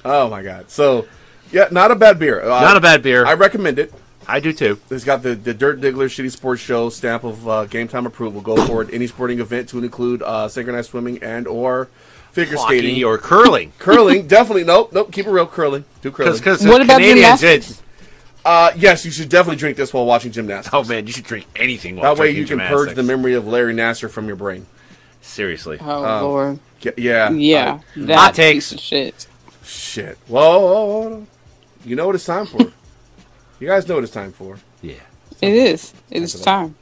[SPEAKER 1] Oh my God. So, yeah, not a bad beer.
[SPEAKER 2] Not a bad beer.
[SPEAKER 1] I recommend it.
[SPEAKER 2] I do too.
[SPEAKER 1] It's got the Dirt Diggler Shitty Sports Show stamp of game time approval. Go forward any sporting event to include synchronized swimming and or figure skating
[SPEAKER 2] or curling.
[SPEAKER 1] Curling, definitely. Nope. Keep it real. Curling. Do curling.
[SPEAKER 2] Because
[SPEAKER 5] what about gymnastics?
[SPEAKER 1] Yes, you should definitely drink this while watching gymnastics.
[SPEAKER 2] Oh man, you should drink anything while
[SPEAKER 1] that way you can purge the memory of Larry Nassar from your brain.
[SPEAKER 2] Seriously.
[SPEAKER 5] Oh Lord.
[SPEAKER 1] Yeah.
[SPEAKER 5] Hot takes.
[SPEAKER 1] Shit. Whoa. You know what it's time for. You guys know what it's time for.
[SPEAKER 2] Yeah.
[SPEAKER 5] It is. It is time.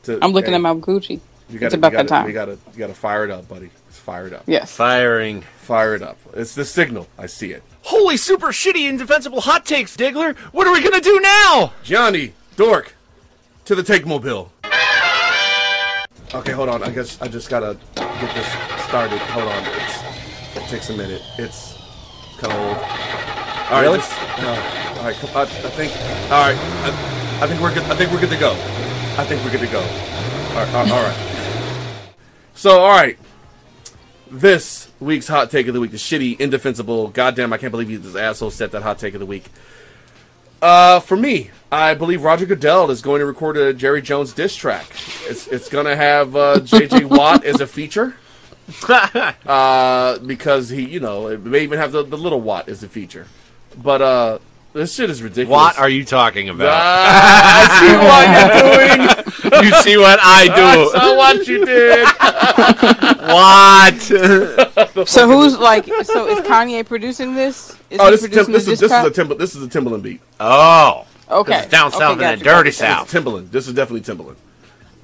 [SPEAKER 5] I'm looking at my Gucci. It's about that time.
[SPEAKER 1] You gotta fire it up, buddy. It's fired up.
[SPEAKER 5] Yes.
[SPEAKER 1] Fire it up. It's the signal. I see it.
[SPEAKER 4] Holy super shitty indefensible hot takes, Diggler. What are we gonna do now?
[SPEAKER 1] Johnny, Dork, to the take mobile. Okay, hold on. I guess I just gotta get this started. Hold on. It takes a minute. It's kind of old. All right.
[SPEAKER 2] Really?
[SPEAKER 1] All right. I think. All right. I think we're good. I think we're good to go. All right. So, all right. This week's hot take of the week, the shitty, indefensible, goddamn, I can't believe this asshole set that hot take of the week. For me, I believe Roger Goodell is going to record a Jerry Jones diss track. It's going to have J.J. Watt as a feature. Because it may even have the little Watt as a feature. But this shit is ridiculous.
[SPEAKER 2] What are you talking about?
[SPEAKER 1] I see what you're doing.
[SPEAKER 2] You see what I do.
[SPEAKER 1] I saw what you did.
[SPEAKER 2] What?
[SPEAKER 5] So who's so is Kanye producing this?
[SPEAKER 1] This is a Timbaland beat.
[SPEAKER 2] Oh.
[SPEAKER 5] Okay.
[SPEAKER 2] This is down south in the dirty south.
[SPEAKER 1] Timbaland. This is definitely Timbaland.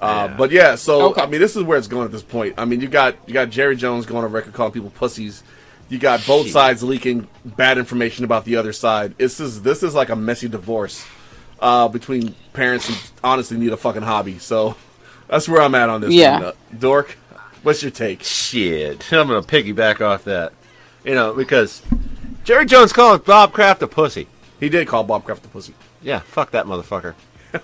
[SPEAKER 2] Yeah.
[SPEAKER 1] But yeah, so okay. I mean, this is where it's going at this point. I mean, you got Jerry Jones going on record calling people pussies, You got both sides leaking bad information about the other side. This is like a messy divorce between parents who honestly need a fucking hobby. So that's where I'm at on this.
[SPEAKER 5] Yeah.
[SPEAKER 1] Dork, what's your take?
[SPEAKER 2] Shit. I'm going to piggyback off that. Because Jerry Jones called Bob Kraft a pussy.
[SPEAKER 1] He did call Bob Kraft a pussy.
[SPEAKER 2] Yeah, fuck that motherfucker.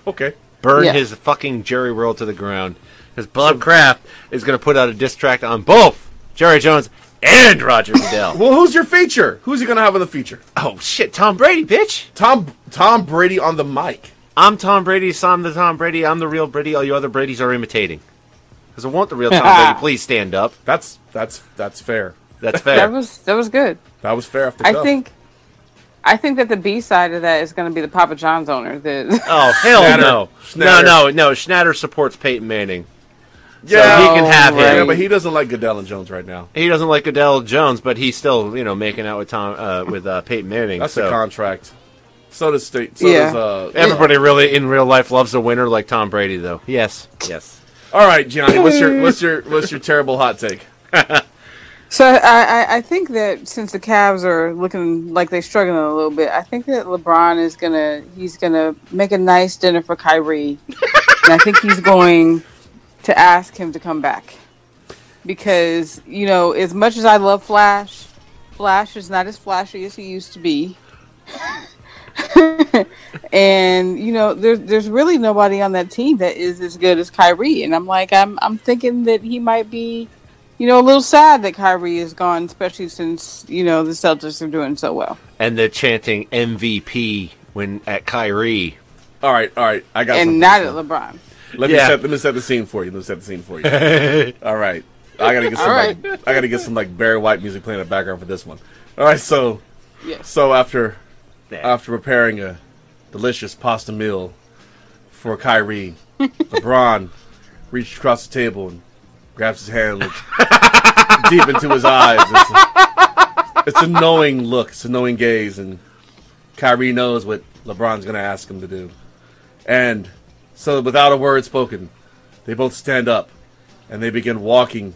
[SPEAKER 1] Okay.
[SPEAKER 2] Burn his fucking Jerry World to the ground. Because Bob Kraft is going to put out a diss track on both Jerry Jones and Roger Goodell.
[SPEAKER 1] Well, who's your feature? Who's he going to have on the feature?
[SPEAKER 2] Oh, shit. Tom Brady, bitch.
[SPEAKER 1] Tom Brady on the mic.
[SPEAKER 2] I'm Tom Brady, so I'm the Tom Brady. I'm the real Brady. All you other Bradys are imitating. Because I want the real Tom Brady. Please stand up.
[SPEAKER 1] That's fair.
[SPEAKER 2] That's fair.
[SPEAKER 5] That was good.
[SPEAKER 1] That was fair off the cuff.
[SPEAKER 5] I think that the B side of that is going to be the Papa John's owner.
[SPEAKER 2] Oh, hell no.
[SPEAKER 1] Schnatter.
[SPEAKER 2] No. Schnatter supports Peyton Manning.
[SPEAKER 1] Yeah,
[SPEAKER 2] so he can have him.
[SPEAKER 1] Yeah, but he doesn't like Goodell and Jones right now.
[SPEAKER 2] He doesn't like Goodell and Jones, but he's still, making out with Peyton Manning.
[SPEAKER 1] That's the contract. So does State.
[SPEAKER 2] Everybody really in real life loves a winner like Tom Brady, though. Yes.
[SPEAKER 1] All right, Gianni, what's your terrible hot take?
[SPEAKER 5] So I think that since the Cavs are looking like they're struggling a little bit, I think that LeBron is gonna make a nice dinner for Kyrie, and I think he's going to ask him to come back because as much as I love Flash is not as flashy as he used to be, and there's really nobody on that team that is as good as Kyrie, and I'm thinking that he might be. A little sad that Kyrie is gone, especially since, the Celtics are doing so well.
[SPEAKER 2] And they're chanting MVP at Kyrie.
[SPEAKER 1] All right. I got
[SPEAKER 5] and not at LeBron.
[SPEAKER 1] Let me set the scene for you. All right. I gotta get some like Barry White music playing in the background for this one. All right. So after preparing a delicious pasta meal for Kyrie, LeBron reached across the table and grabs his hand, looks deep into his eyes. It's a knowing look. It's a knowing gaze. And Kyrie knows what LeBron's going to ask him to do. And so without a word spoken, they both stand up. And they begin walking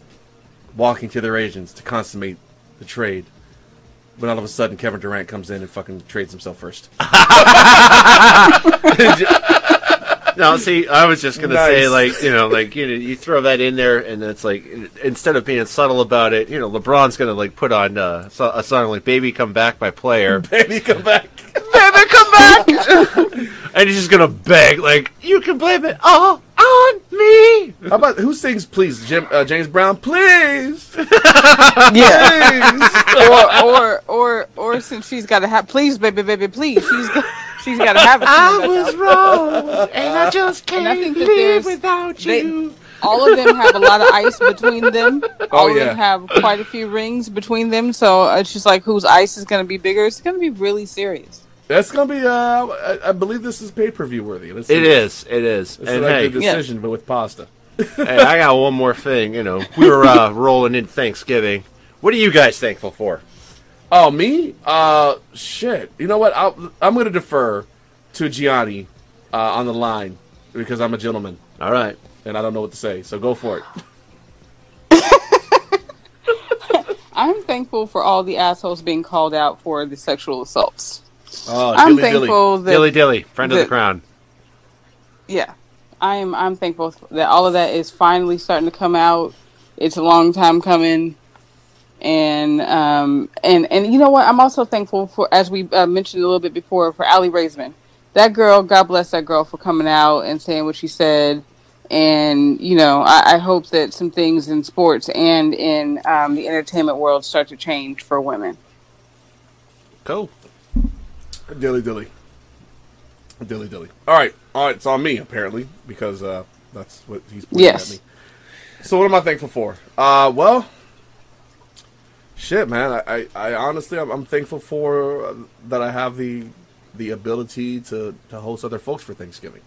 [SPEAKER 1] to their agents to consummate the trade. But all of a sudden, Kevin Durant comes in and fucking trades himself first.
[SPEAKER 2] No, see, I was just going to say, you throw that in there, and it's like, instead of being subtle about it, LeBron's going to, put on a song like Baby Come Back by Player.
[SPEAKER 1] Baby Come Back.
[SPEAKER 2] Baby Come Back! And he's just going to beg, you can blame it all on me!
[SPEAKER 1] How about, who sings Please? James Brown, please!
[SPEAKER 5] Yeah. Please! or since she's got to have, please, baby, please, she's got to have it.
[SPEAKER 2] I was wrong, and I just can't live without you.
[SPEAKER 5] All of them have a lot of ice between them. All of them have quite a few rings between them. So it's just like whose ice is going to be bigger. It's going to be really serious.
[SPEAKER 1] That's going to be, I believe this is pay-per-view worthy.
[SPEAKER 2] It is.
[SPEAKER 1] It's and like the decision, but with pasta.
[SPEAKER 2] Hey, I got one more thing. We were rolling into Thanksgiving. What are you guys thankful for?
[SPEAKER 1] Oh, me? Shit. You know what? I'm going to defer to Gianni on the line because I'm a gentleman.
[SPEAKER 2] All right.
[SPEAKER 1] And I don't know what to say, so go for it.
[SPEAKER 5] I'm thankful for all the assholes being called out for the sexual assaults.
[SPEAKER 1] Oh,
[SPEAKER 5] I'm thankful that
[SPEAKER 2] Dilly, friend of the crown.
[SPEAKER 5] Yeah. I'm thankful that all of that is finally starting to come out. It's a long time coming. And you know what? I'm also thankful for, as we mentioned a little bit before, for Allie Raisman. That girl, God bless that girl for coming out and saying what she said. And, I hope that some things in sports and in the entertainment world start to change for women.
[SPEAKER 2] Cool.
[SPEAKER 1] Dilly. All right, it's on me, apparently, because that's what he's pointing at me. So what am I thankful for? Well... Shit, man. I honestly, I'm thankful for that I have the ability to host other folks for Thanksgiving.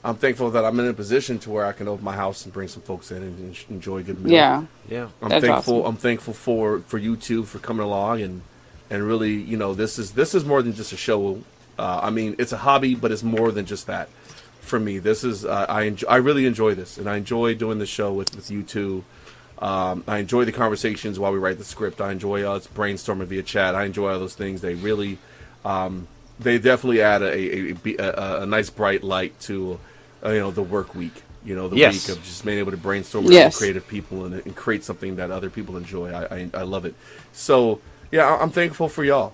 [SPEAKER 1] I'm thankful that I'm in a position to where I can open my house and bring some folks in and enjoy a good meal.
[SPEAKER 5] Yeah.
[SPEAKER 1] I'm thankful. Awesome. I'm thankful for you two for coming along and really, this is more than just a show. It's a hobby, but it's more than just that. For me, this is I really enjoy this, and I enjoy doing the show with you two. I enjoy the conversations while we write the script. I enjoy us brainstorming via chat. I enjoy all those things. They really, they definitely add a nice bright light to, the work week. The week of just being able to brainstorm with other creative people and create something that other people enjoy. I love it. So yeah, I'm thankful for y'all.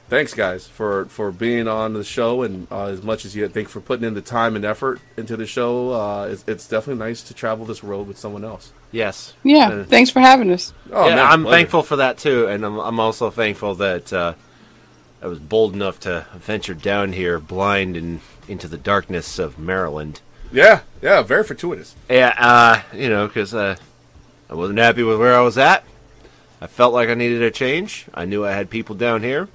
[SPEAKER 1] Thanks, guys, for being on the show, and as much as you thank for putting in the time and effort into the show. It's definitely nice to travel this road with someone else.
[SPEAKER 2] Yes.
[SPEAKER 5] Yeah. Thanks for having us.
[SPEAKER 2] Oh, yeah, man, I'm thankful for that too, and I'm also thankful that I was bold enough to venture down here, blind and into the darkness of Maryland.
[SPEAKER 1] Yeah. Very fortuitous.
[SPEAKER 2] Yeah. Because I wasn't happy with where I was at. I felt like I needed a change. I knew I had people down here.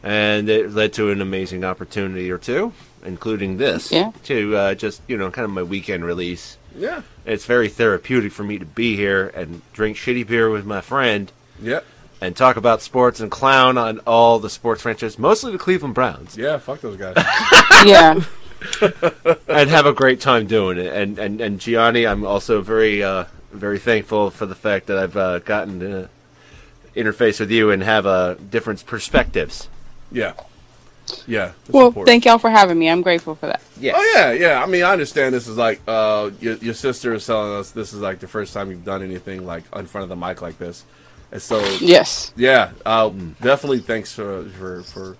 [SPEAKER 2] And it led to an amazing opportunity or two, including this, to just, kind of my weekend release.
[SPEAKER 1] Yeah.
[SPEAKER 2] It's very therapeutic for me to be here and drink shitty beer with my friend.
[SPEAKER 1] Yep.
[SPEAKER 2] And talk about sports and clown on all the sports franchises, mostly the Cleveland Browns.
[SPEAKER 1] Yeah, fuck those guys.
[SPEAKER 5] Yeah.
[SPEAKER 2] And have a great time doing it. And Gianni, I'm also very, very thankful for the fact that I've gotten to interface with you and have different perspectives.
[SPEAKER 1] Yeah.
[SPEAKER 5] Well, important. Thank y'all for having me. I'm grateful for that.
[SPEAKER 1] Yes. Oh, yeah. I mean, I understand this is like, your sister is telling us this is like the first time you've done anything like in front of the mic like this. And so,
[SPEAKER 5] yes.
[SPEAKER 1] Yeah, definitely thanks for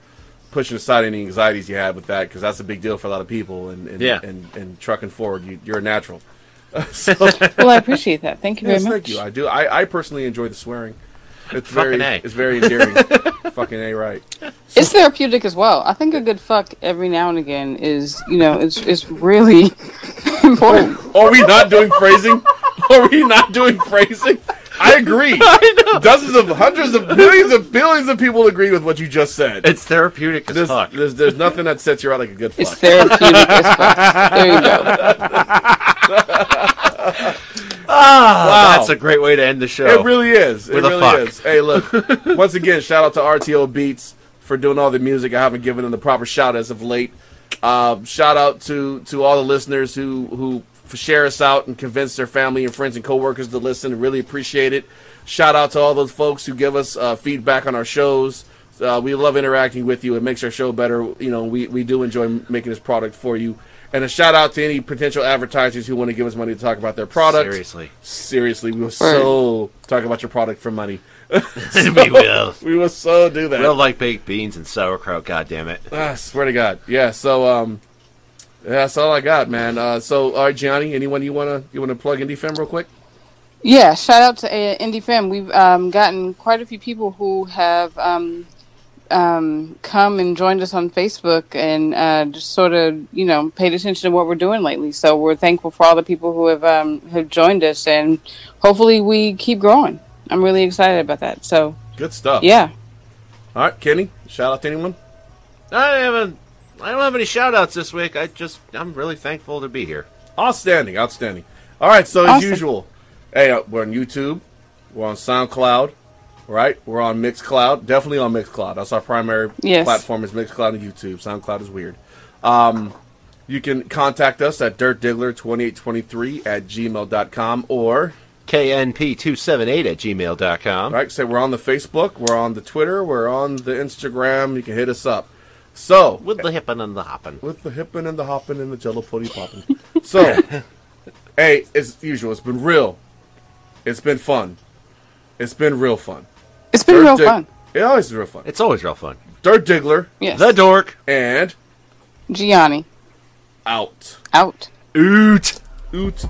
[SPEAKER 1] pushing aside any anxieties you had with that, because that's a big deal for a lot of people. And trucking forward, you're a natural.
[SPEAKER 5] Well, I appreciate that. Thank you very much.
[SPEAKER 1] Thank you. I do. I personally enjoy the swearing. It's
[SPEAKER 2] It's
[SPEAKER 1] very endearing. Fucking A, right.
[SPEAKER 5] It's therapeutic as well. I think a good fuck every now and again is, it's really important.
[SPEAKER 1] Are we not doing phrasing? I agree.
[SPEAKER 2] I know.
[SPEAKER 1] Dozens of, hundreds of, millions of, billions of people agree with what you just said.
[SPEAKER 2] It's therapeutic as fuck.
[SPEAKER 1] There's nothing that sets you out like a good fuck.
[SPEAKER 5] It's therapeutic as fuck. There you go.
[SPEAKER 2] Wow. That's a great way to end the show.
[SPEAKER 1] It really is. It really is. Hey, look. Once again, shout out to RTO Beats for doing all the music. I haven't given them the proper shout as of late. Shout out to all the listeners who share us out and convince their family and friends and coworkers to listen. Really appreciate it. Shout out to all those folks who give us feedback on our shows. We love interacting with you. It makes our show better. We do enjoy making this product for you. And a shout out to any potential advertisers who want to give us money to talk about their product. Seriously, we will so talk about your product for money.
[SPEAKER 2] We will.
[SPEAKER 1] We will so do that.
[SPEAKER 2] We'll like baked beans and sauerkraut. God damn it!
[SPEAKER 1] I swear to God. Yeah. So that's all I got, man. So all right, Gianni, anyone you wanna plug Indie Femme real quick?
[SPEAKER 5] Yeah. Shout out to Indie Femme. We've gotten quite a few people who have come and joined us on Facebook and just sort of, paid attention to what we're doing lately. So we're thankful for all the people who have joined us, and hopefully we keep growing. I'm really excited about that. So
[SPEAKER 1] good stuff.
[SPEAKER 5] Yeah.
[SPEAKER 1] All right, Kenny, shout out to anyone?
[SPEAKER 2] I don't have any shout outs this week. I'm really thankful to be here.
[SPEAKER 1] Outstanding. All right, so as usual, hey, we're on YouTube, we're on SoundCloud. Right, we're on Mixcloud. Definitely on Mixcloud. That's our primary platform is Mixcloud and YouTube. SoundCloud is weird. You can contact us at dirtdiggler2823@gmail.com or
[SPEAKER 2] knp278@gmail.com.
[SPEAKER 1] Right, so we're on the Facebook, we're on the Twitter, we're on the Instagram. You can hit us up. So
[SPEAKER 2] with the hippin' and the hoppin'.
[SPEAKER 1] With the hippin' and the hoppin' and the jello pudding poppin'. So, hey, as usual, it's been real. It's been fun. It's been real fun.
[SPEAKER 5] It's been real fun.
[SPEAKER 1] It always is real fun.
[SPEAKER 2] It's always real fun.
[SPEAKER 1] Dirt Diggler.
[SPEAKER 5] Yes.
[SPEAKER 2] The Dork.
[SPEAKER 1] And
[SPEAKER 5] Gianni.
[SPEAKER 1] Out.
[SPEAKER 5] Oot.
[SPEAKER 1] Oot.